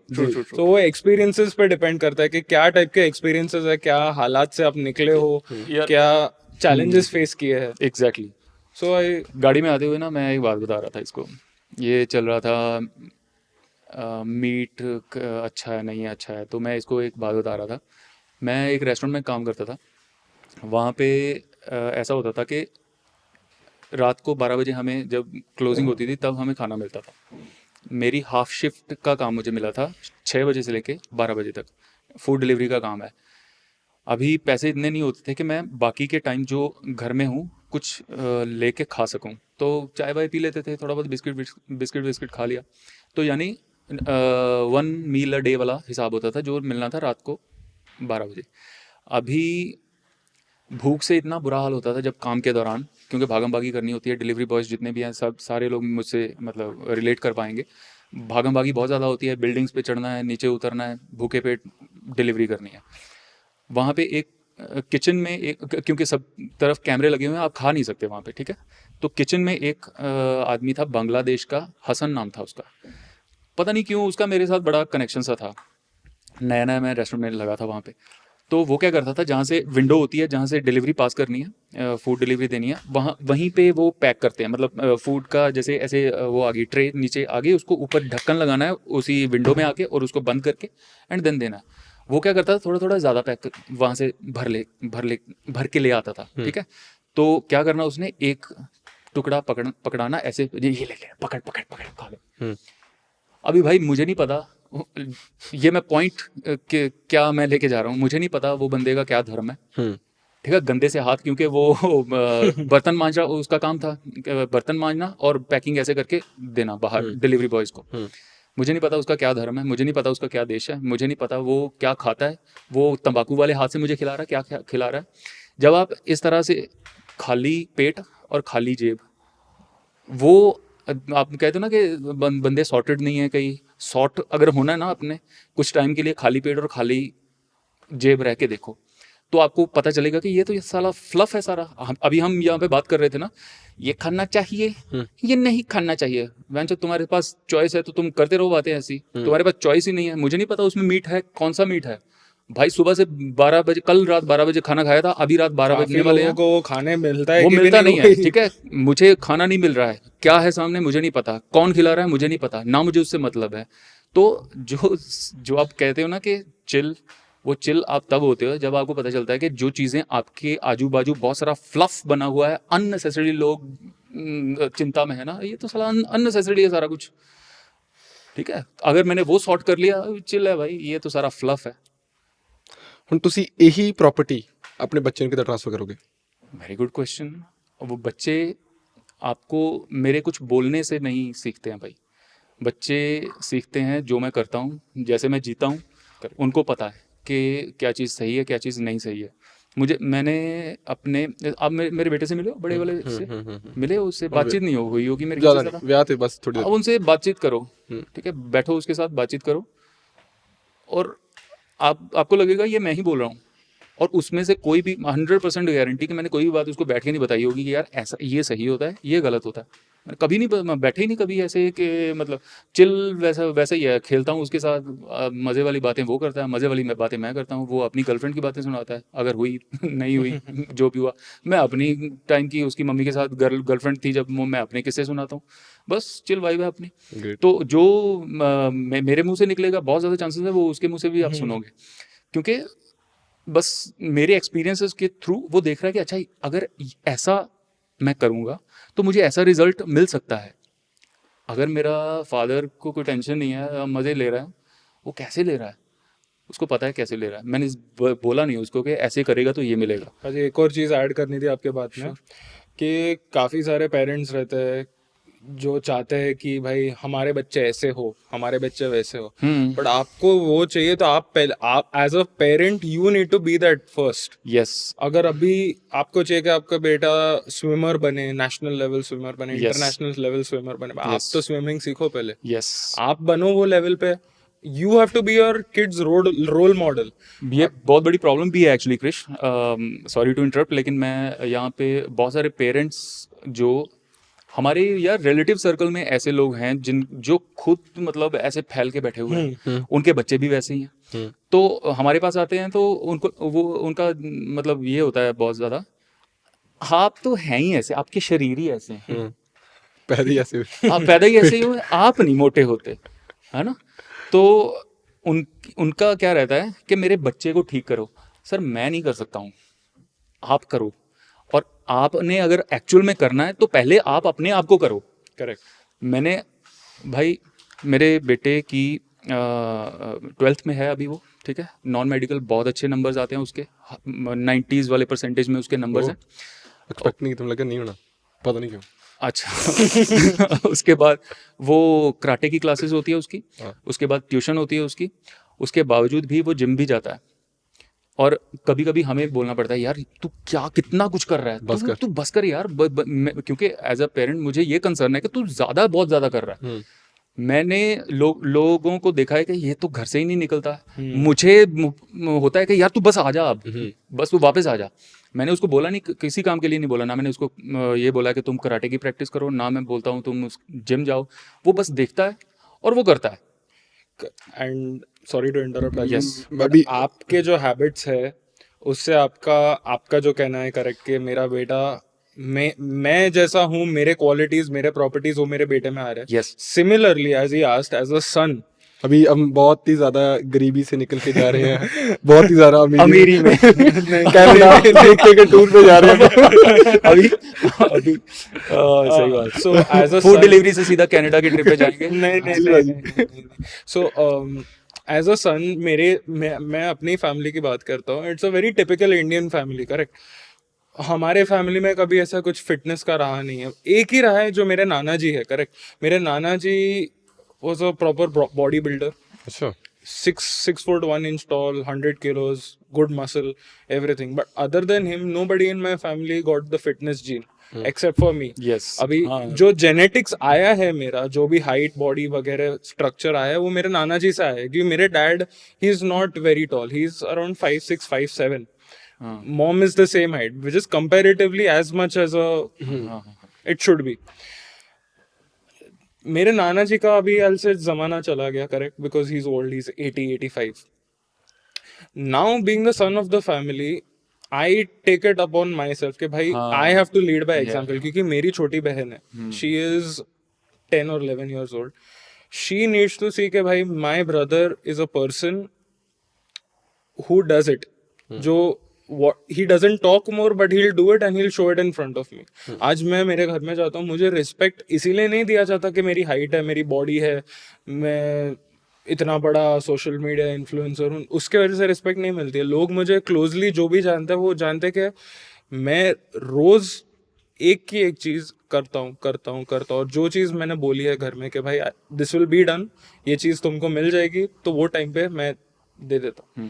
तो वो experiences पे depend करता है कि क्या टाइप के experiences है, क्या हालात से आप निकले हो, क्या challenges face किए हैं. एग्जैक्टली। So I गाड़ी में आते हुए ना मैं एक बात बता रहा था इसको, ये चल रहा था मीट अच्छा है नहीं है अच्छा है, तो मैं इसको एक बात बता रहा था। मैं एक रेस्टोरेंट में काम करता था, वहाँ पे ऐसा होता था कि रात को 12 बजे हमें जब क्लोजिंग होती थी तब हमें खाना मिलता था। मेरी हाफ शिफ्ट का काम मुझे मिला था 6 बजे से लेके 12 बजे तक, फूड डिलीवरी का काम है। अभी पैसे इतने नहीं होते थे कि मैं बाकी के टाइम जो घर में हूँ कुछ लेके खा सकूँ, तो चाय वाय पी लेते थे, थोड़ा बहुत बिस्किट खा लिया, तो यानी 1 मील अ डे वाला हिसाब होता था जो मिलना था रात को 12 बजे। अभी भूख से इतना बुरा हाल होता था जब काम के दौरान, क्योंकि भागम भागी करनी होती है, डिलीवरी बॉयज़ जितने भी हैं सब सारे लोग मुझसे मतलब रिलेट कर पाएंगे, भागम भागी बहुत ज़्यादा होती है, बिल्डिंग्स पे चढ़ना है, नीचे उतरना है, भूखे पेट डिलीवरी करनी है। वहाँ पे एक किचन में एक, क्योंकि सब तरफ कैमरे लगे हुए हैं, आप खा नहीं सकते वहाँ पे, ठीक है, तो किचन में एक आदमी था बांग्लादेश का, हसन नाम था उसका, पता नहीं क्यों उसका मेरे साथ बड़ा कनेक्शन सा था, नया नया मैं रेस्टोरेंट में लगा था वहाँ पे। तो वो क्या करता था, जहाँ से विंडो होती है जहाँ से डिलीवरी पास करनी है, फूड डिलीवरी देनी है, वहीं पे वो पैक करते हैं, मतलब फूड का जैसे ऐसे वो आ गई ट्रे नीचे आ गई, उसको ऊपर ढक्कन लगाना है उसी विंडो में आके और उसको बंद करके एंड देन देना है। वो क्या करता था, थोड़ा थोड़ा ज़्यादा पैक वहाँ से भर के ले आता था, ठीक है। तो क्या करना उसने, एक टुकड़ा पकड़ाना ऐसे, ये ले पकड़ खा ले। अभी भाई मुझे नहीं पता, ये मैं पॉइंट क्या मैं लेके जा रहा हूँ, मुझे नहीं पता वो बंदे का क्या धर्म है, ठीक है, गंदे से हाथ, क्योंकि वो बर्तन मांजना उसका काम था, बर्तन मांजना और पैकिंग ऐसे करके देना बाहर डिलीवरी बॉयज़ को। मुझे नहीं पता उसका क्या धर्म है, मुझे नहीं पता उसका क्या देश है, मुझे नहीं पता वो क्या खाता है, वो तंबाकू वाले हाथ से मुझे खिला रहा है, क्या खिला रहा है। जब आप इस तरह से खाली पेट और खाली जेब, वो आप कहते हो ना कि बंदे सॉर्टेड नहीं है, कहीं सॉर्ट अगर होना है ना अपने कुछ टाइम के लिए, खाली पेट और खाली जेब रह के देखो तो आपको पता चलेगा कि ये तो ये साला फ्लफ है सारा। अभी हम यहाँ पे बात कर रहे थे ना, ये खाना चाहिए ये नहीं खाना चाहिए, वैंचो तुम्हारे पास चॉइस है तो तुम करते रहो बातें ऐसी, तुम्हारे पास चॉइस ही नहीं है। मुझे नहीं पता उसमें मीट है, कौन सा मीट है भाई, सुबह से 12 बजे, कल रात 12 बजे खाना खाया था, अभी रात 12 बजने वाले हैं, को खाने मिलता है वो कि मिलता नहीं है, वही? ठीक है, मुझे खाना नहीं मिल रहा है, क्या है सामने मुझे नहीं पता, कौन खिला रहा है मुझे नहीं पता, ना मुझे उससे मतलब है। तो जो आप कहते हो ना कि चिल, वो चिल आप तब होते हो जब आपको पता चलता है कि जो चीज़ें आपके आजू बाजू बहुत सारा फ्लफ बना हुआ है, अननेसेसरी लोग चिंता में है ना, ये तो साला अननेसेसरी है सारा कुछ, ठीक है। अगर मैंने वो सॉर्ट कर लिया, चिल है भाई, ये तो सारा फ्लफ है। ਹੁਣ ਤੁਸੀਂ ਇਹੀ प्रॉपर्टी अपने बच्चे ਨੂੰ कितना ट्रांसफर करोगे? Very good question. वो बच्चे आपको मेरे कुछ बोलने से नहीं सीखते हैं भाई, बच्चे सीखते हैं जो मैं करता हूँ, जैसे मैं जीता हूँ, उनको पता है कि क्या चीज़ सही है क्या चीज़ नहीं सही है। मैंने अपने, आप मेरे बेटे से मिले हो, बड़े वाले से मिले हो, उससे बातचीत नहीं हुई होगी मेरे ज़्यादा ख्याल से, नहीं, ब्याह थे बस थोड़ी अब उनसे बातचीत करो, ठीक है, बैठो उसके साथ बातचीत करो, और आपको लगेगा ये मैं ही बोल रहा हूँ, और उसमें से कोई भी 100% गारंटी कि मैंने कोई भी बात उसको बैठ के नहीं बताई होगी कि यार ऐसा ये सही होता है ये गलत होता है, मैंने कभी नहीं, मैं बैठे ही नहीं कभी ऐसे कि मतलब चिल, वैसा ही है, खेलता हूँ उसके साथ, मज़े वाली बातें वो करता है, मज़े वाली बातें मैं करता हूँ, वो अपनी गर्लफ्रेंड की बातें सुनाता है, अगर हुई नहीं हुई जो भी हुआ, मैं अपनी टाइम की उसकी मम्मी के साथ गर्लफ्रेंड थी जब, मैं अपने किस्से सुनाता हूँ, बस चिल वाइब है अपनी। तो जो मेरे मुँह से निकलेगा बहुत ज़्यादा चांसेस है वो उसके मुँह से भी आप सुनोगे, क्योंकि बस मेरे एक्सपीरियंसेस के थ्रू वो देख रहा है कि अच्छा अगर ऐसा मैं करूँगा तो मुझे ऐसा रिजल्ट मिल सकता है। अगर मेरा फादर को कोई टेंशन नहीं है, मज़े ले रहा है, वो कैसे ले रहा है, उसको पता है कैसे ले रहा है, मैंने बोला नहीं उसको कि ऐसे करेगा तो ये मिलेगा। अच्छा, एक और चीज़ ऐड करनी थी आपके बात में कि काफ़ी सारे पेरेंट्स रहते हैं जो चाहते हैं कि भाई हमारे बच्चे ऐसे हो, हमारे बच्चे वैसे हो, बट आपको वो चाहिए तो आप पहले, आप as a parent you need to be that first. Yes अगर अभी आपको चाहिए कि आपका बेटा स्विमर बने, नेशनल लेवल स्विमर बने, इंटरनेशनल लेवल स्विमर बने, आप तो स्विमिंग सीखो पहले, यस आप बनो वो लेवल पे। You have to be your kids role model. ये बहुत बड़ी प्रॉब्लम भी है actually Krish, sorry to interrupt, लेकिन मैं यहाँ पे बहुत सारे पेरेंट्स जो हमारे यार रिलेटिव सर्कल में ऐसे लोग हैं जो खुद मतलब ऐसे फैल के बैठे हुए हैं, उनके बच्चे भी वैसे ही हैं, तो हमारे पास आते हैं तो उनका मतलब ये होता है बहुत ज़्यादा, आप तो हैं ही ऐसे, आपके शरीर ही ऐसे हैं, पहले ही ऐसे आप पैदा ही ऐसे ही हुए, आप नहीं मोटे होते, है ना। तो उनका क्या रहता है कि मेरे बच्चे को ठीक करो। सर मैं नहीं कर सकता हूँ, आप करो, और आपने अगर एक्चुअल में करना है तो पहले आप अपने आप को करो। करेक्ट। मैंने भाई मेरे बेटे की 12th में है अभी वो, ठीक है, नॉन मेडिकल बहुत अच्छे नंबर्स आते हैं उसके, 90s वाले परसेंटेज में उसके नंबर्स हैं। एक्सपेक्ट नहीं, तुम लगा नहीं होना, पता नहीं क्यों। अच्छा उसके बाद वो कराटे की क्लासेस होती है उसकी, उसके बाद ट्यूशन होती है उसकी, उसके बावजूद भी वो जिम भी जाता है, और कभी कभी हमें बोलना पड़ता है यार तू क्या कितना कुछ कर रहा है, तू बस कर यार, क्योंकि एज अ पेरेंट मुझे ये कंसर्न है कि तू बहुत ज़्यादा कर रहा है। मैंने लोगों को देखा है कि ये तो घर से ही नहीं निकलता, मुझे होता है कि यार तू बस आ जा, अब बस तू वापस आ जा। मैंने उसको बोला नहीं, किसी काम के लिए नहीं बोला ना, मैंने उसको ये बोला कि तुम कराटे की प्रैक्टिस करो ना, मैं बोलता हूँ तुम जिम जाओ, वो बस देखता है और वो करता है। And sorry to interrupt, Yes. But आपके जो हैबिट्स है उससे आपका जो कहना है करेक्ट, कि मेरा बेटा मैं जैसा हूँ, मेरे क्वालिटीज मेरे प्रॉपर्टीज वो मेरे बेटे में आ रहे हैं। Yes. Similarly as he asked, as a son, अभी हम बहुत ही ज्यादा गरीबी से निकल के जा रहे हैं, बहुत ही ज्यादा अमीरी में कनाडा देखने के टूर पे जा रहे हैं अभी सही बात। So as a food delivery से सीधा कनाडा की ट्रिप पे जाएंगे। नहीं। सो एज अ सन मैं अपनी फैमिली की बात करता हूँ, it's a very typical Indian family, correct. हमारे फैमिली में कभी ऐसा कुछ फिटनेस का रहा नहीं है, एक ही रहा है जो मेरे नाना जी है, करेक्ट। मेरे नाना जी was a proper bodybuilder. अच्छा। 6 foot 1 inch tall, 100 kilos, good muscle, everything. But other than him, nobody in my family got the fitness gene, except for me. Yes. अभी जो genetics आया है मेरा, जो भी height, body वगैरह structure आया है, वो मेरे नाना जी से आया है। क्योंकि मेरे dad, he is not very tall. He is around 5'6", 5'7". Mom is the same height, which is comparatively as much as it should be. मेरे नाना जी का अभी हाल से जमाना चला गया, correct, because he is old, he is 80-85. Now being the son of the family, I take it upon myself कि भाई I have to lead by example, क्योंकि मेरी छोटी बहन है, she is 10 or 11 years old. She needs to see कि भाई my brother is a person who does it, जो he doesn't talk more but he'll do it and he'll show it in front of me. आज मैं मेरे घर में जाता हूँ, मुझे रिस्पेक्ट इसीलिए नहीं दिया जाता कि मेरी हाइट है, मेरी बॉडी है, मैं इतना बड़ा सोशल मीडिया इन्फ्लुएंसर हूँ, उसके वजह से रिस्पेक्ट नहीं मिलती है। लोग मुझे क्लोजली जो भी जानते हैं वो जानते कि मैं रोज एक की एक चीज करता हूँ, और जो चीज मैंने बोली है घर में कि भाई दिस विल बी डन, ये चीज तुमको मिल जाएगी, तो वो टाइम पे मैं दे देता हूँ।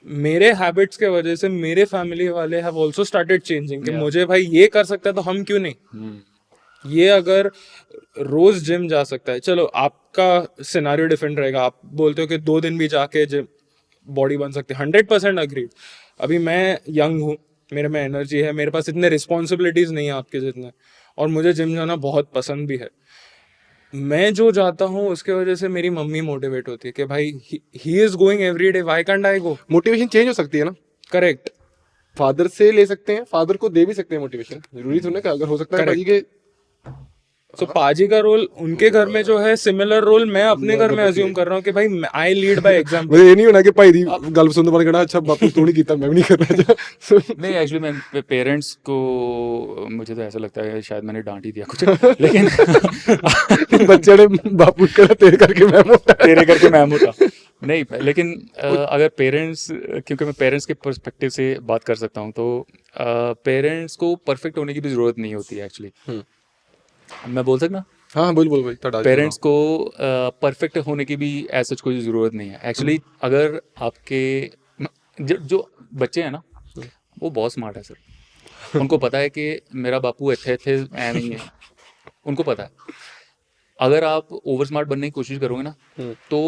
मेरे हैबिट्स के वजह से मेरे फैमिली वाले हैव आल्सो स्टार्टेड चेंजिंग, कि मुझे भाई ये कर सकता है तो हम क्यों नहीं, ये अगर रोज जिम जा सकता है, चलो आपका सिनेरियो डिफरेंट रहेगा, आप बोलते हो कि 2 दिन भी जाके जिम बॉडी बन सकती है, 100% अग्रीड। अभी मैं यंग हूँ, मेरे में एनर्जी है, मेरे पास इतने रिस्पॉन्सिबिलिटीज नहीं है आपके जितने, और मुझे जिम जाना बहुत पसंद भी है। मैं जो जाता हूँ उसके वजह से मेरी मम्मी मोटिवेट होती है कि भाई he is going every day, why can't I go. Motivation change हो सकती है ना, करेक्ट। फादर से ले सकते हैं, फादर को दे भी सकते हैं मोटिवेशन, जरूरी थोड़ा ना, अगर हो सकता है पाजी के। सो पाजी का रोल उनके घर में जो है, सिमिलर रोल मैं अपने घर में अज्यूम कर रहा हूँ कि भाई आई लीड बाय एग्जांपल। मुझे ये नहीं होना कि भाई दी गल सुनने वाले कहना अच्छा बापू तू नहीं कीता, मैं भी नहीं कर रहा। नहीं एक्चुअली मैं पेरेंट्स को, मुझे तो ऐसा लगता है शायद मैंने डांट ही दिया कुछ, लेकिन बच्चे ने बापू करा तेरे करके मैं मोटा, नहीं, लेकिन अगर पेरेंट्स, क्योंकि मैं पेरेंट्स के पर्सपेक्टिव से बात कर सकता हूँ, तो पेरेंट्स को परफेक्ट होने की भी ज़रूरत नहीं होती है एक्चुअली। मैं बोल सकता हाँ बोल बोल भाई थोड़ा पेरेंट्स को परफेक्ट होने की भी ऐसा कोई ज़रूरत नहीं है एक्चुअली। अगर आपके जो बच्चे हैं ना वो बहुत स्मार्ट है सर। उनको पता है कि मेरा बापू अच्छे अच्छे ऐ नहीं है, उनको पता है। अगर आप ओवर स्मार्ट बनने की कोशिश करोगे ना तो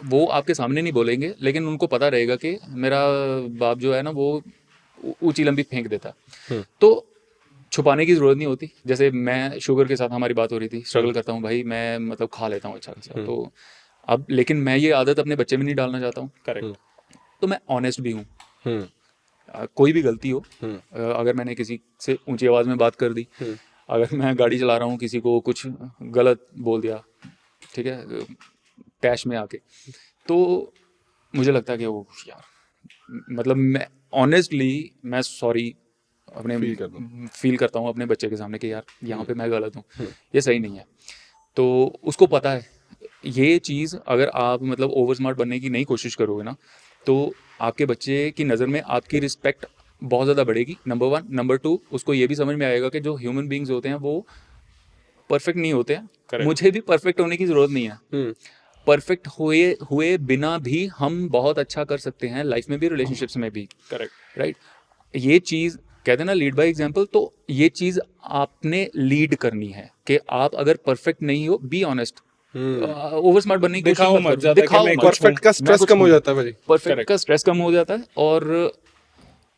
वो आपके सामने नहीं बोलेंगे, लेकिन उनको पता रहेगा कि मेरा बाप जो है ना वो ऊंची लंबी फेंक देता है। तो छुपाने की ज़रूरत नहीं होती। जैसे मैं शुगर के साथ हमारी बात हो रही थी, स्ट्रगल करता हूँ भाई, मैं मतलब खा लेता हूँ अच्छा खासा। तो अब लेकिन मैं ये आदत अपने बच्चे में नहीं डालना चाहता हूँ। करेक्ट। तो मैं ऑनेस्ट भी हूँ। कोई भी गलती हो, अगर मैंने किसी से ऊंची आवाज़ में बात कर दी, अगर मैं गाड़ी चला रहा हूँ किसी को कुछ गलत बोल दिया, ठीक है, टैश में आके, तो मुझे लगता है कि वो यार मतलब मैं ऑनेस्टली मैं सॉरी अपने फील करता हूँ अपने बच्चे के सामने कि यार यहाँ पे मैं गलत हूँ, ये सही नहीं है। तो उसको पता है ये चीज़। अगर आप मतलब ओवर स्मार्ट बनने की नहीं कोशिश करोगे ना तो आपके बच्चे की नज़र में आपकी रिस्पेक्ट बहुत ज़्यादा बढ़ेगी, नंबर 1। नंबर 2, उसको ये भी समझ में आएगा कि जो ह्यूमन बींग्स होते हैं वो परफेक्ट नहीं होते हैं। मुझे भी परफेक्ट होने की ज़रूरत नहीं है। परफेक्ट हुए बिना भी हम बहुत अच्छा कर सकते हैं लाइफ में भी, रिलेशनशिप्स में भी। करेक्ट। राइट। ये चीज़ कहते हैं ना लीड बाय एग्जाम्पल, तो ये चीज़ आपने लीड करनी है कि आप अगर परफेक्ट नहीं हो, बी ऑनेस्ट। ओवर स्मार्ट बनने की दिखाओ कोशिश मत मत ज्यादा करो। कि दिखाओ मैं मत। परफेक्ट का स्ट्रेस कम हो जाता है भाई। परफेक्ट का स्ट्रेस कम हो जाता है और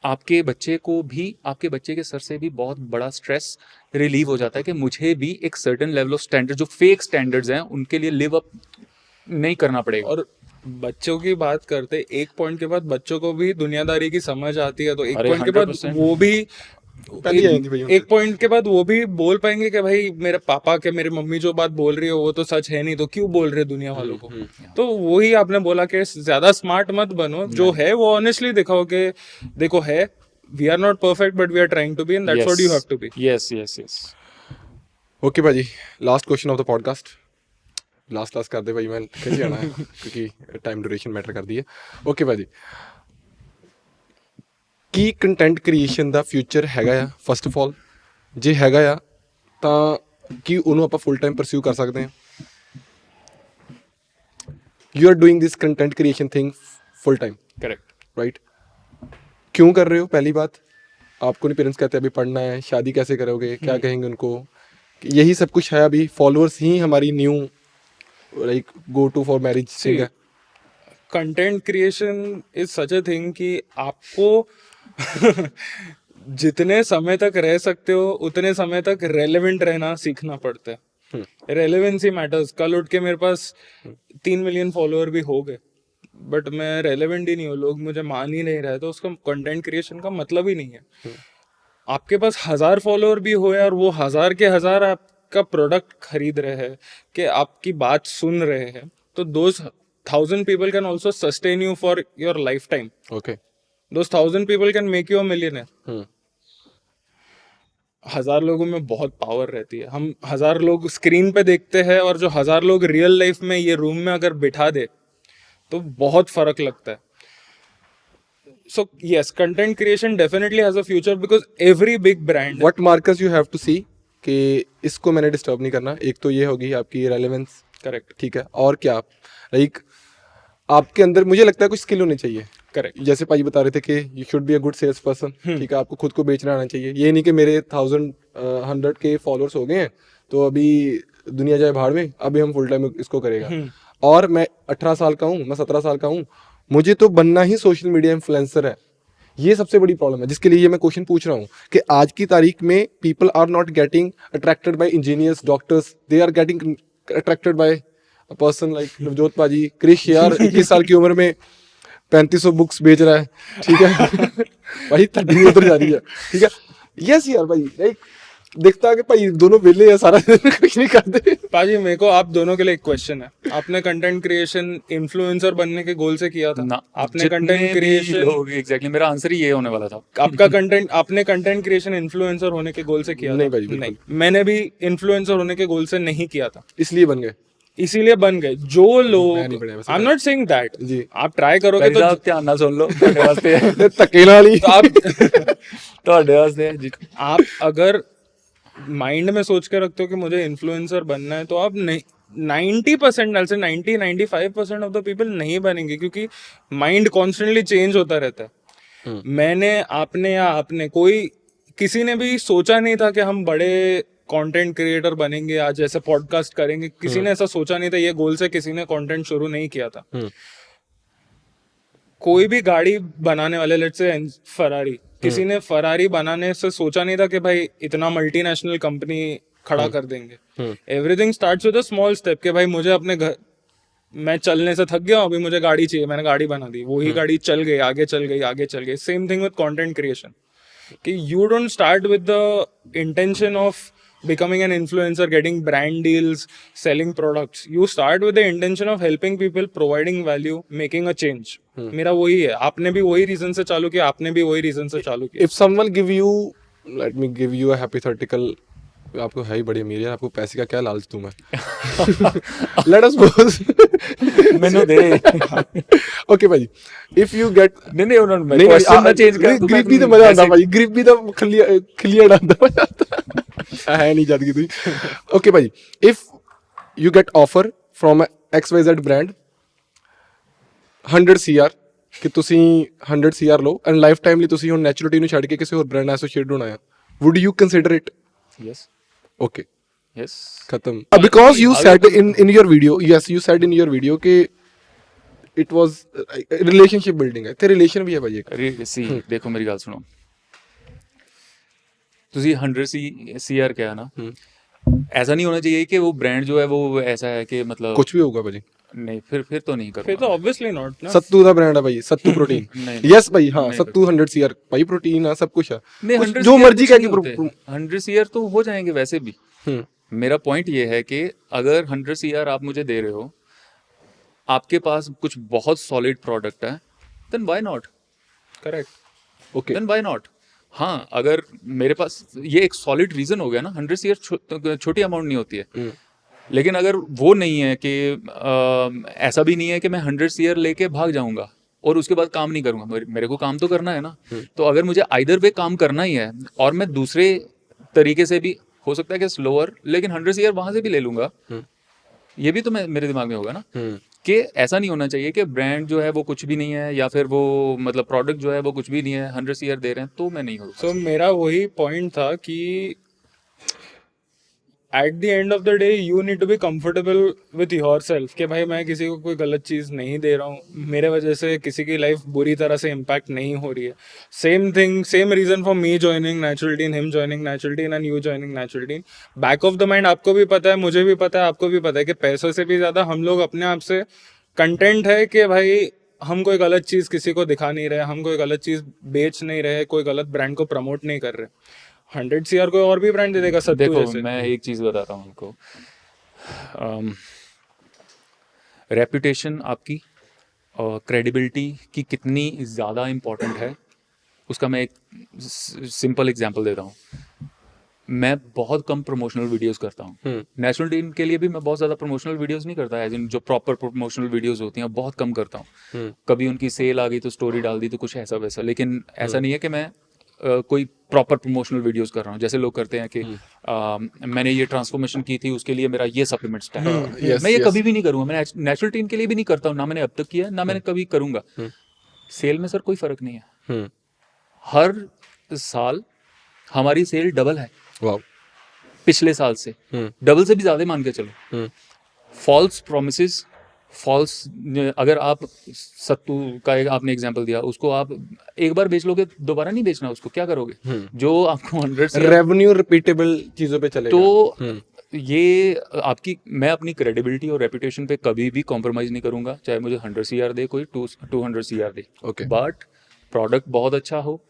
आपके बच्चे को भी, आपके बच्चे के सर से भी बहुत बड़ा स्ट्रेस रिलीव हो जाता है कि मुझे भी एक सर्टेन लेवल ऑफ स्टैंडर्ड, जो फेक स्टैंडर्ड्स हैं, उनके लिए लिव अप नहीं करना पड़ेगा। और बच्चों की बात करते, एक पॉइंट के बाद बच्चों को भी दुनियादारी की समझ आती है, तो एक अरे पॉइंट के बाद 100%। वो भी पहले आएंगे भाई उनसे। एक पॉइंट के बाद वो भी बोल पाएंगे कि भाई मेरे पापा के, मेरी मम्मी जो बात बोल रही है वो तो सच है नहीं, तो क्यों बोल रहे दुनिया वालों को। तो वही आपने बोला कि ज्यादा स्मार्ट मत बनो, जो है वो ऑनेस्टली दिखाओ कि देखो है, we are not perfect but we are trying to be and that's what you have to be. Yes yes yes. Okay भाजी, last question of the podcast. Last कर दे भाई, मैं कैसे आना है क्योंकि टाइम ड्यूरेशन मैटर कर दी है। ओके भाजी, ਕੀ ਕੰਟੈਂਟ ਕ੍ਰੀਏਸ਼ਨ ਦਾ ਫਿਊਚਰ ਹੈਗਾ ਆ? ਫਸਟ ਆਫ ਆਲ ਜੇ ਹੈਗਾ ਆ ਤਾਂ ਕੀ ਉਹਨੂੰ ਆਪਾਂ ਫੁੱਲ ਟਾਈਮ ਪਰਸਿਊ ਕਰ ਸਕਦੇ ਹਾਂ? You are doing this content creation thing full time, correct. Right? क्यों कर रहे हो? पहली बात, आपको नहीं पेरेंट्स कहते अभी पढ़ना है, शादी कैसे करोगे, क्या कहेंगे उनको? यही सब कुछ है। अभी फॉलोअर्स ही हमारी new like go to for marriage thing है। Content creation is such a thing कि आपको जितने समय तक रह सकते हो उतने समय तक रेलेवेंट रहना सीखना पड़ता है। Relevancy matters. कल उठ के मेरे पास 3 मिलियन फॉलोअर भी हो गए बट मैं रेलेवेंट ही नहीं हूँ, लोग मुझे मान ही नहीं रहे, तो उसका कंटेंट क्रिएशन का मतलब ही नहीं है। आपके पास 1000 फॉलोअर भी हो और वो 1000 के 1000 आपका प्रोडक्ट खरीद रहे हैं, कि आपकी बात सुन रहे हैं, तो those 1000 people can also sustain you for your lifetime. Okay. Those 1000 people can make you a millionaire. 1000 लोगों में बहुत पावर रहती है। हम 1000 लोग स्क्रीन पे देखते हैं और जो 1000 लोग रियल लाइफ में ये रूम में अगर बिठा दे तो बहुत फर्क लगता है। So yes, content creation definitely has a future because every big brand. What markers you have to see कि इसको मैंने डिस्टर्ब नहीं करना? एक तो ये होगी आपकी रेलेवेंस। करेक्ट। ठीक है, और क्या लाइक आपके अंदर मुझे लगता है कुछ स्किल होनी चाहिए। करेक्ट। जैसे भाई बता रहे थे कि you should be a good sales person. ठीक है, आपको खुद को बेचना आना चाहिए। ये नहीं कि मेरे 100 के फॉलोअर्स हो गए हैं तो अभी दुनिया जाए भाड़ में, अभी हम फुल टाइम इसको करेगा। और मैं 18 साल का हूँ, मैं 17 साल का हूँ, मुझे तो बनना ही सोशल मीडिया इन्फ्लुएंसर है। ये सबसे बड़ी प्रॉब्लम है जिसके लिए ये मैं क्वेश्चन पूछ रहा हूँ कि आज की तारीख में people are not getting attracted by engineers, doctors, they are getting attracted by a person like Navjot paaji. Krish यार 21 साल की उम्र में 3500 बुक्स बेच रहा है। ठीक है भाई, थर्टी उधर जा रही है। ठीक है, यस यार भाई, लाइक देखता है कि भाई दोनों वेले है, सारा दिन कुछ नहीं करते। पाजी मेरे को आप दोनों के लिए एक क्वेश्चन है। आपने कंटेंट क्रिएशन इन्फ्लुएंसर बनने के गोल से किया था? ना, आपने कंटेंट क्रिएशन एग्जैक्टली मेरा आंसर ही ये होने वाला था। आपका कंटेंट, आपने कंटेंट क्रिएशन इन्फ्लुएंसर होने के गोल से किया नहीं था? भाई, बिल्कुल। नहीं, मैंने भी इन्फ्लुएंसर होने के गोल से नहीं किया था, इसलिए बन गए। इसीलिए बन गए। जो लोग, नहीं बढ़िया वैसे। I am not saying that जी। आप ट्राई करोगे तो ध्यान ना सुन लो, ਤੁਹਾਡੇ ਵਾਸਤੇ ਧੱਕੇ ਨਾਲ ਹੀ तो आप ਤੁਹਾਡੇ ਵਾਸਤੇ ਜੀ। आप अगर माइंड में सोच के रखते हो कि मुझे इन्फ्लुएंसर बनना है, तो आप नहीं 90% से 90-95% ऑफ द पीपल नहीं बनेंगे, क्योंकि माइंड कॉन्स्टेंटली चेंज होता रहता है। मैंने, आपने या आपने, कोई किसी ने भी सोचा नहीं था कि हम बड़े कंटेंट क्रिएटर बनेंगे, आज ऐसे पॉडकास्ट करेंगे, किसी ने ऐसा सोचा नहीं था। ये गोल से किसी ने कंटेंट शुरू नहीं किया था। कोई भी गाड़ी बनाने वाले, लेट्स से फरारी, किसी ने फरारी बनाने से सोचा नहीं था कि भाई इतना मल्टीनेशनल कंपनी खड़ा कर देंगे। Everything starts with a small step कि भाई मुझे अपने घर, मैं चलने से थक गया हूं, अभी मुझे गाड़ी चाहिए, मैंने गाड़ी बना दी, वही गाड़ी चल गई, आगे चल गई, आगे चल गई। Same thing with content creation, कि you don't start with the intention of becoming an influencer, getting brand deals, selling products. You start with the intention of helping people, providing value, making a change. मेरा वही है। आपने भी वही reason से चालू किया, आपने भी वही रीजन से चालू किया। If someone give you, let me give you a hypothetical, आपको है ही बड़ी अमीर है, आपको पैसे का क्या लालच दूं मैं? Let us suppose मैंने दे ओके भाई, if you get नहीं उन्होंने मैं नहीं क्वेश्चन ना चेंज कर दूं, ग्रिप भी तो मजा आता भाई, ग्रिप भी तो खलिया डालता मजा आता है नहीं जाती तुझी। ओके भाई, if you get offer from a XYZ brand 100 CR ਕਿ ਤੁਸੀਂ 100 CR ਲਓ ਐਂਡ ਲਾਈਫ ਟਾਈਮ ਲਈ ਤੁਸੀਂ ਹੁਣ ਨੈਚੁਰਲਿਟੀ ਨੂੰ ਛੱਡ ਕੇ ਕਿਸੇ ਹੋਰ ਬ੍ਰਾਂਡ ਨਾਲ ਐਸੋਸੀਏਟ ਹੋਣਾ ਹੈ, would you consider it? Yes Okay, yes खत्म। Because you said in your video, yes, you said in your video कि it was relationship building है, ਤੇ relation ਵੀ ਹੈ ਭਾਈ ਇੱਕ। सी देखो मेरी गल सुनो, ਤੁਸੀਂ 100 CR ਕਿਹਾ ਨਾ, ऐसा नहीं होना चाहिए कि वो ब्रांड जो है वो ऐसा है कि मतलब ਕੁਝ ਵੀ ਹੋਊਗਾ ਭਾਜੀ, नहीं फिर तो नहीं फिर तो करूँगा। ऑब्वियसली नॉट ना। सत्तू ਦਾ ਬ੍ਰਾਂਡ ਹੈ ਭਾਈ, ਸੱਤੂ ਪ੍ਰੋਟੀਨ। नहीं यस भाई, हाँ सत्तू 100 CR भाई, प्रोटीन है, सब कुछ है, नहीं कुछ 100 जो CR मर्जी कुछ कह नहीं के होते। 100 CR तो हो जाएंगे वैसे भी। मेरा पॉइंट ये है कि अगर 100 CR आप मुझे दे रहे हो, आपके पास कुछ बहुत सॉलिड प्रोडक्ट है, then why not, correct. Okay then why not. हाँ, अगर मेरे पास ये एक सॉलिड रीजन हो गया ना, 100 CR छोटी अमाउंट नहीं होती है। लेकिन अगर वो नहीं है कि ऐसा भी नहीं है कि मैं 100 CR लेके भाग जाऊंगा और उसके बाद काम नहीं करूंगा, मेरे को काम तो करना है ना। तो अगर मुझे आइदर वे काम करना ही है, और मैं दूसरे तरीके से भी, हो सकता है कि स्लोअर, लेकिन 100 CR वहां से भी ले लूंगा, ये भी तो मेरे दिमाग में होगा ना, कि ऐसा नहीं होना चाहिए कि ब्रांड जो है वो कुछ भी नहीं है, या फिर वो मतलब प्रोडक्ट जो है वो कुछ भी नहीं है, 100 CR दे रहे हैं तो मैं नहीं करूँगा। सो मेरा वही पॉइंट था कि at the end of the day you need to be comfortable with yourself, कि भाई मैं किसी को कोई गलत चीज़ नहीं दे रहा हूँ, मेरे वजह से किसी की लाइफ बुरी तरह से इम्पैक्ट नहीं हो रही है। Same thing, same reason for me joining नेचुरलिटीन, हिम ज्वाइनिंग नेचुरलिटीन एंड यू ज्वाइनिंग नेचुरलिटीन। बैक ऑफ द माइंड आपको भी पता है, मुझे भी पता है, आपको भी पता है कि पैसों से भी ज़्यादा हम लोग अपने आप से कंटेंट है कि भाई हम कोई गलत चीज़ किसी को दिखा नहीं रहे, हम कोई गलत चीज़ बेच नहीं रहे, कोई गलत ब्रांड को प्रमोट नहीं कर रहे। 100 CR कोई और भी ब्रांड दे देगा सत्तू देखो जैसे। मैं एक चीज़ बताता हूँ आपको, रेपुटेशन आपकी और क्रेडिबिलिटी की कितनी ज़्यादा इम्पोर्टेंट है, उसका मैं एक सिंपल एग्जांपल देता हूँ। मैं बहुत कम प्रमोशनल वीडियोस करता हूँ। नेशनल टीम के लिए भी मैं बहुत ज़्यादा प्रमोशनल वीडियोस नहीं करता, एज इन जो प्रॉपर प्रमोशनल वीडियोस होती हैं बहुत कम करता हूँ। कभी उनकी सेल आ गई तो स्टोरी डाल दी, तो कुछ ऐसा वैसा, लेकिन ऐसा नहीं है कि मैं कोई प्रॉपर प्रमोशनल वीडियोस कर रहा हूँ। जैसे लोग करते हैं कि मैंने ये ट्रांसफॉर्मेशन की थी, उसके लिए मेरा ये सप्लीमेंट्स है। मैं ये कभी भी नहीं करूँगा, मैं नेशनल टीम के लिए भी नहीं करता हूँ, ना मैंने अब तक किया, ना मैंने कभी करूँगा। सेल में सर कोई फ़र्क नहीं है, हर साल हमारी सेल डबल है पिछले साल से, डबल से भी ज़्यादा मान के चलो। फॉल्स प्रोमिसेस, फॉल्स, अगर आप सत्तू का एक आपने एग्जांपल दिया, उसको आप एक बार बेच लोगे, दोबारा नहीं बेचना उसको, क्या करोगे? जो आपको 100 से रेवेन्यू रिपीटेबल चीजों पे चलेगा, तो ये आपकी, मैं अपनी क्रेडिबिलिटी और रेपुटेशन पे कभी भी कॉम्प्रोमाइज़ नहीं करूंगा, चाहे मुझे 100 CR दे कोई, 200 CR they, okay, but product बहुत अच्छा हो,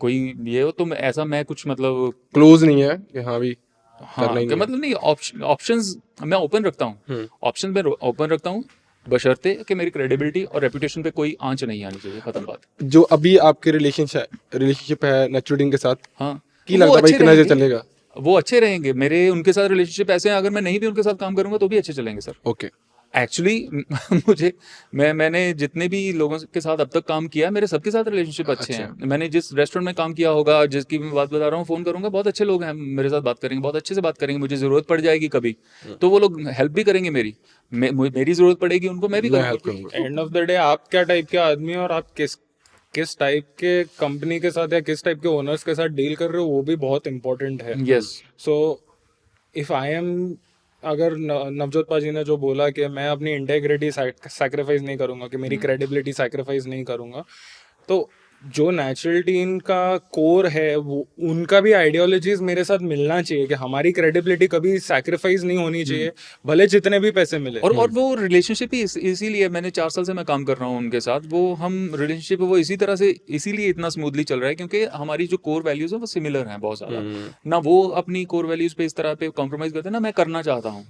कोई ये हो, तो ऐसा मैं कुछ मतलब क्लोज नहीं है कि हाँ भी हाँ, कि मतलब नहीं, ऑप्शंस मैं ओपन रखता हूँ, ऑप्शन मैं ओपन रखता हूँ, बशर्ते कि मेरी क्रेडिबिलिटी और रेपुटेशन पे कोई आंच नहीं आनी चाहिए, खत्म बात। जो अभी आपके रिलेशनशिप है नेचुरलिंग के साथ, हाँ, की लगता है भाई कितना देर चलेगा? वो अच्छे रहेंगे, मेरे उनके साथ रिलेशनशिप ऐसे हैं, अगर मैं नहीं भी उनके साथ काम करूंगा तो भी अच्छे चलेंगे सर। ओके, एक्चुअली मुझे मैंने जितने भी लोगों के साथ अब तक काम किया है, मेरे सबके साथ रिलेशनशिप अच्छे हैं। मैंने जिस रेस्टोरेंट में काम किया होगा, जिसकी मैं बात बता रहा हूँ, फ़ोन करूँगा, बहुत अच्छे लोग हैं, मेरे साथ बात करेंगे, बहुत अच्छे से बात करेंगे। मुझे ज़रूरत पड़ जाएगी कभी तो वो लोग हेल्प भी करेंगे मेरी, मेरी ज़रूरत पड़ेगी उनको, मैं भी करूँगा। एंड ऑफ द डे आप क्या टाइप के आदमी हो और आप किस टाइप के कंपनी के साथ या किस टाइप के ओनर्स के साथ डील कर रहे हो, वो भी बहुत इंपॉर्टेंट है। Yes. So if I am, अगर नवजोत पाजी ने जो बोला कि मैं अपनी इंटेग्रिटी सैक्रिफाइस नहीं करूँगा, कि मेरी क्रेडिबिलिटी सैक्रिफाइस नहीं करूँगा, तो जो नेचुरलिटी इनका कोर है वो उनका भी आइडियोलॉजीज मेरे साथ मिलना चाहिए कि हमारी क्रेडिबिलिटी कभी सैक्रिफाइस नहीं होनी चाहिए, भले जितने भी पैसे मिले। और वो रिलेशनशिप ही इसीलिए मैंने 4 साल से मैं काम कर रहा हूँ उनके साथ, वो हम रिलेशनशिप वो इसी तरह से इसीलिए इतना स्मूथली चल रहा है क्योंकि हमारी जो कोर वैल्यूज है वो सिमिलर हैं बहुत ज़्यादा। ना वो अपनी कोर वैल्यूज पे इस तरह पे कॉम्प्रोमाइज़ करते हैं, ना मैं करना चाहता हूँ।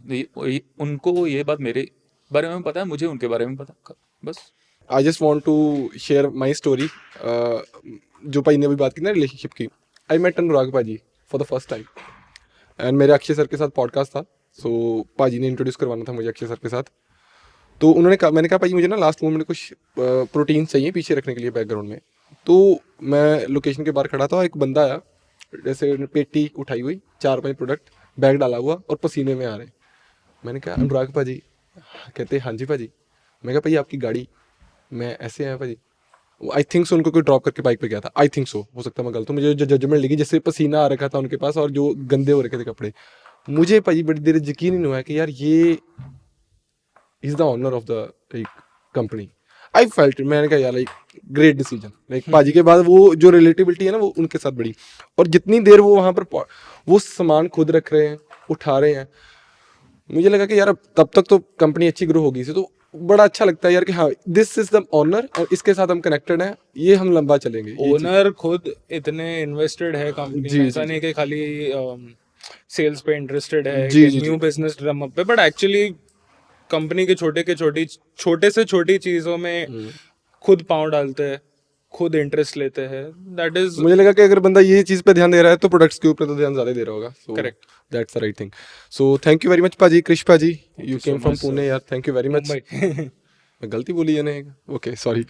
उनको ये बात मेरे बारे में पता है, मुझे उनके बारे में पता, बस। I just want to share my story. जो भाई ने अभी बात की ना रिलेशनशिप की, आई मेट अनुराग पाजी for the first time and मेरे अक्षय सर के साथ पॉडकास्ट था, सो पाजी ने इंट्रोड्यूस करवाना था मुझे अक्षय सर के साथ। तो उन्होंने कहा, मैंने कहा भाई मुझे ना लास्ट मोमेंट में कुछ प्रोटीन चाहिए पीछे रखने के लिए बैकग्राउंड में। तो मैं लोकेशन के बाहर खड़ा था, एक बंदा आया, जैसे पेटी उठाई हुई, 4-5 प्रोडक्ट बैग डाला हुआ और पसीने में आ रहे। मैंने कहा अनुराग पाजी, कहते हाँ जी पाजी। मैं कहा भाई आपकी गाड़ी, मैं ऐसे आया भाजी, आई थिंक सो उनको कोई ड्रॉप करके बाइक पे गया था, आई थिंक सो, हो सकता है मैं गलत हूँ। मुझे जो जजमेंट लगी, जैसे पसीना आ रखा था उनके पास और जो गंदे हो रखे थे कपड़े, मुझे भाजी बड़ी देर यकीन ही नहीं हुआ कि यार ये is the owner of the company. I felt, मैंने कहा यार लाइक ग्रेट डिसीजन, लाइक पाजी के बाद वो जो रिलेटिबिलिटी है ना वो उनके साथ बड़ी। और जितनी देर वो वहाँ पर वो सामान खुद रख रहे हैं, उठा रहे हैं, मुझे लगा कि यार तब तक तो कंपनी अच्छी ग्रो होगी। तो बड़ा अच्छा लगता है यार कि हाँ दिस इज द ओनर और इसके साथ हम कनेक्टेड हैं, ये हम लंबा चलेंगे। ओनर खुद इतने इन्वेस्टेड है कंपनी में, ऐसा नहीं कि खाली सेल्स पे इंटरेस्टेड है, न्यू बिजनेस ड्रम अप पे, बट एक्चुअली कंपनी के छोटे से छोटी चीजों में खुद पाँव डालते हैं, खुद इंटरेस्ट लेते हैं। दैट इज, मुझे लगा कि अगर बंदा ये चीज पे ध्यान दे रहा है तो प्रोडक्ट्स के ऊपर तो ध्यान ज्यादा दे रहा होगा। Correct, that's the right thing. So thank you very much पाजी, कृष पाजी, यू केम फ्रॉम पुणे यार, थैंक यू वेरी मच। मैं गलती बोली है ना, ओके सॉरी।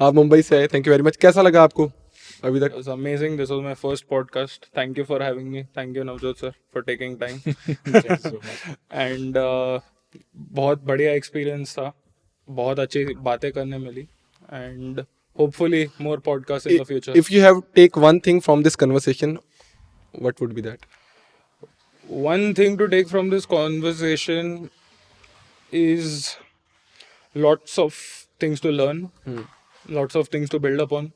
आप मुंबई से आए, थैंक यू वेरी मच। कैसा लगा आपको अभी तक? It's amazing. This was my first podcast. Thank you for having me. Thank you Navjot sir for taking time. And बहुत बढ़िया एक्सपीरियंस था, बहुत अच्छी बातें करने मिली, and hopefully more podcasts in the future. If you have take one thing from this conversation, what would be that? One thing to take from this conversation is lots of things to learn, lots of things to build upon,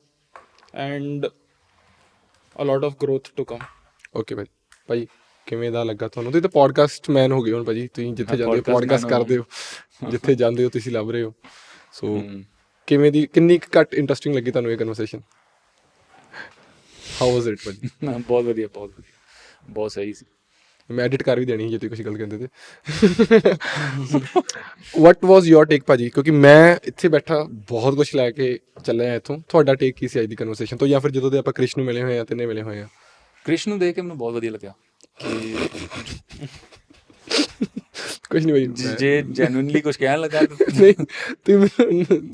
and a lot of growth to come. Okay ਭਾਈ ਕਿਵੇਂ ਦਾ ਲੱਗਾ ਤੁਹਾਨੂੰ? ਤੁਸੀਂ ਤਾਂ podcast ਮੈਨ ਹੋ ਗਏ ਹੁਣ ਭਾਜੀ, ਤੁਸੀਂ ਜਿੱਥੇ ਜਾਂਦੇ ਹੋ ਪੋਡਕਾਸਟ ਕਰਦੇ ਹੋ, ਜਿੱਥੇ ਜਾਂਦੇ ਹੋ ਤੁਸੀਂ ਲੱਭ ਰਹੇ ਹੋ। ਸੋ ਕਿਵੇਂ ਦੀ, ਕਿੰਨੀ ਘੱਟ ਇੰਟਰਸਟਿੰਗ ਲੱਗੀ ਤੁਹਾਨੂੰ ਇਹ ਕਨਵਰਸੇਸ਼ਨ? ਹਾਊ ਵਾਸ ਇਟ ਭਾਜੀ? ਬਹੁਤ ਵਧੀਆ, ਬਹੁਤ ਸਹੀ ਸੀ। ਮੈਂ ਐਡਿਟ ਕਰ ਵੀ ਦੇਣੀ ਜੇ ਤੁਸੀਂ ਕੁਝ ਗੱਲ ਕਹਿੰਦੇ ਤੇ। ਵਟ ਵਾਸ ਯੋਰ ਟੇਕ ਭਾਜੀ? ਕਿਉਂਕਿ ਮੈਂ ਇੱਥੇ ਬੈਠਾ ਬਹੁਤ ਕੁਝ ਲੈ ਕੇ ਚੱਲਿਆ ਇੱਥੋਂ, ਤੁਹਾਡਾ ਟੇਕ ਕੀ ਸੀ ਅੱਜ ਦੀ ਕਨਵਰਸੇਸ਼ਨ ਤੋਂ, ਜਾਂ ਫਿਰ ਜਦੋਂ ਦੇ ਆਪਾਂ ਕ੍ਰਿਸ਼ ਨੂੰ ਮਿਲੇ ਹੋਏ ਆ, ਤਿੰਨੇ ਮਿਲੇ ਹੋਏ ਆ? ਕ੍ਰਿਸ਼ ਨੂੰ ਦੇਖ ਕੇ ਮੈਨੂੰ ਬਹੁਤ ਵਧੀਆ ਲੱਗਿਆ ਕਿ ਕੁਝ ਨਹੀਂ ਭਾਈ, ਜੇ ਜੈਨੂਇਨਲੀ ਕੁਝ ਕਹਿਣ ਲੱਗਾ ਨਹੀਂ ਤੁਸੀਂ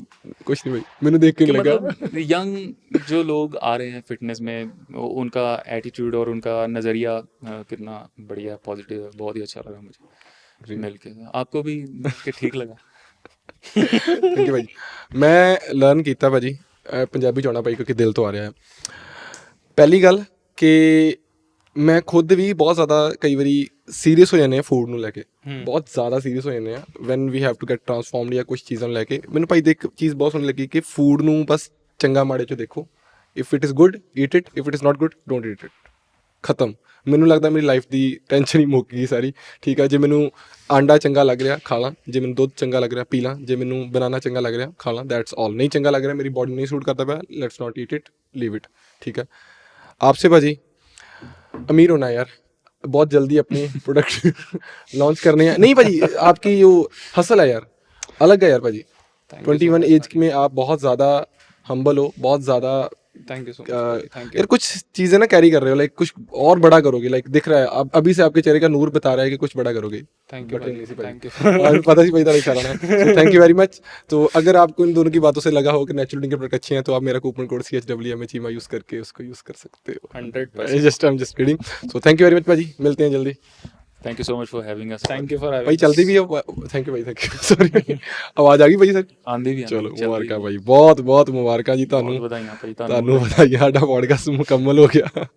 कुछ नहीं भाई, मैंने देख के नहीं लगा। मतलब यंग जो लोग आ रहे हैं फिटनेस में, उनका एटीट्यूड और उनका नज़रिया कितना बढ़िया पॉजिटिव है, बहुत ही अच्छा लगा मुझे मिल के। आपको भी मिल के ठीक लगा? थैंक यू भाई। मैं लर्न किया भाजी, पंजाबी चाहना भाई क्योंकि दिल तो आ रहा है। पहली गल कि मैं खुद भी बहुत ज़्यादा कई बारी सीरीयस हो जाने फूड ਨੂੰ ਲੈ ਕੇ, ਬਹੁਤ ਜ਼ਿਆਦਾ ਸੀਰੀਅਸ ਹੋ ਜਾਂਦੇ ਆ when we have to get transformed ਜਾਂ ਕੁਛ ਚੀਜ਼ਾਂ ਨੂੰ ਲੈ ਕੇ। ਮੈਨੂੰ ਭਾਈ ਇੱਕ ਚੀਜ਼ ਬਹੁਤ ਸੋਹਣੀ ਲੱਗੀ ਕਿ ਫੂਡ ਨੂੰ ਬਸ ਚੰਗਾ ਮਾੜੇ 'ਚ ਦੇਖੋ, if it is good eat it, if it is not good don't eat it, ਖਤਮ। ਮੈਨੂੰ ਲੱਗਦਾ ਮੇਰੀ ਲਾਈਫ ਦੀ ਟੈਨਸ਼ਨ ਹੀ ਮੁੱਕ ਗਈ ਸਾਰੀ, ਠੀਕ ਆ। ਜੇ ਮੈਨੂੰ ਆਂਡਾ ਚੰਗਾ ਲੱਗ ਰਿਹਾ ਖਾ ਲਾਂ, ਜੇ ਮੈਨੂੰ ਦੁੱਧ ਚੰਗਾ ਲੱਗ ਰਿਹਾ ਪੀ ਲਾਂ, ਜੇ ਮੈਨੂੰ ਬਨਾਨਾ ਚੰਗਾ ਲੱਗ ਰਿਹਾ ਖਾ ਲਾਂ, ਦੈਟਸ ਆਲ। ਨਹੀਂ ਚੰਗਾ ਲੱਗ ਰਿਹਾ, ਮੇਰੀ ਬॉडी ਨਹੀਂ सूट करता ਪਿਆ, let's not eat it, leave it, ठीक है। आपसे भाजी अमीर होना यार, बहुत जल्दी अपने प्रोडक्ट लॉन्च करने हैं। नहीं भाजी, आपकी जो हसल है यार अलग है यार भाजी। 21 एज में आप बहुत ज़्यादा हम्बल हो, बहुत ज़्यादा thank you so Uh, much, thank you. यार कुछ चीजें ना कैरी कर रहे हो, लाइक कुछ और बड़ा करोगे, लाइक दिख रहा है अब अभी से आपके चेहरे का नूर बता रहा है कि कुछ बड़ा करोगे। थैंक यू बट नहीं सी भाई, भाई। Thank you. और पता ही भाई था इशारा। Thank you very much. तो अगर आपको इन दोनों की बातों से लगा हो कि नेचुरल के प्रोडक्ट अच्छे हैं तो आप मेरा कूपन कोड CHWMHEMA यूज करके उसको यूज कर सकते हो। 100%। I am just kidding. So thank you very much भाजी, मिलते हैं जल्दी। Thank you so much for having us. Thank you for भाई चलती भी है। थैंक यू भाई, थैंक यू। सॉरी आवाज आ गई भाई सर। आंधी भी चलो मुबारक भाई, बहुत बहुत मुबारक जी ਤੁਹਾਨੂੰ। बहुत बधाइयां भाई ਤੁਹਾਨੂੰ ਵਧਾਈਆਂ, ਸਾਡਾ ਪੋਡਕਾਸਟ ਮੁਕੰਮਲ ਹੋ ਗਿਆ।